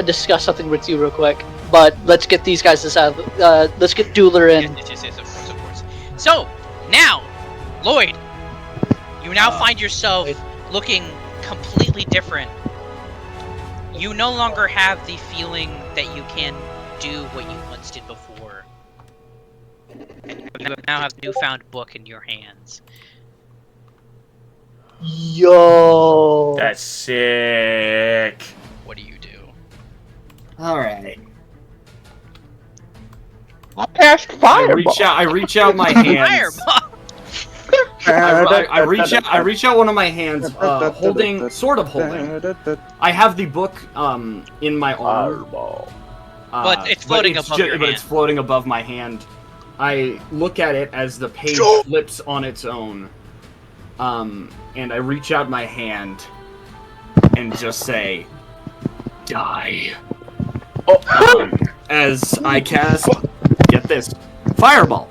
discuss something with you real quick. But let's get these guys let's get Dueler in. Yes, of course. So now, Lloyd, you now find yourself looking completely different. You no longer have the feeling that you can do what you once did before. And you now have a newfound book in your hands. Yo. That's sick. What do you do? Alright. I passed fireball. I reach out my hands. Fireball! I reach out one of my hands, holding. I have the book in my arm. But it's floating above your hand. But it's floating above my hand. I look at it as the page flips on its own, and I reach out my hand and just say, "Die." As I cast, get this, fireball.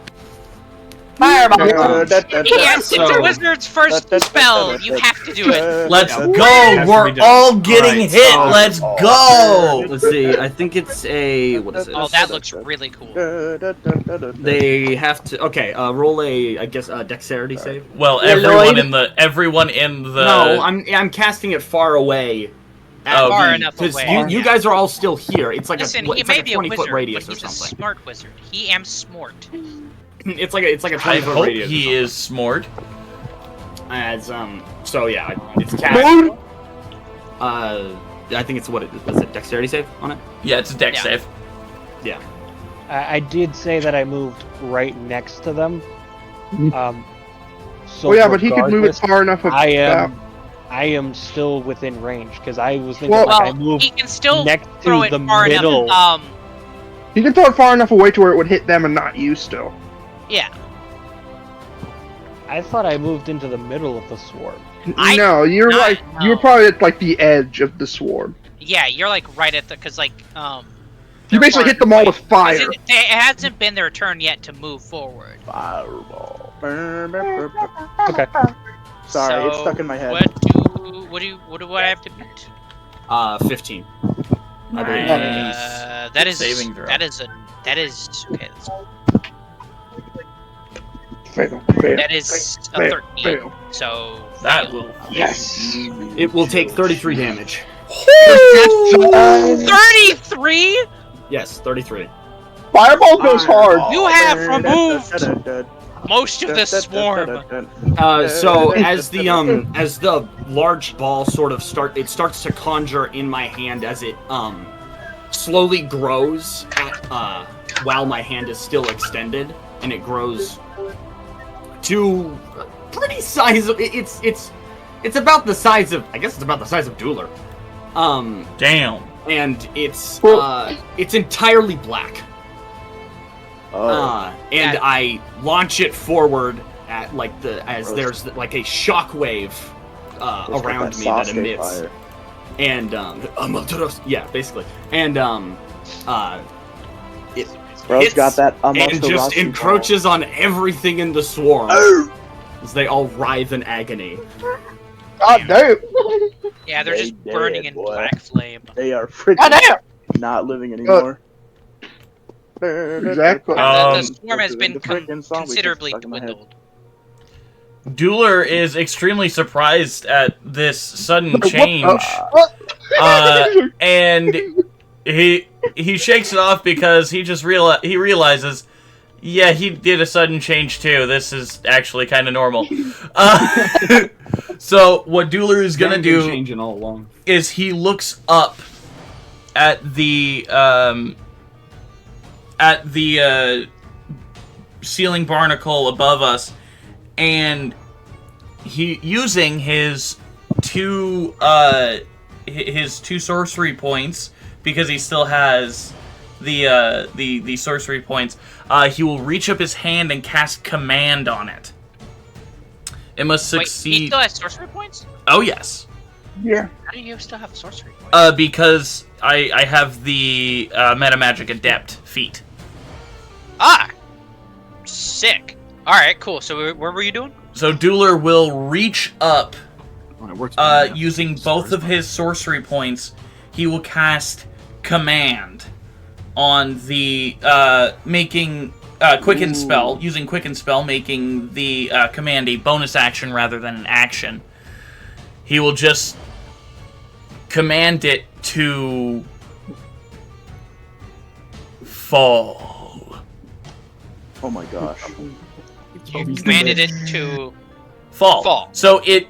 Fireball. Yes, it's a wizard's first spell. You have to do it. Let's Yeah. go! We're all getting Alright, hit! so- Let's go! Let's see. I think it's a what is it? Oh, that looks really cool. They have to. Okay, roll a dexterity save. Well, Lloyd? everyone in the... No, I'm casting it far away. Oh, Far enough Because away. you guys are all still here. It's like Listen, a he it's may like a be a 20-foot wizard, radius but or he's a something. smart wizard. He am smart. It's like a I 20-foot hope radius. he is smart. As so yeah, it's cast. I think it's what it was. It dexterity save on it? Yeah, it's a dex Yeah. save. Yeah. I did say that I moved right next to them. So Oh yeah, but he could move it regardless, far enough. I am still within range because I was thinking Well, like I Well, moved he can still next throw to it the far middle. enough. He can throw it far enough away to where it would hit them and not you still. Yeah. I thought I moved into the middle of the swarm. No, you're not- like no. you're probably at like the edge of the swarm. Yeah, you're like right at the, cause like You they're basically far hit them all away. with fire. 'Cause it hasn't been their turn yet to move forward. Fireball. Okay. Sorry, So, it's stuck in my head. What do I have to beat? 15. I believe. Nice. That is Saving throw. that is okay. Fail. That is a fail, 13. fail. So That fail. will... Yes. It will take 33 damage. 33. Yes, 33. Fireball goes hard. You have removed most of the swarm. So as the large ball sort of starts to conjure in my hand as it slowly grows while my hand is still extended, and it grows to pretty size. It's about the size of, I guess it's about the size of Dueler. Damn. And it's entirely black. And I launch it forward at there's like a shockwave around me that emits, Fire. and yeah, basically, and it Bro's hits got that and just encroaches on everything in the swarm as they all writhe in agony. God damn. Yeah, they're They just burning did, in boy. black flame. They are freaking God damn. not living anymore. Exactly. The swarm has been The freaking song we just considerably stuck in my head. dwindled. Dueler is extremely surprised at this sudden change, and he shakes it off because he just realizes, yeah, he did a sudden change too. This is actually kind of normal. So what Dueler is gonna do changing all along. is he looks up at the ceiling barnacle above us, and he, using his two sorcery points, because he still has the sorcery points, he will reach up his hand and cast command on it. It must succeed. Wait, he still has sorcery points? Oh yes. Yeah. How do you still have sorcery points? Because I have the Metamagic Adept feat. Ah! Sick. Alright, cool. So where were you doing? So Dueler will reach up, Oh, it works using both of his sorcery points. He will cast command on the making quicken spell, using quicken spell, making the command a bonus action rather than an action. He will just command it to fall. Oh my gosh. You commanded it to Fall. So it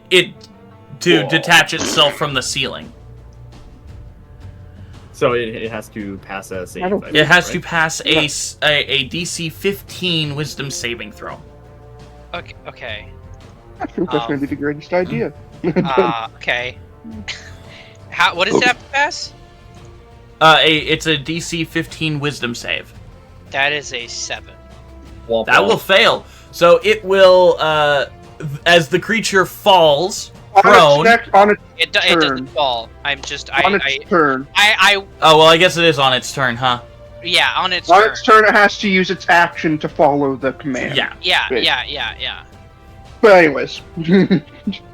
detach itself from the ceiling. So it has to pass a save. It has to pass a DC 15 Wisdom saving throw. Okay. I think that's going to be the greatest idea. Okay. What does it have to pass? It's a DC 15 Wisdom save. That is a 7. That will fail. So it will, as the creature falls prone. It doesn't fall. I'm just on its turn. Oh well, I guess it is on its turn, huh? Yeah, on its On turn. its turn, it has to use its action to follow the command. Yeah. But anyways.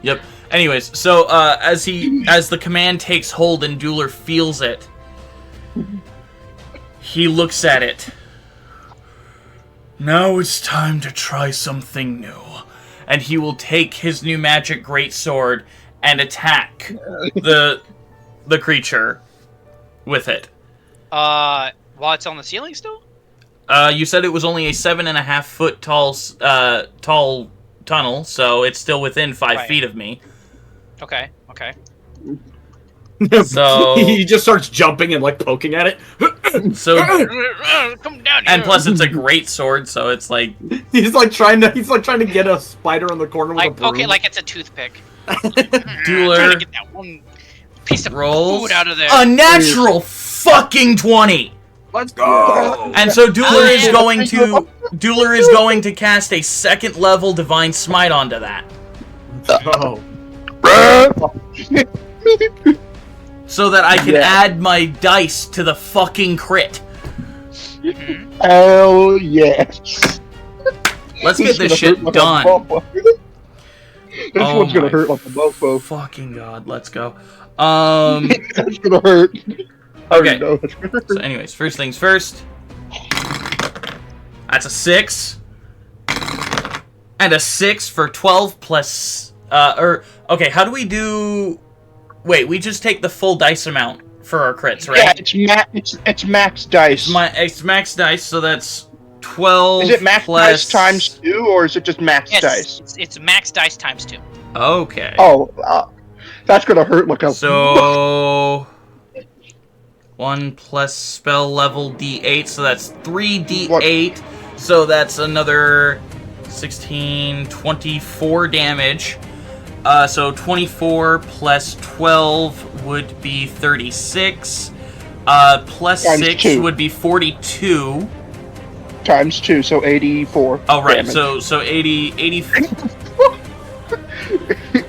Yep. Anyways, so as the command takes hold and Dueler feels it, he looks at it. Now it's time to try something new. And he will take his new magic greatsword and attack the creature with it. While it's on the ceiling still? You said it was only a 7.5 foot tall tunnel, so it's still within 5 feet of me. Okay. So he just starts jumping and like poking at it. So come down here. And plus, it's a great sword, so it's like he's like trying to get a spider on the corner with a broom. Okay, like it's a toothpick. Dueler Trying to get that one piece of food out of there. A natural fucking 20. Let's go. And so Dueler is going to cast a 2nd level Divine Smite onto that. Oh. So that I can add my dice to the fucking crit. Hell yes. Let's get this shit done. This one's gonna hurt like a mofo. Fucking god, let's go. That's gonna hurt. Okay. So anyways, first things first. That's a 6. And a 6 for 12 plus okay, how do we do? Wait, we just take the full dice amount for our crits, right? Yeah, it's max dice. It's max dice, so that's 12. Is it max plus... dice times 2, or is it just max dice? It's max dice times 2. Okay. Oh, that's gonna hurt like a. So 1 plus spell level D8, so that's 3d8. So that's another 16, 24 damage. So 24 plus 12 would be 36. Plus times 6 2. would be 42. Times 2, so 84. Oh, right. Damage. So 80...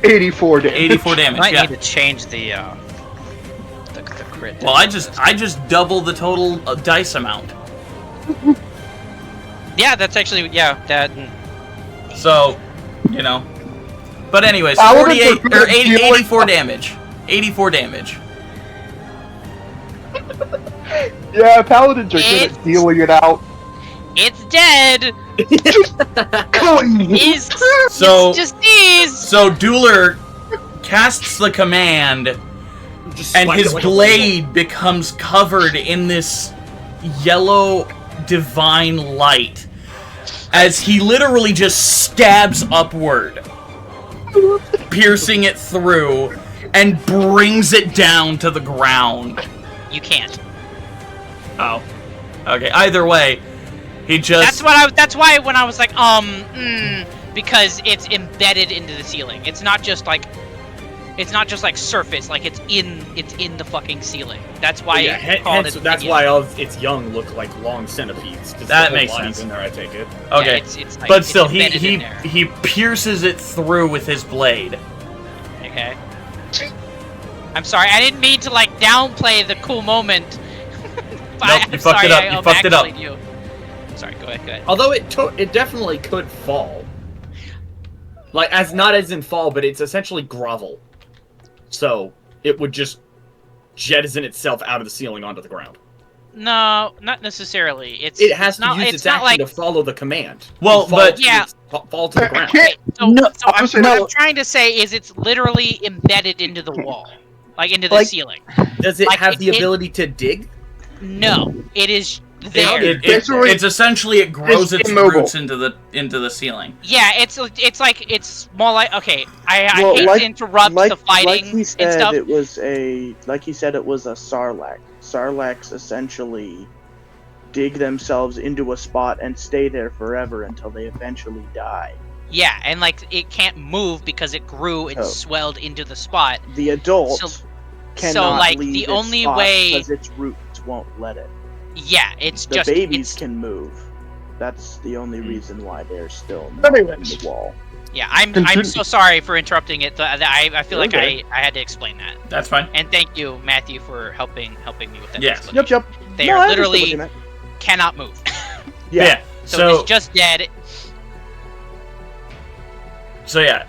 84 damage. 84 damage, Might yeah. need to change the crit. Well, I just double the total dice amount. Yeah, that's actually that. So, you know. But anyways, I 48 or 84 damage. 84 damage. Yeah, paladins are good at dealing it out. It's dead. It's just these. So Dueler casts the command, and his blade becomes covered in this yellow divine light as he literally just stabs upward, piercing it through, and brings it down to the ground. You can't. Oh. Okay, either way, he just... That's why when I was like, because it's embedded into the ceiling. It's not just like surface, like it's in the fucking ceiling. That's why that's why its young look like long centipedes. That makes sense. In there, I take it. Okay, yeah, it's like, but still, it's he pierces it through with his blade. Okay. I'm sorry, I didn't mean to like downplay the cool moment. Nope, you fucked it up. You fucked it up. Sorry, go ahead. Although it definitely could fall. Like, not as in fall, but it's essentially grovel. So, it would just jettison itself out of the ceiling onto the ground. No, not necessarily. It has to use its action to follow the command. Well, but... Yeah. Fall to the ground. What I'm trying to say is it's literally embedded into the wall. Like, into the ceiling. Does it have the ability to dig? No. It is... there. It's essentially it grows its roots into the ceiling. Yeah, it's more like okay. I hate to interrupt the fighting like he said, and stuff. It was a sarlacc. Sarlaccs essentially dig themselves into a spot and stay there forever until they eventually die. Yeah, and like it can't move because it grew and swelled into the spot. The adult cannot leave the its only spot way because its roots won't let it. Yeah, it's the just babies can move. That's the only reason why they're still in the wall. Yeah, I'm so sorry for interrupting it. I feel like I had to explain that. That's fine. And thank you, Matthew, for helping me with that. Yes. Yep. They are literally cannot move. Yeah. So it's just dead. So yeah,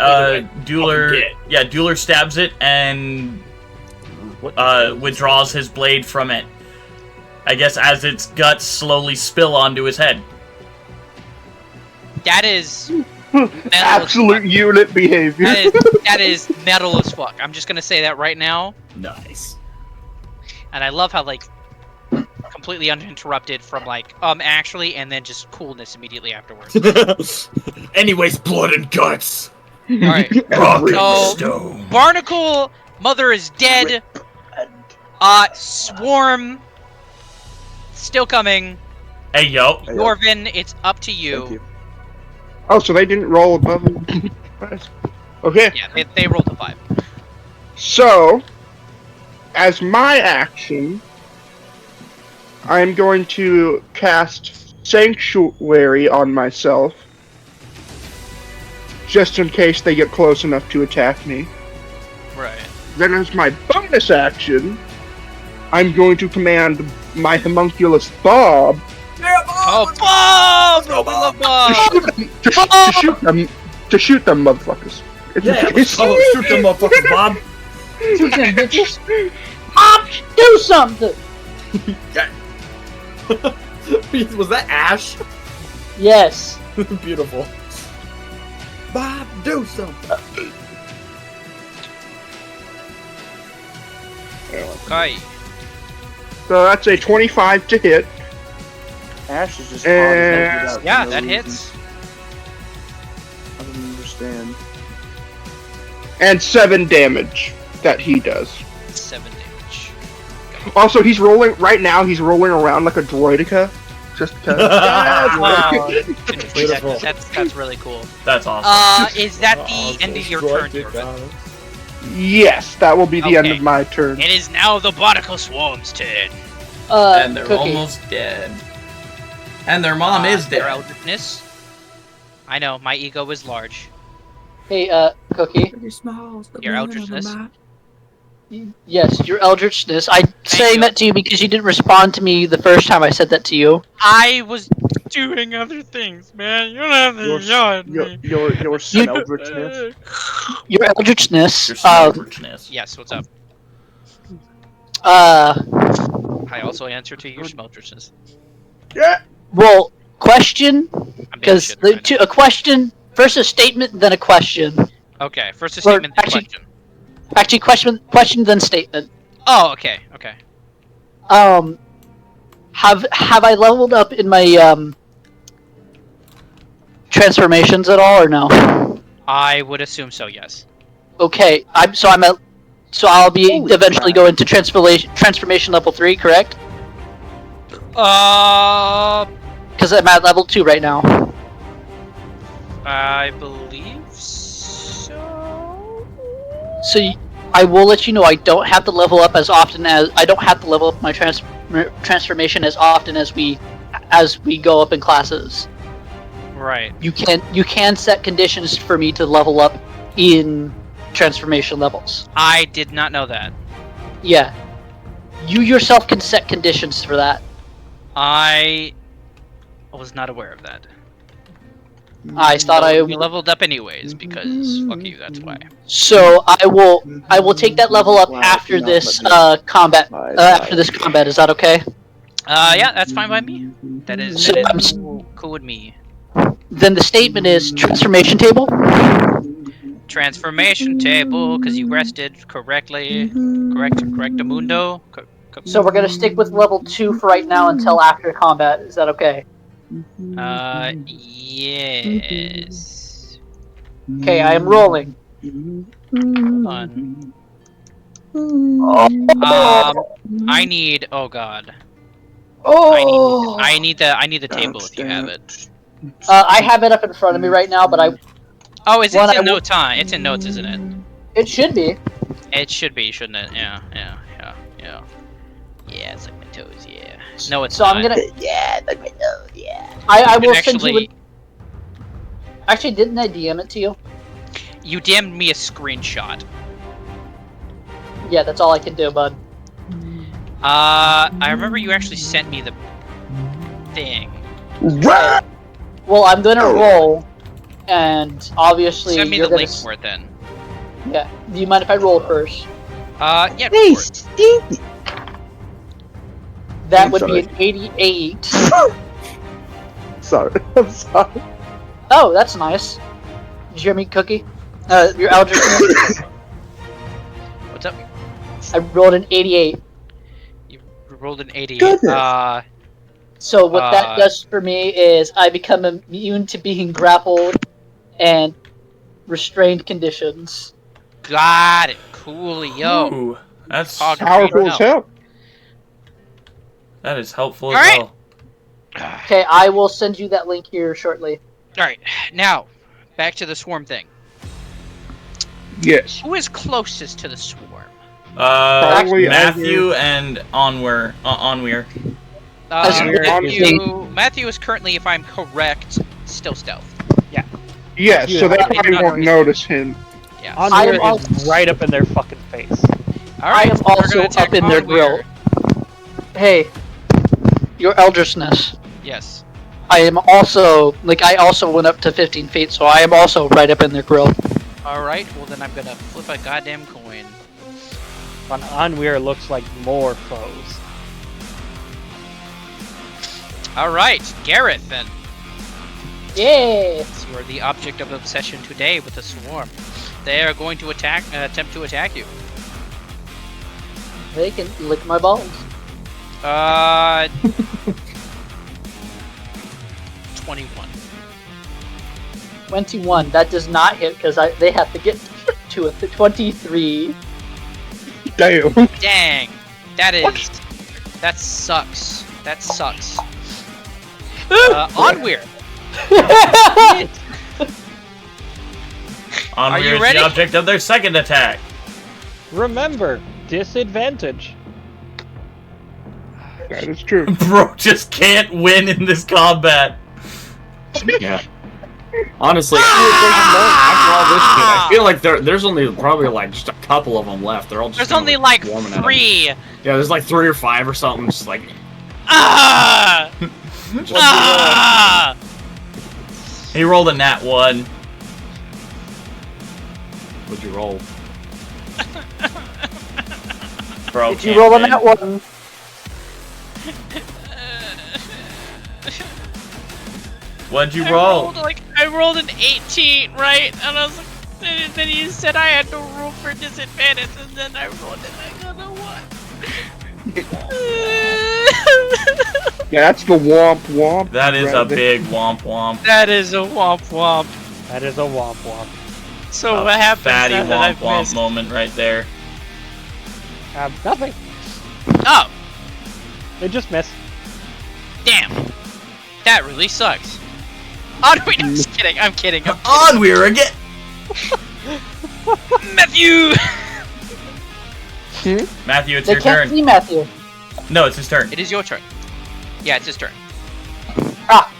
Dueler stabs it and withdraws his blade from it. I guess as its guts slowly spill onto his head. That is absolute unit behavior. That is metal as fuck. I'm just gonna say that right now. Nice. And I love how like completely uninterrupted from like actually and then just coolness immediately afterwards. Anyways, blood and guts. All right. So Barnacle mother is dead. Swarm. Still coming. Hey, yo. Norvin, it's up to you. Thank you. Oh, so they didn't roll above them. Okay. Yeah, they rolled a 5. So, as my action, I'm going to cast Sanctuary on myself, just in case they get close enough to attack me. Right. Then as my bonus action, I'm going to command my homunculus Bob. Yeah, Bob! Oh, Bob! No, we love Bob! To shoot them, motherfuckers. Shoot them, motherfuckers, Bob. Shoot them, bitches. Bob, do something. Was that Ash? Yes. Beautiful. Bob, do something. Okay. So that's a 25 to hit. Ash is just yeah, that hits. I don't understand. And 7 damage that he does. 7 damage. Also, he's rolling right now. He's rolling around like a droidica, just because. Wow. That's really cool. That's awesome. Is that the end of your turn? Yes, that will be the end of my turn. It is now the Barnacle Swarm's turn. And they're Cookie. almost dead. And their mom is dead. Your eldritchness. I know, my ego is large. Hey, Cookie. Your eldritchness. Yes, your eldritchness. I'm saying that to you because you didn't respond to me the first time I said that to you. I was doing other things, man. You don't have to yell at me. Your eldritchness. Your eldritchness. Your eldritchness. Yes, what's up? I also answer to your smeltersness. Yeah. Well, question, I'm being because shit right now. a question first a statement, then a question. Okay, first a statement, then question. Actually, question, then statement. Oh, okay, okay. Have I leveled up in my transformations at all, or no? I would assume so, yes. Okay, so I'll be Holy eventually crap. going to transformation level 3, correct? Because I'm at level 2 right now. I believe so. So I will let you know I don't have to level up as often as I don't have to level up my transformation as often as we go up in classes. Right. You can set conditions for me to level up in transformation levels. I did not know that. Yeah. You yourself can set conditions for that. I was not aware of that. I thought We leveled up anyways because fuck you. That's why. So I will take that level up after this combat. After this combat, is that okay? Yeah, that's fine by me. That is cool with me. Then the statement is transformation table. Transformation table, because you rested correctly. Correctamundo. So we're gonna stick with level 2 for right now until after combat. Is that okay? Yes. Okay, I am rolling. Hold on. I need. Oh god. Oh. I need the table if you have it. I have it up in front of me right now, but I. Oh, it's in notes, huh? It's in notes, isn't it? It should be. It should be, shouldn't it? Yeah. Yeah, it's like my toes. Yeah. No, it's so not. I'm gonna. Yeah, like my nose, yeah. I will send you. Actually, didn't I DM it to you? You DM'd me a screenshot. Yeah, that's all I can do, bud. I remember you actually sent me the thing. Well, I'm gonna roll, and obviously Send me you're the gonna link for it then. Yeah. Do you mind if I roll first? Yeah, go for it. Stinky. That I'm would sorry. be an 88. Sorry, I'm sorry. Oh, that's nice. Did you hear me, Cookie? Your Eldritch. What's up? I rolled an 88. You rolled an 88. Goodness. So what that does for me is I become immune to being grappled and restrained conditions. Got it. Coolio. Ooh, that's Powerful as hell. That is helpful All as right. well. Okay, I will send you that link here shortly. Alright, now, back to the swarm thing. Yes. Who is closest to the swarm? Probably Matthew and Onweir. Matthew is currently, if I'm correct, still stealth. Yes, so they probably won't notice him. Yeah. Onweir is right up in their fucking face. Alright, I am also up in their grill. Hey, your Eldritchness. Yes. I also went up to 15 feet, so I am also right up in their grill. Alright, well then I'm gonna flip a goddamn coin. Onweir looks like more foes. Alright, Gareth then. Yes. You are the object of obsession today with the swarm. They are going to attempt to attack you. They can lick my balls. 21. 21. That does not hit because they have to get to a 23. Damn. Dang. That sucks. That sucks. Onweir. Are you Onweir is ready? the object of their second attack. Remember, disadvantage. That is true. Bro just can't win in this combat. Yeah. Honestly, after all this shit, I feel like there's only probably like just a couple of them left. They're all just There's kinda, only like swarming at 'em. 3. Yeah, there's like 3 or 5 or something. Just like Ah! just, Ah! He rolled a nat 1. what'd you roll? Bro, Did you can't roll on win. that one? What'd you roll? I rolled an 18, right? And I was like, and then you said I had to roll for disadvantage, and then I rolled it. I don't know what. Yeah, that's the womp womp. That is a big womp womp. That is a womp womp. That is a womp womp. So what happens Fatty now that I've womp womp missed? moment right there. Nothing. Oh, They just missed. damn. That really sucks. Oh, no, wait, I'm just kidding. I'm kidding. On we're again. Matthew! Matthew, it's They your can't turn. see Matthew. No, it's his turn. It is your turn. Yeah, it's his turn. Ah!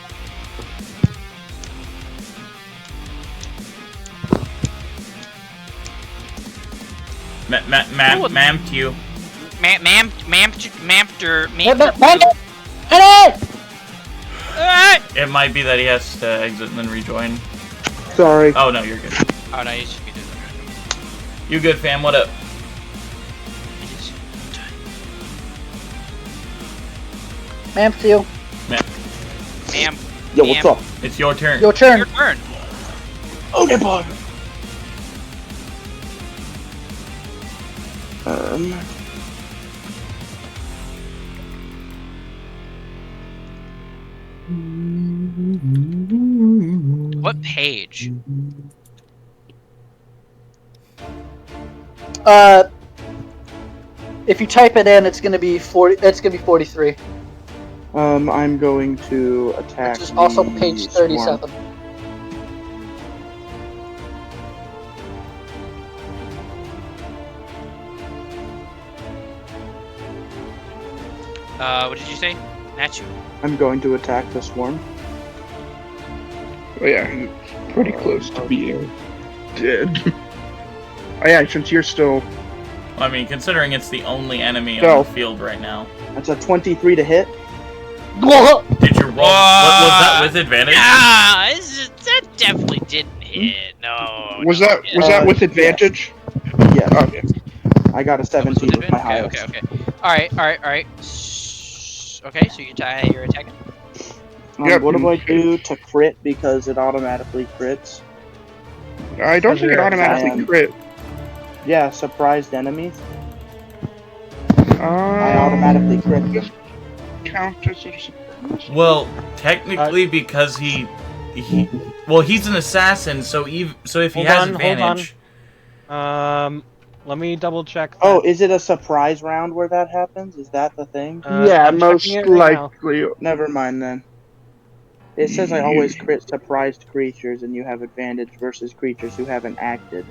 Mamtu. It might be that he has to exit and then rejoin. Sorry. Oh no, you're good. Oh, no, you should be doing that. You good, fam? What up? Mamfield, Ma'am. Yo, what's up? It's your turn. your turn. Your turn. Okay, bud. What page? If you type it in, it's gonna be 40. It's gonna be 43. I'm going to attack. Which is also the page swarm. 37. What did you say? Matthew. I'm going to attack the swarm. Oh, yeah, he's pretty close to being dead. Oh yeah, since you're still... I mean, considering it's the only enemy Go. on the field right now. That's a 23 to hit. Did you roll? What was that with advantage? Ah, that definitely didn't hit. No. Was no, that with advantage? Yes. Okay. I got a 17 with my highest. Okay. Alright. Okay, so you're attacking. Yep. What do I do to crit because it automatically crits? I don't think it automatically And- crit. Yeah, surprised enemies. I automatically crit them. Count as a surprise. Well, technically, because he's an assassin, so if he has advantage. Let me double check. Oh, is it a surprise round where that happens? Is that the thing? Yeah, I'm most checking it right now. likely. Never mind then. It says I always crit surprised creatures and you have advantage versus creatures who haven't acted.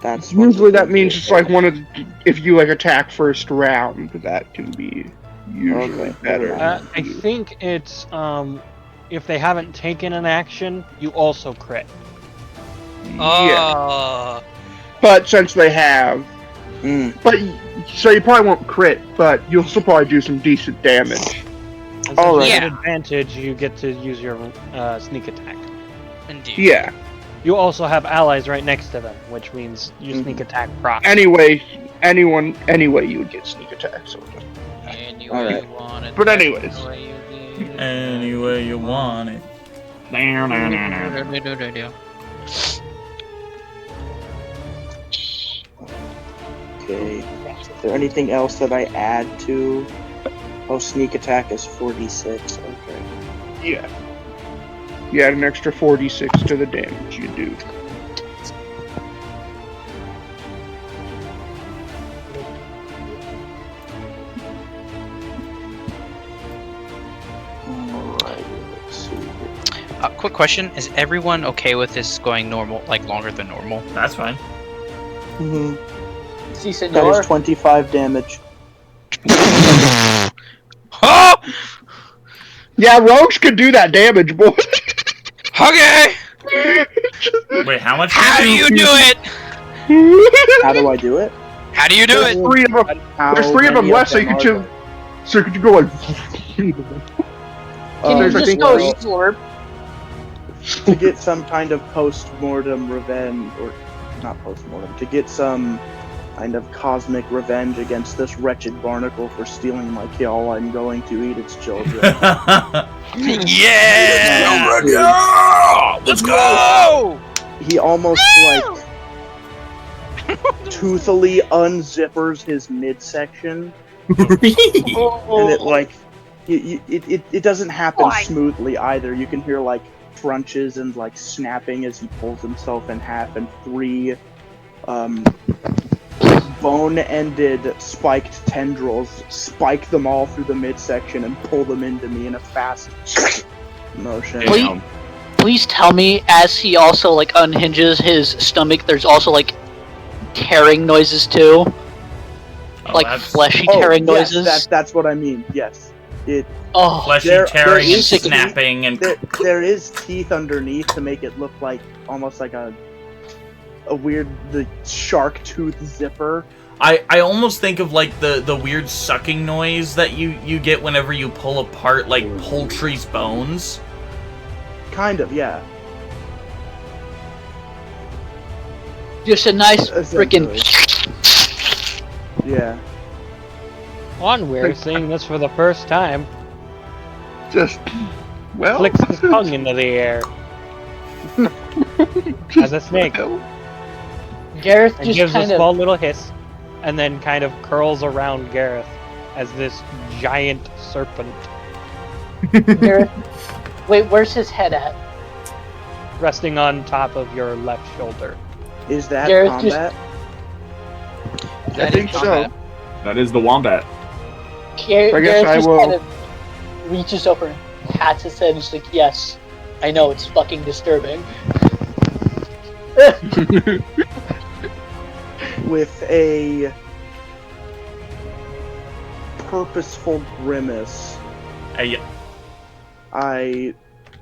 That's one of the Usually that things means they it's say. like one of the, if you like attack first round, that can be usually Okay, better. never mind. I think it's if they haven't taken an action, you also crit. Yeah, but since they have, so you probably won't crit, but you'll still probably do some decent damage. And All since you right. get advantage, you get to use your sneak attack. Indeed. Yeah. You also have allies right next to them, which means you sneak attack proc. Anyway, anyway, you would get sneak attack. So. Anyway you want it. But anyways. Anyway you want it. Okay. Is there anything else that I add to? Oh, sneak attack is 46. Okay. Yeah. You add an extra 46 to the damage you do. Alright, let's see. Quick question: is everyone okay with this going normal, like longer than normal? That's fine. Mm-hmm. Si, That senor. is 25 damage. Oh! Yeah, rogues could do that damage, boy. Okay. Wait, how much? How do you do it? How do I do it? How do you do There's it? three of them. How There's three of them many left, so you them could are just, so could you go like. Can you there's, I just think, go well, slurp? to get some kind of post-mortem revenge, or not post-mortem, to get some kind of cosmic revenge against this wretched barnacle for stealing my kill. I'm going to eat its children. Yeah! Let's go! He almost like toothily unzippers his midsection, and it like it doesn't happen smoothly either. You can hear like crunches and like snapping as he pulls himself in half, and 3 bone-ended spiked tendrils spike them all through the midsection and pull them into me in a fast motion. Please tell me, as he also like unhinges his stomach, there's also like tearing noises too, like fleshy tearing noises. That's what I mean. Yes, fleshy tearing and snapping, and there is teeth underneath to make it look like almost like a weird shark tooth zipper. I almost think of like the weird sucking noise that you get whenever you pull apart like poultry's bones. Kind of, yeah. Just a nice freaking. Yeah. Onweir, seeing this for the first time, just flicks his tongue into the air as a snake. Gareth and just gives kind a of small little hiss, and then kind of curls around Gareth as this giant serpent. Gareth, wait, where's his head at? Resting on top of your left shoulder. Is that Gareth combat? I think so. That is the wombat. Gareth I just will. kind of reaches over and pats his head and is like, yes, I know, it's fucking disturbing. With a purposeful grimace, I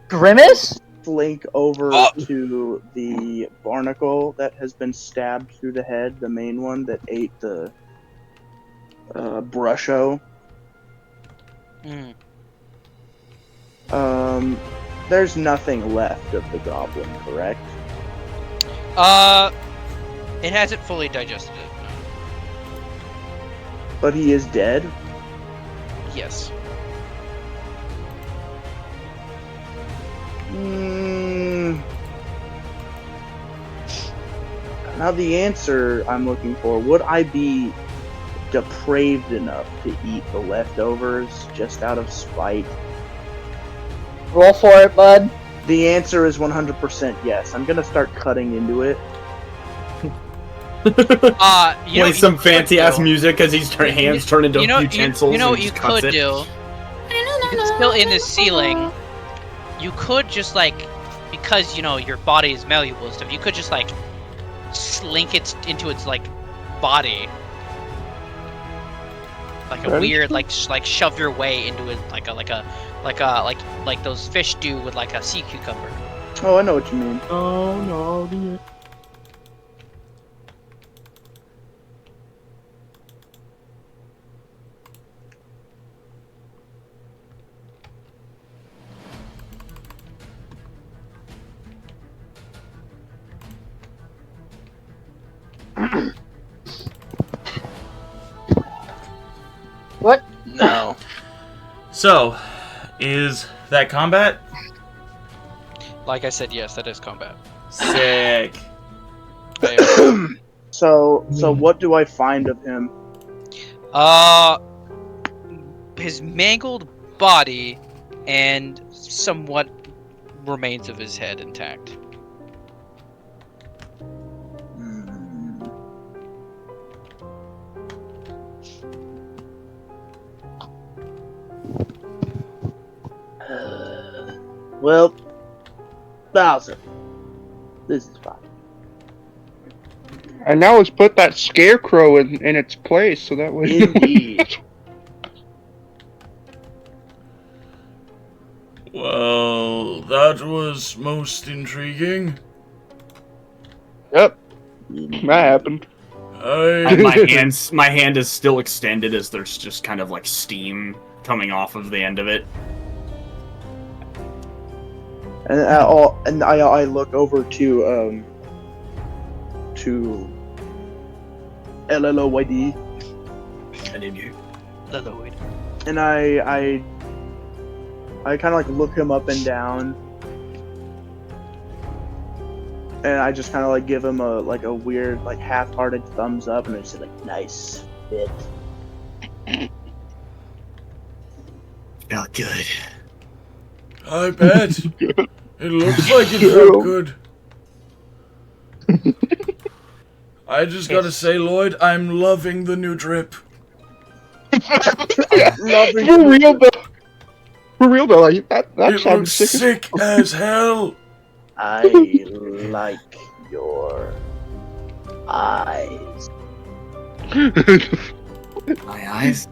Grimace? slink over to the barnacle that has been stabbed through the head, the main one that ate the brusho. There's nothing left of the goblin, correct? It hasn't fully digested it. But he is dead? Yes. Now the answer I'm looking for, would I be depraved enough to eat the leftovers just out of spite? Roll for it, bud. The answer is 100% yes. I'm gonna start cutting into it. Play some fancy ass music as his hands turn into utensils. You know and what you just cuts could it. do? It's still in the ceiling. You could just like, because you know your body is malleable and stuff. You could just like slink it into its like body, like a weird like shove your way into it like those fish do with like a sea cucumber. Oh, I know what you mean. Oh no, dear. What? No. So, is that combat? Like I said, yes, that is combat. Sick. So what do I find of him? His mangled body and somewhat remains of his head intact. Well, Bowser, this is fine. And now let's put that scarecrow in its place, so that way. Indeed. Well, that was most intriguing. Yep, that happened. And my hand is still extended as there's just kind of like steam coming off of the end of it. And I look over to LLOYD. And I kind of like look him up and down, and I just kind of like give him a weird like half-hearted thumbs up, and I say like, "Nice fit." Felt good. I bet. It looks like it felt good. I just gotta say, Lloyd, I'm loving the new drip. For real though, like, that It sounds looks sick as hell. I like your eyes. My eyes?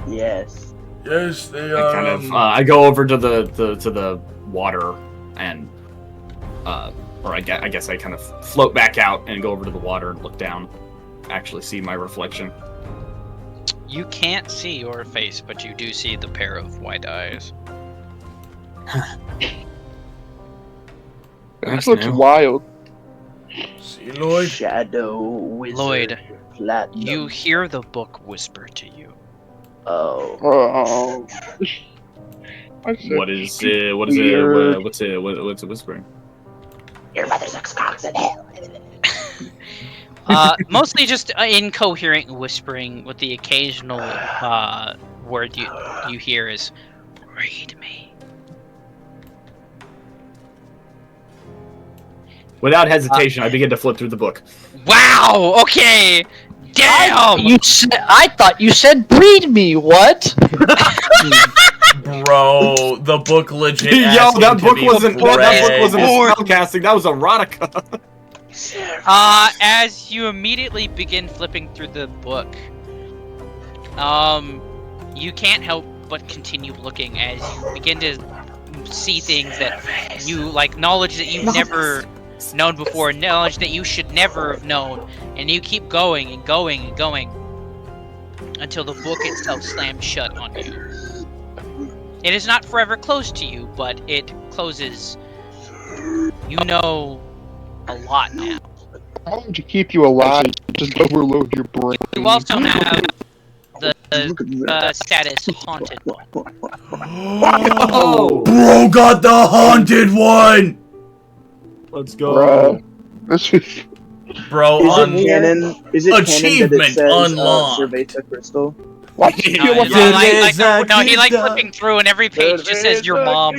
Yes. Yes, they I are. kind of I go over to the water and or I guess I kind of float back out and go over to the water and look down, actually see my reflection. You can't see your face, but you do see the pair of white eyes. That looks wild. See, Lloyd? Shadow Wizard. Lloyd, Platinum. you hear the book whisper to you. Oh. What is it whispering? Your mother sucks cocks in hell. Mostly just incoherent whispering, with the occasional word you hear is, "Read me." Without hesitation, I begin to flip through the book. Wow. Okay. Damn. I thought you said breed me. What? Bro, the book legit. Yo, that book wasn't spellcasting. That was erotica. As you immediately begin flipping through the book, you can't help but continue looking as you begin to see things that you like, knowledge that you've never known before, knowledge that you should never have known, and you keep going and going and going until the book itself slams shut on you. It is not forever closed to you, but it closes. You know a lot now. How long to keep you alive? Just overload your brain. You also have the status haunted one. Oh, bro got the haunted one! Let's go. Bruh. This is... Bro, Is it canon that it achievement says unlocked. Cerveza crystal? What? He like flipping through, and every page just says your mom.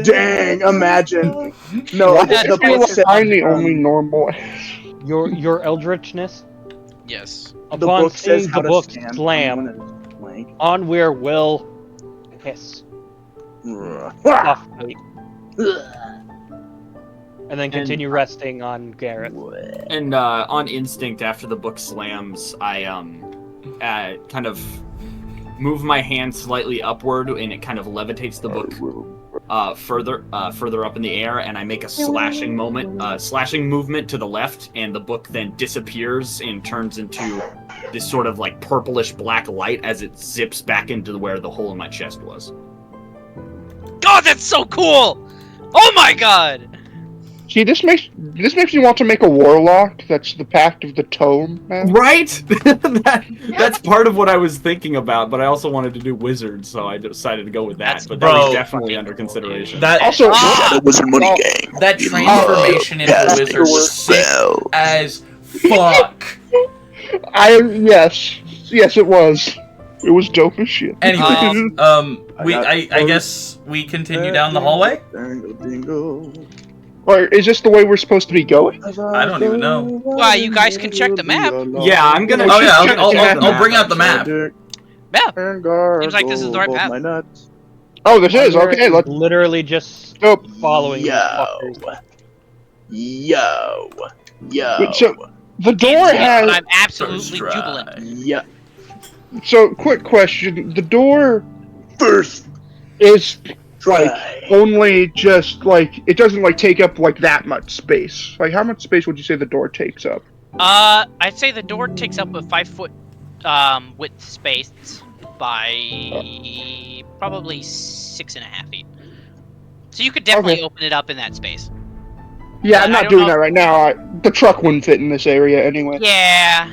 Dang, imagine. No, the book says I'm the only normal. Your eldritchness. Yes. the Upon book says seeing how the to book stand slam, on a plank. Onweir will hiss Ah! softly, and then continue resting on Gareth. And on instinct, after the book slams, I kind of move my hand slightly upward, and it kind of levitates the book further up in the air, and I make a slashing movement to the left, and the book then disappears and turns into this sort of like purplish black light as it zips back into where the hole in my chest was. God, that's so cool! Oh my god! See, this makes me want to make a warlock. That's the Pact of the Tome, man. Right? That's part of what I was thinking about, but I also wanted to do wizard, so I decided to go with that. But that was definitely under consideration. That Also, Wizard Money Gang. that transformation into wizard was sick as fuck. Yes, it was. It was dope as shit. Anyways, I guess we continue down the hallway. Or is this the way we're supposed to be going? I don't even know. Well, you guys can check the map. Yeah, I'm gonna. Oh yeah, check I'll bring out the map. Yeah. Seems like this is the right map. Oh, this is okay. Let's Literally just go. following these Yo. Wait, so the door has. I'm absolutely jubilant. Yeah. So, quick question: the door First is try. like only just like it doesn't like take up like that much space. Like, how much space would you say the door takes up? I'd say the door takes up a 5 foot width space by probably 6.5 feet. So you could definitely open it up in that space. Yeah, I'm not doing that right now. The truck wouldn't fit in this area anyway. Yeah.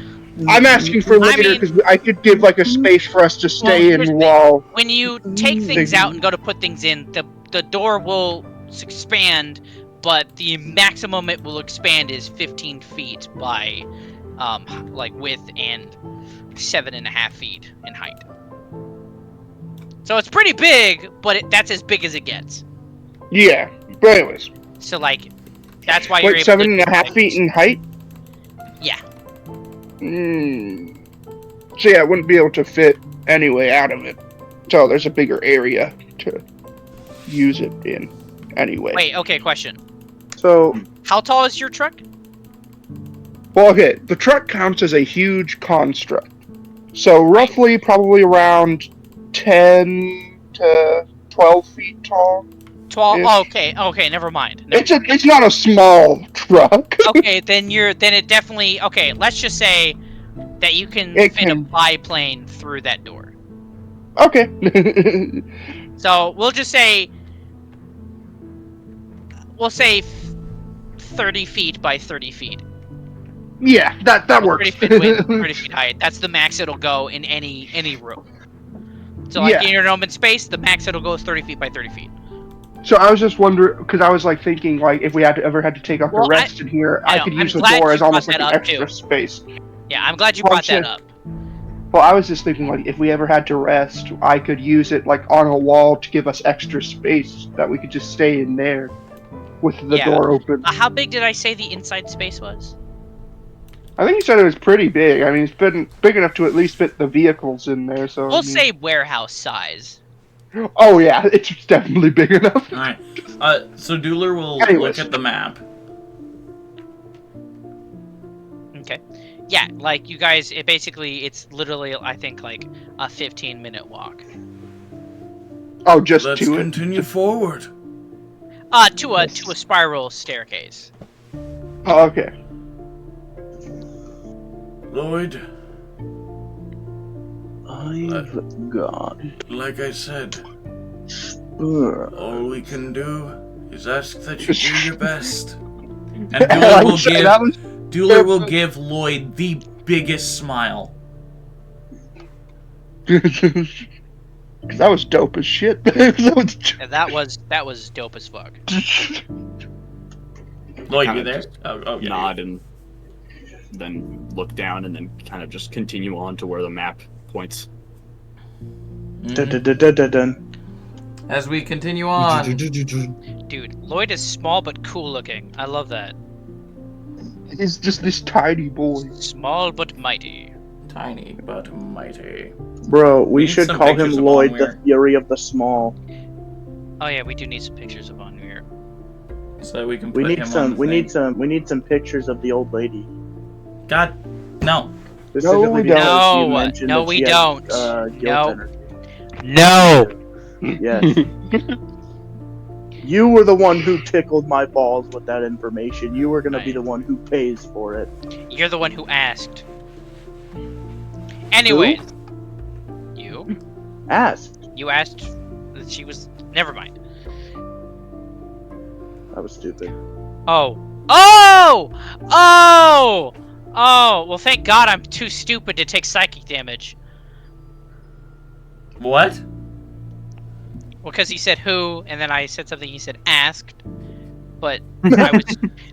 I'm asking for later because I could give like a space for us to stay in while. When you take things out and go to put things in, the door will expand, but the maximum it will expand is 15 feet by, like width and 7.5 feet in height. So it's pretty big, but that's as big as it gets. Yeah, but anyways. So like, that's why you're able 7.5 feet in height? Yeah. So yeah, I wouldn't be able to fit anyway out of it. So there's a bigger area to use it in anyway. Wait, okay, question. So, how tall is your truck? Well, okay, the truck counts as a huge construct. So roughly probably around 10 to 12 feet tall. 12. Oh, okay, never mind. It's not a small truck. Okay, then it definitely. Okay, let's just say that you can fit a biplane through that door. Okay. So we'll just say. We'll say 30 feet by 30 feet. Yeah, that works. 30 feet width, 30 feet height. That's the max it'll go in any room. So like in your open space, the max it'll go is 30 feet by 30 feet. So I was just wondering, because I was like thinking, like if we ever had to take up a rest in here, I could use the door as almost like an extra space. Yeah, I'm glad you brought that up. Well, I was just thinking, like if we ever had to rest, I could use it like on a wall to give us extra space that we could just stay in there with the door open. How big did I say the inside space was? I think you said it was pretty big. I mean, it's been big enough to at least fit the vehicles in there. So we'll say warehouse size. Oh yeah, it's definitely big enough. All right. So Dueler will look at the map. Okay. Yeah, like you guys, it's literally I think like a 15-minute walk. Oh, just let's continue forward. To a spiral staircase. Oh, okay. Lloyd, I've got. Like I said, all we can do is ask that you do your best. And Dueler will give Lloyd the biggest smile. That was dope as shit. That was dope as fuck. Lloyd, you there? Oh, yeah. Nod and then look down and then kind of just continue on to where the map points. As we continue on. Dude, Lloyd is small but cool looking. I love that. He's just this tiny boy. Small but mighty. Tiny but mighty. Bro, we should call him Lloyd, the Fury of the Small. Oh yeah, we do need some pictures of Onweir. So we can. We need some pictures of the old lady. God, no. No, we don't. No, we don't. No. Yes. You were the one who tickled my balls with that information. You were gonna be the one who pays for it. You're the one who asked. Anyways. Who? You? Asked. You asked that she was... Never mind. That was stupid. Oh, well thank God I'm too stupid to take psychic damage. What? Well, because he said who, and then I said something, he said asked. But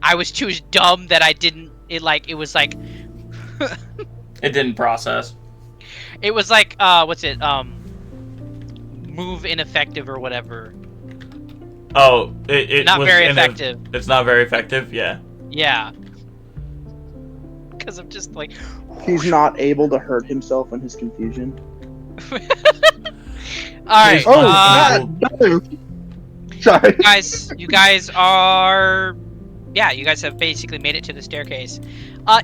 I was too dumb that I didn't... It was like... It didn't process. It was like, move ineffective or whatever. Oh, it not was very effective. It's not very effective, yeah. Yeah. Because I'm just like... He's not able to hurt himself in his confusion. Alright, no. Sorry. You guys are... Yeah, you guys have basically made it to the staircase.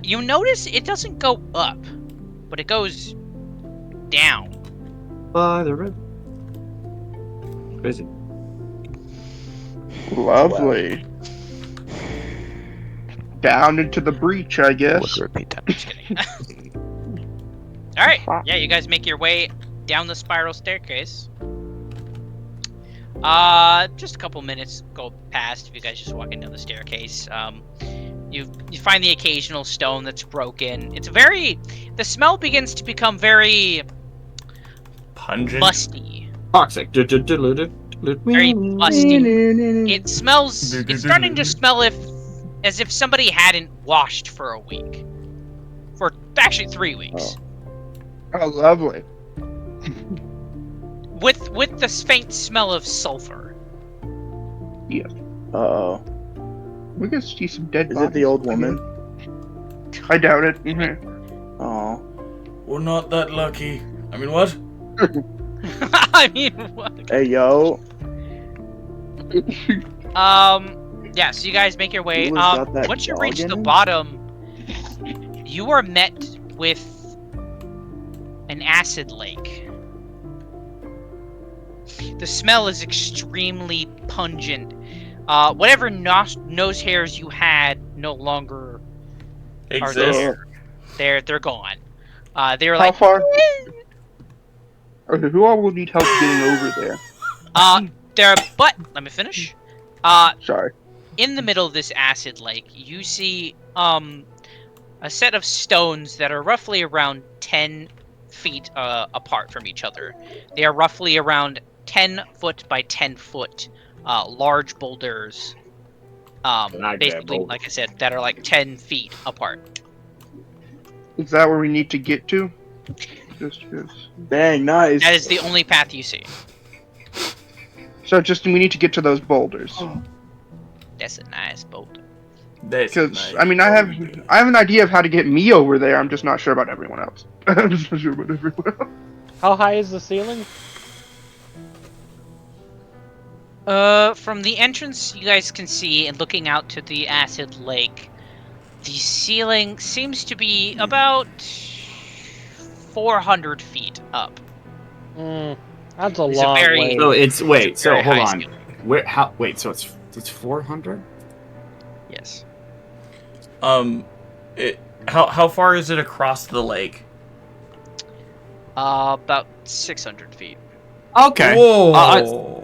You notice it doesn't go up, but it goes down. By the river. Crazy. Lovely. Down into the breach, I guess. Repeat that. Just kidding. Alright, yeah, you guys make your way down the spiral staircase. Just a couple minutes go past if you guys just walking down the staircase. You find the occasional stone that's broken. The smell begins to become very Pungent. musty. Toxic. Very musty. It smells. It's starting to smell as if somebody hadn't washed for a week. For actually 3 weeks. Oh, lovely. With the faint smell of sulfur. Yeah. Uh-oh. We can see some dead Is bodies. it the old woman? I doubt it. Mhm. Oh. We're not that lucky. I mean, what? I mean, what? Hey, yo. Yeah, so you guys make your way. Who has got that Once you dog reach in the him? bottom, you are met with an acid lake. The smell is extremely pungent. Whatever nose hairs you had no longer are Exist. there. They're gone. They're How like far? Okay, who all will need help getting over there? but let me finish. Sorry. In the middle of this acid lake, you see a set of stones that are roughly around 10 feet apart from each other. They are roughly around 10 foot by 10 foot large boulders. Basically, like I said, that are like 10 feet apart. Is that where we need to get to? Just. Dang, nice. That is the only path you see. So we need to get to those boulders. That's a nice boulder. Because I mean, I have an idea of how to get me over there. I'm just not sure about everyone else. I'm just not sure about everyone else. How high is the ceiling? From the entrance, you guys can see, and looking out to the acid lake, the ceiling seems to be about 400 feet up. That's a It's long way. So it's wait. It's a So very hold high on. ceiling. Where? How? Wait. So it's 400. Yes. How far is it across the lake? About 600 feet. Okay. Whoa.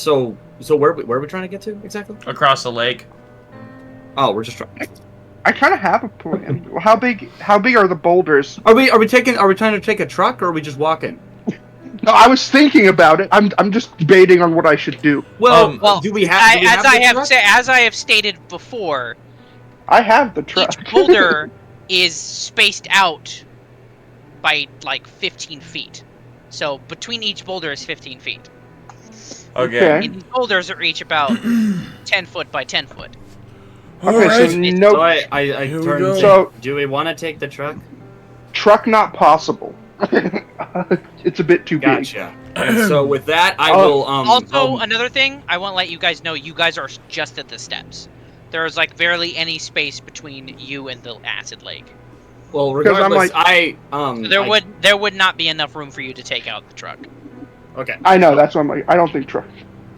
So where are we trying to get to exactly? Across the lake. Oh, we're just trying. I kind of have a plan. How big are the boulders? Are we trying to take a truck or are we just walking? No, I was thinking about it. I'm just debating on what I should do. Well, do we have? As I have stated before, I have the truck. each boulder is spaced out by like 15 feet. So between each boulder is 15 feet. Okay. And these boulders are each about 10 foot by 10 foot. Okay, so no. So I turn and say, So- do we want to take the truck? Truck not possible. It's a bit too Gotcha. And so with that, I will. Also, another thing, I want to let you guys know, you guys are just at the steps. There is like barely any space between you and the acid lake. Well, 'Cause I'm regardless, like- There would not be enough room for you to take out the truck. Okay. I know, that's what I'm like. I don't think truck.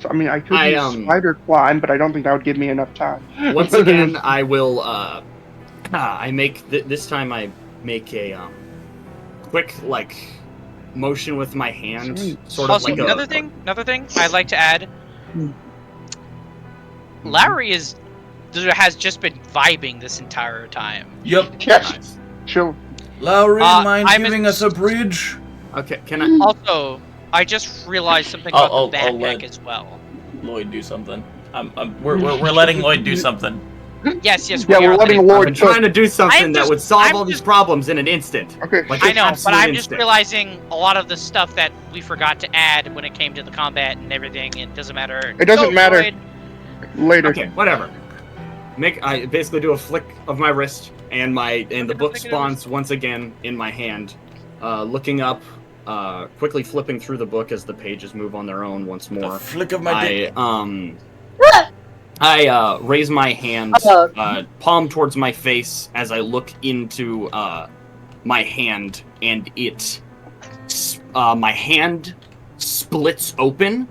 So, I mean, I could use um, spider climb, but I don't think that would give me enough time. Once again, I will. I make this time. I make a quick motion with my hand, sort of Also, like another thing I'd like to add. Lowry has just been vibing this entire time. Yep. Yes. Nice. Chill. Lowry, mind I'm giving us a bridge? Okay, can I? Also, I just realized something about I'll the backpack let- as well. Lloyd do something. We're letting Lloyd do something. Yes, Yeah, we we're are letting I'm Lord trying to do something I'm that just- would solve I'm all these just- problems in an instant. Okay. Like I an know, but absolute I'm just instant. realizing a lot of the stuff that we forgot to add when it came to the combat and everything. It doesn't matter. It doesn't matter. Lloyd. Later. Okay, whatever. I basically do a flick of my wrist, and the book spawns once again in my hand. Looking up, quickly flipping through the book as the pages move on their own once The more. flick of my dick. I raise my hand, palm towards my face as I look into my hand, and my hand splits open.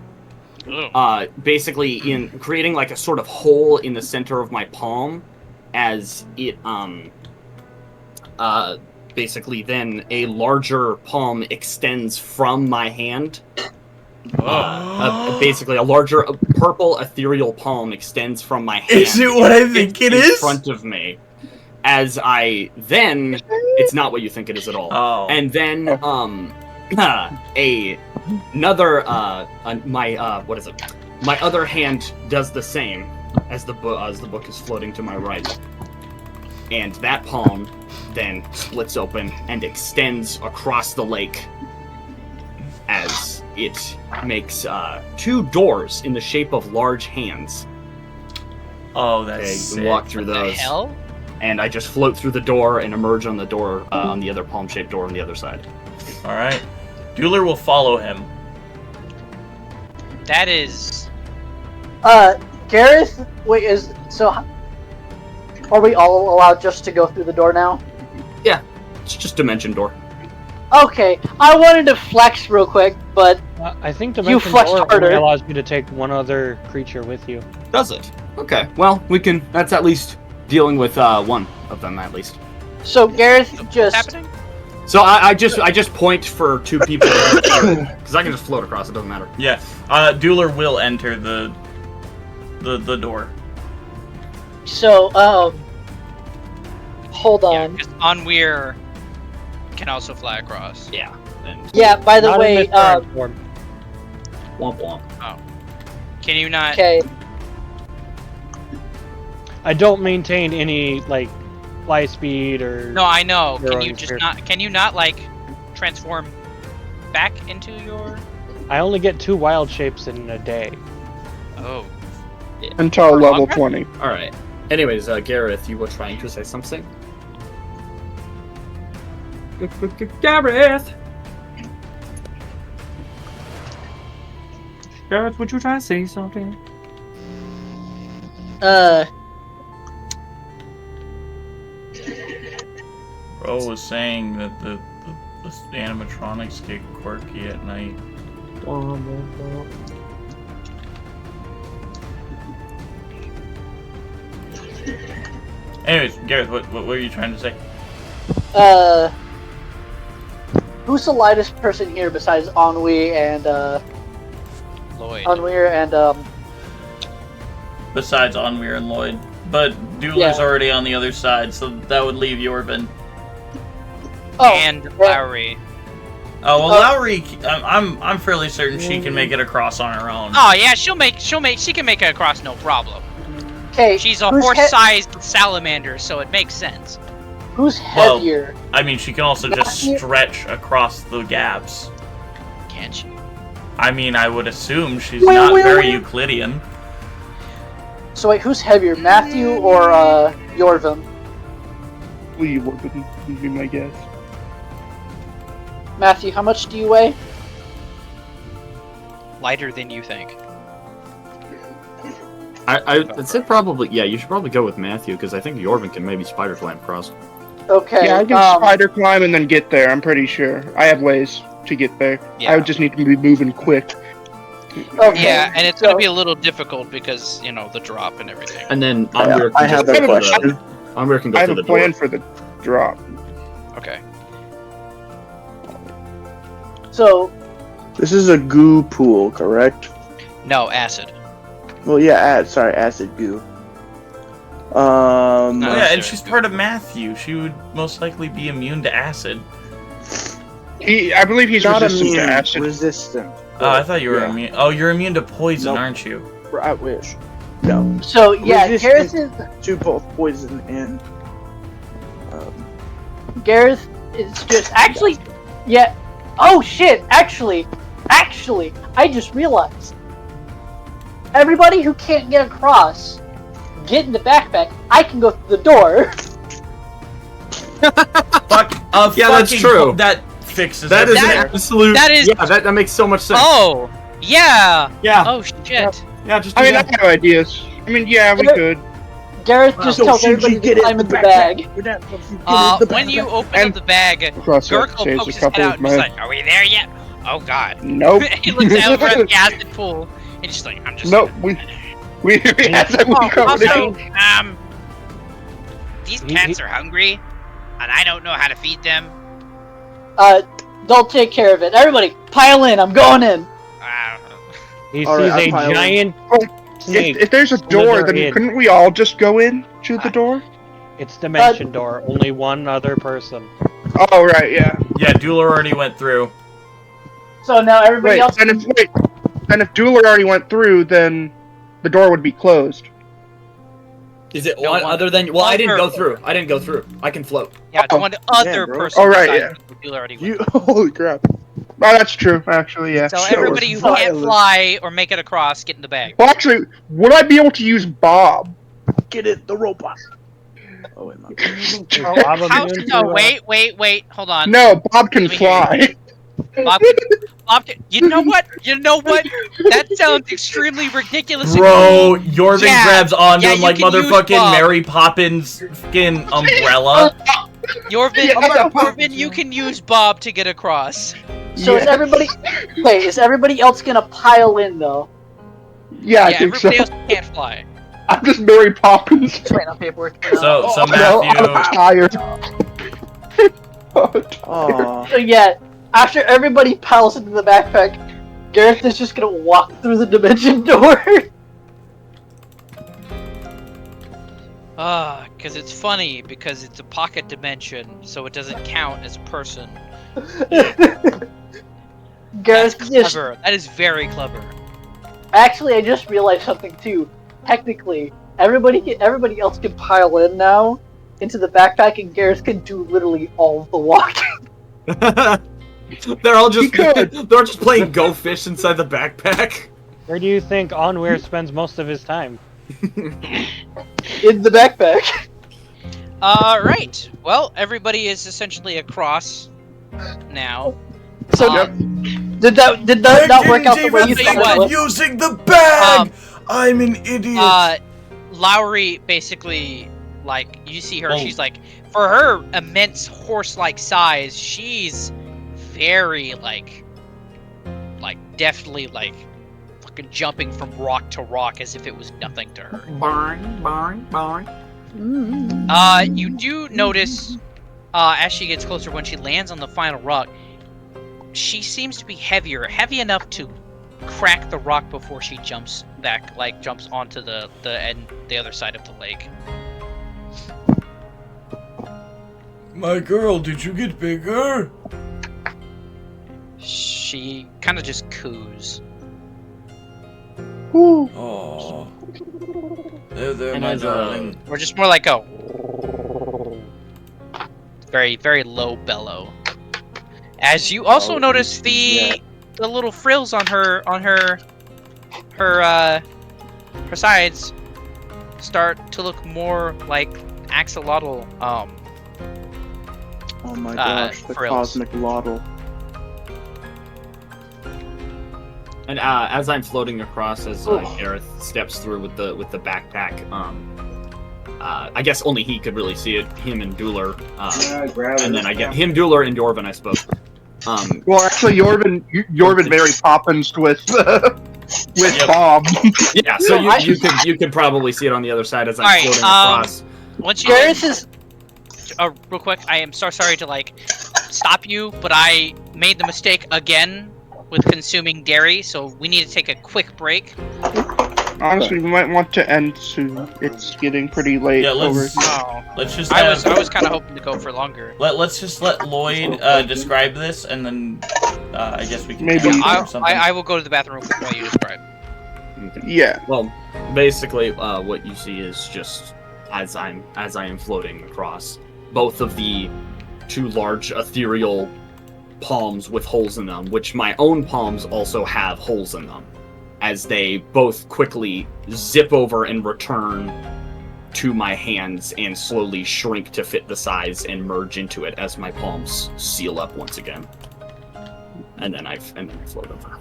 Basically in creating like a sort of hole in the center of my palm, as it basically then a larger palm extends from my hand Basically, a larger purple ethereal palm extends from my hand. Is it what I think it is? In front of me. As I then, it's not what you think it is at all. Oh. And then, my other hand does the same as the book is floating to my right. And that palm then splits open and extends across the lake as it makes 2 doors in the shape of large hands. Oh, that's sick. You walk through those. The hell? And I just float through the door and emerge on the door, on the other palm-shaped door on the other side. All right. Dueler will follow him. That is... Gareth, wait, are we all allowed just to go through the door now? Yeah, it's just dimension door. Okay, I wanted to flex real quick, but I think you Dimension flexed Door harder. only allows you to take one other creature with you. Does it? Okay, well, we can, that's at least dealing with one of them, at least. So Gareth just... happening? So I just point for 2 people, because I can just float across, it doesn't matter. Yeah. Dueler will enter the door. So, hold Yeah, on. because Onweir can also fly across. Yeah. And Yeah, by the Not in way, this current form. womp womp. Can you not... okay, I don't maintain any like fly speed or. No, I know. Your Can own you just spirit. not... Can you not, like, transform back into your... I only get 2 wild shapes in a day. Oh. Until Or level longer? 20. Alright. Anyways, Gareth, you were trying to say something? Gareth! Gareth, would you try to say something? Bro was saying that the animatronics get quirky at night. Anyways, Gareth, what were you trying to say? who's the lightest person here besides Ennui and, Lloyd. Onweir and, Besides Onweir and Lloyd. But Dueler's already on the other side, so that would leave Yorvin. And Lowry. Oh well, Lowry. I'm fairly certain she can make it across on her own. Oh yeah, she can make it across no problem. Okay, She's a horse-sized salamander, so it makes sense. Who's heavier? I mean, she can also just stretch across the gaps. Can't she? I mean, I would assume she's not very Euclidean. So wait, who's heavier, Matthew or Yorvin? Lee would be my guess. Matthew, how much do you weigh? Lighter than you think. I'd say probably, yeah, you should probably go with Matthew, because I think Yorvin can maybe spider climb across. Okay. Yeah, I can spider climb and then get there, I'm pretty sure. I have ways to get there. Yeah. I would just need to be moving quick. Okay. Yeah, and it's gonna be a little difficult because, you know, the drop and everything. And then Onweir I have a question. Onweir can go I have through a the door. plan for the drop. Okay. So, This is a goo pool, correct? No, acid. Well, yeah, acid goo. No. Oh, yeah, sure. and she's part of Matthew. She would most likely be immune to acid. I believe he's Not resistant immune, to acid. resistant. Oh, I thought you were Yeah. immune. Oh, you're immune to poison, Nope. aren't you? I wish. No. so yeah, Resistant Gareth is to both poison and. Gareth is just actually, yeah. Oh shit! Actually, I just realized. Everybody who can't get across, get in the backpack. I can go through the door. Yeah, that's true. That fixes That is everything. an absolute. that is- Yeah, that makes so much sense. Oh! Yeah! Yeah. Oh shit! Yeah, just. I mean, do I have ideas. I mean, yeah, we could. Gareth just So tells should everybody we to get climb in the bag. When you open up the bag, Across that Gurkle saves pokes a his head couple out of and he's men. like, "Are we there yet? Oh god!" Nope. He looks over at the acid pool and he's just like, "I'm just." Nope. We have that we covered Also, it. these cats are hungry, and I don't know how to feed them. They'll take care of it. Everybody, pile in. I'm going in. He All sees right, a giant snake. If there's a door, slither then in. couldn't we all just go in to the door? It's dimension door. Only one other person. Oh, right, yeah. Yeah, Dueler already went through. So now everybody else. And if Dueler already went through, then the door would be closed. Is it No, one one other than? Well, I didn't go other- through. I didn't go through. I can float. Yeah, it's one other bro. person. Oh, right, besides who already went. You holy crap! Oh, that's true, actually, yeah. So Sure. everybody who can't fly or make it across, get in the bag. Well, actually, would I be able to use Bob? Get it, the robot. Oh wait, my Bob How, immune no, to, wait, hold on. No, Bob can Let me hear fly. Bob, you know what? That sounds extremely ridiculous. Bro, Yorvin Yeah, grabs onto yeah, him you like can use motherfucking Bob. Mary Poppins fucking umbrella. Yorvin, you can use Bob to get across. So is everybody? Wait, is everybody else gonna pile in though? Yeah, I think so. everybody else can't fly. I'm just Mary Poppins. Just waiting on paperwork. So No, Matthew, I'm tired. Aw. So yeah, after everybody piles into the backpack, Gareth is just gonna walk through the dimension door. Because it's funny, because it's a pocket dimension, so it doesn't count as a person. Gareth That's just. clever. That is very clever. Actually, I just realized something too. Technically, everybody else can pile in now into the backpack, and Gareth can do literally all of the walking. They're all just could. they're just playing Go Fish inside the backpack. where do you think Onweir spends most of his time? In the backpack. Right. Well, everybody is essentially across now. So did that not work out the way you even thought it would? using the bag. I'm an idiot. Lowry basically, like, you see her, Oh. she's like, for her immense horse-like size, she's very, like, definitely, like, fucking jumping from rock to rock as if it was nothing to her. You do notice, as she gets closer, when she lands on the final rock, she seems to be heavy enough to crack the rock before she jumps back, like jumps onto the other side of the lake. My girl, did you get bigger? She kind of just coos. Oh. There, And my as, darling. Or just more like a very, very low bellow. As you also notice the little frills on her sides start to look more like axolotl Oh my gosh, the frills. cosmic lotl. And as I'm floating across, as Gareth steps through with the backpack, I guess only he could really see it. Him and Dueler, and then I get him, Dueler, and Yorvin, I suppose. Well, actually, Yorvin Mary Poppins with Bob. Yeah, so you could probably see it on the other side as I'm Alright, floating across. Once you Gareth is. real quick, I am so sorry to like stop you, but I made the mistake again with consuming dairy, so we need to take a quick break. Honestly, we might want to end soon. It's getting pretty late. Yeah, over let's here. let's just. I was kind of hoping to go for longer. Let's just let Lloyd describe this, and then I guess we can Maybe- end I, or something. I will go to the bathroom real quick while you describe. Yeah. Well, basically, what you see is just as I am floating across, both of the two large ethereal palms with holes in them, which my own palms also have holes in them, as they both quickly zip over and return to my hands and slowly shrink to fit the size and merge into it as my palms seal up once again. And then I float over.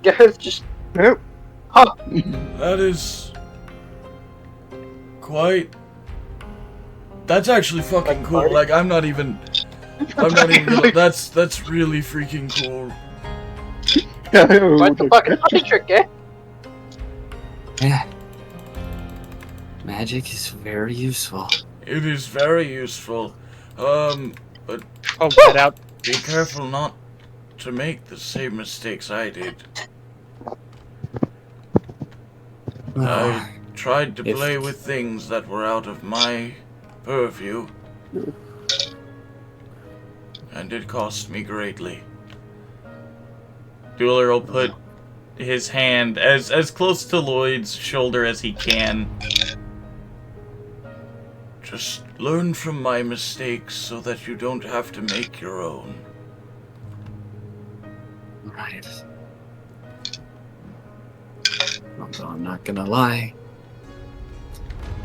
Gareth just. Yep. Huh. That is quite. That's actually fucking cool. Like I'm not even. That's really freaking cool. What the fucking party trick, eh? Yeah. Magic is very useful. It is very useful. But Oh, get out. be careful not to make the same mistakes I did. I tried to play with things that were out of my purview, and it cost me greatly. Dueler will put his hand as close to Lloyd's shoulder as he can. Just learn from my mistakes so that you don't have to make your own. Right. Although I'm not gonna lie.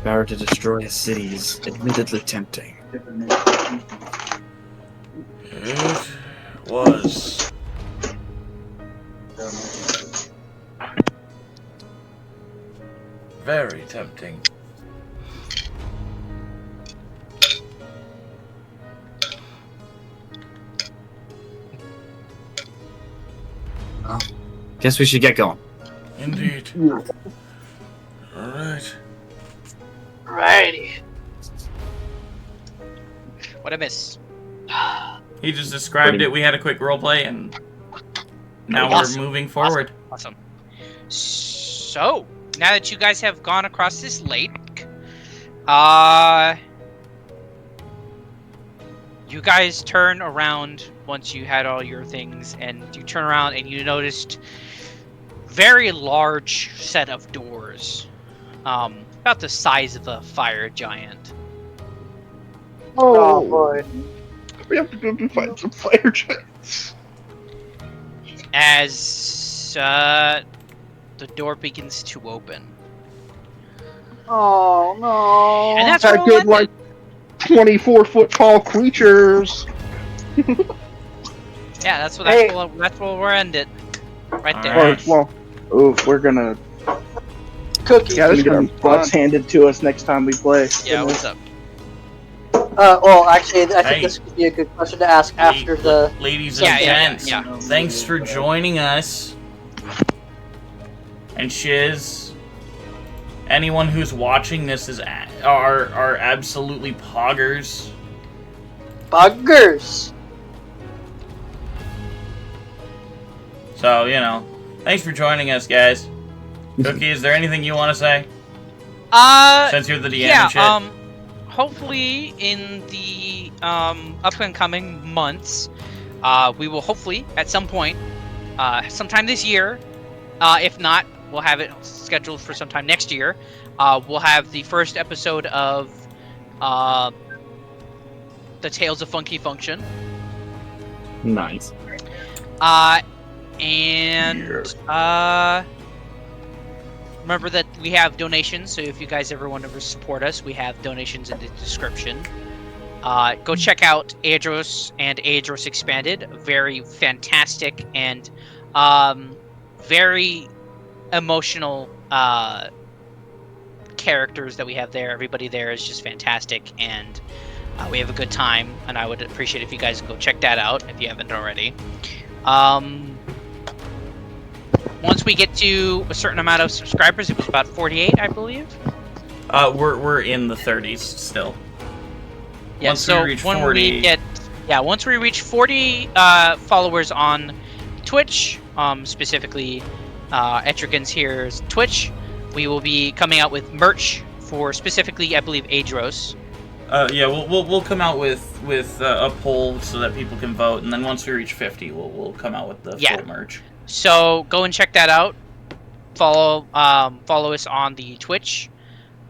Power to destroy a city is admittedly tempting. It was. Very tempting. Well, guess we should get going. Indeed. Alright. Righty. What I miss? He just described it. We had a quick roleplay, and now Awesome. we're moving forward. Awesome. So, now that you guys have gone across this lake, you guys turn around once you had all your things, and you turn around and you noticed very large set of doors, about the size of a fire giant. Oh boy. We have to go and find some fire giants. As the door begins to open, Oh no. and that's That where good, like, 24-foot tall creatures. yeah, that's what Hey. that's where we'll end it, right there. Alright. Well, Oof, we're gonna Cookie. yeah, this get is our gonna be butts fun. handed to us next time we play. Yeah, what's up? Well, actually, I think Hey. this would be a good question to ask after the. Ladies Yeah, and yeah, gents, yeah. thanks for joining us. And Shiz, anyone who's watching this are absolutely poggers. Buggers. So, thanks for joining us, guys. Cookie, is there anything you want to say? Since you're the DM and shit. Hopefully in the upcoming months, we will hopefully at some point, sometime this year, if not, we'll have it scheduled for sometime next year. We'll have the first episode of the Tales of Funky Function. Nice. Remember that we have donations, so if you guys ever want to support us, we have donations in the description. Go check out Aeidros and Aeidros Expanded. Very fantastic and very emotional characters that we have there. Everybody there is just fantastic, and we have a good time, and I would appreciate if you guys go check that out if you haven't already. Once we get to a certain amount of subscribers, it was about 48, I believe. We're in the 30s still. Yeah, Once so we reach when 40... once we reach 40 followers on Twitch, specifically Echragan's here's Twitch, we will be coming out with merch for specifically, I believe, Aeidros. Yeah, we'll come out with a poll so that people can vote, and then once we reach 50, we'll come out with the full merch. So go and check that out. Follow us on the Twitch.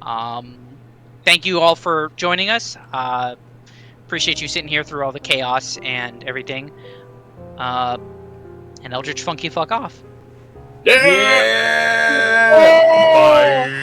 Thank you all for joining us. Appreciate you sitting here through all the chaos and everything. And Eldritch Funky fuck off. Yeah! Bye.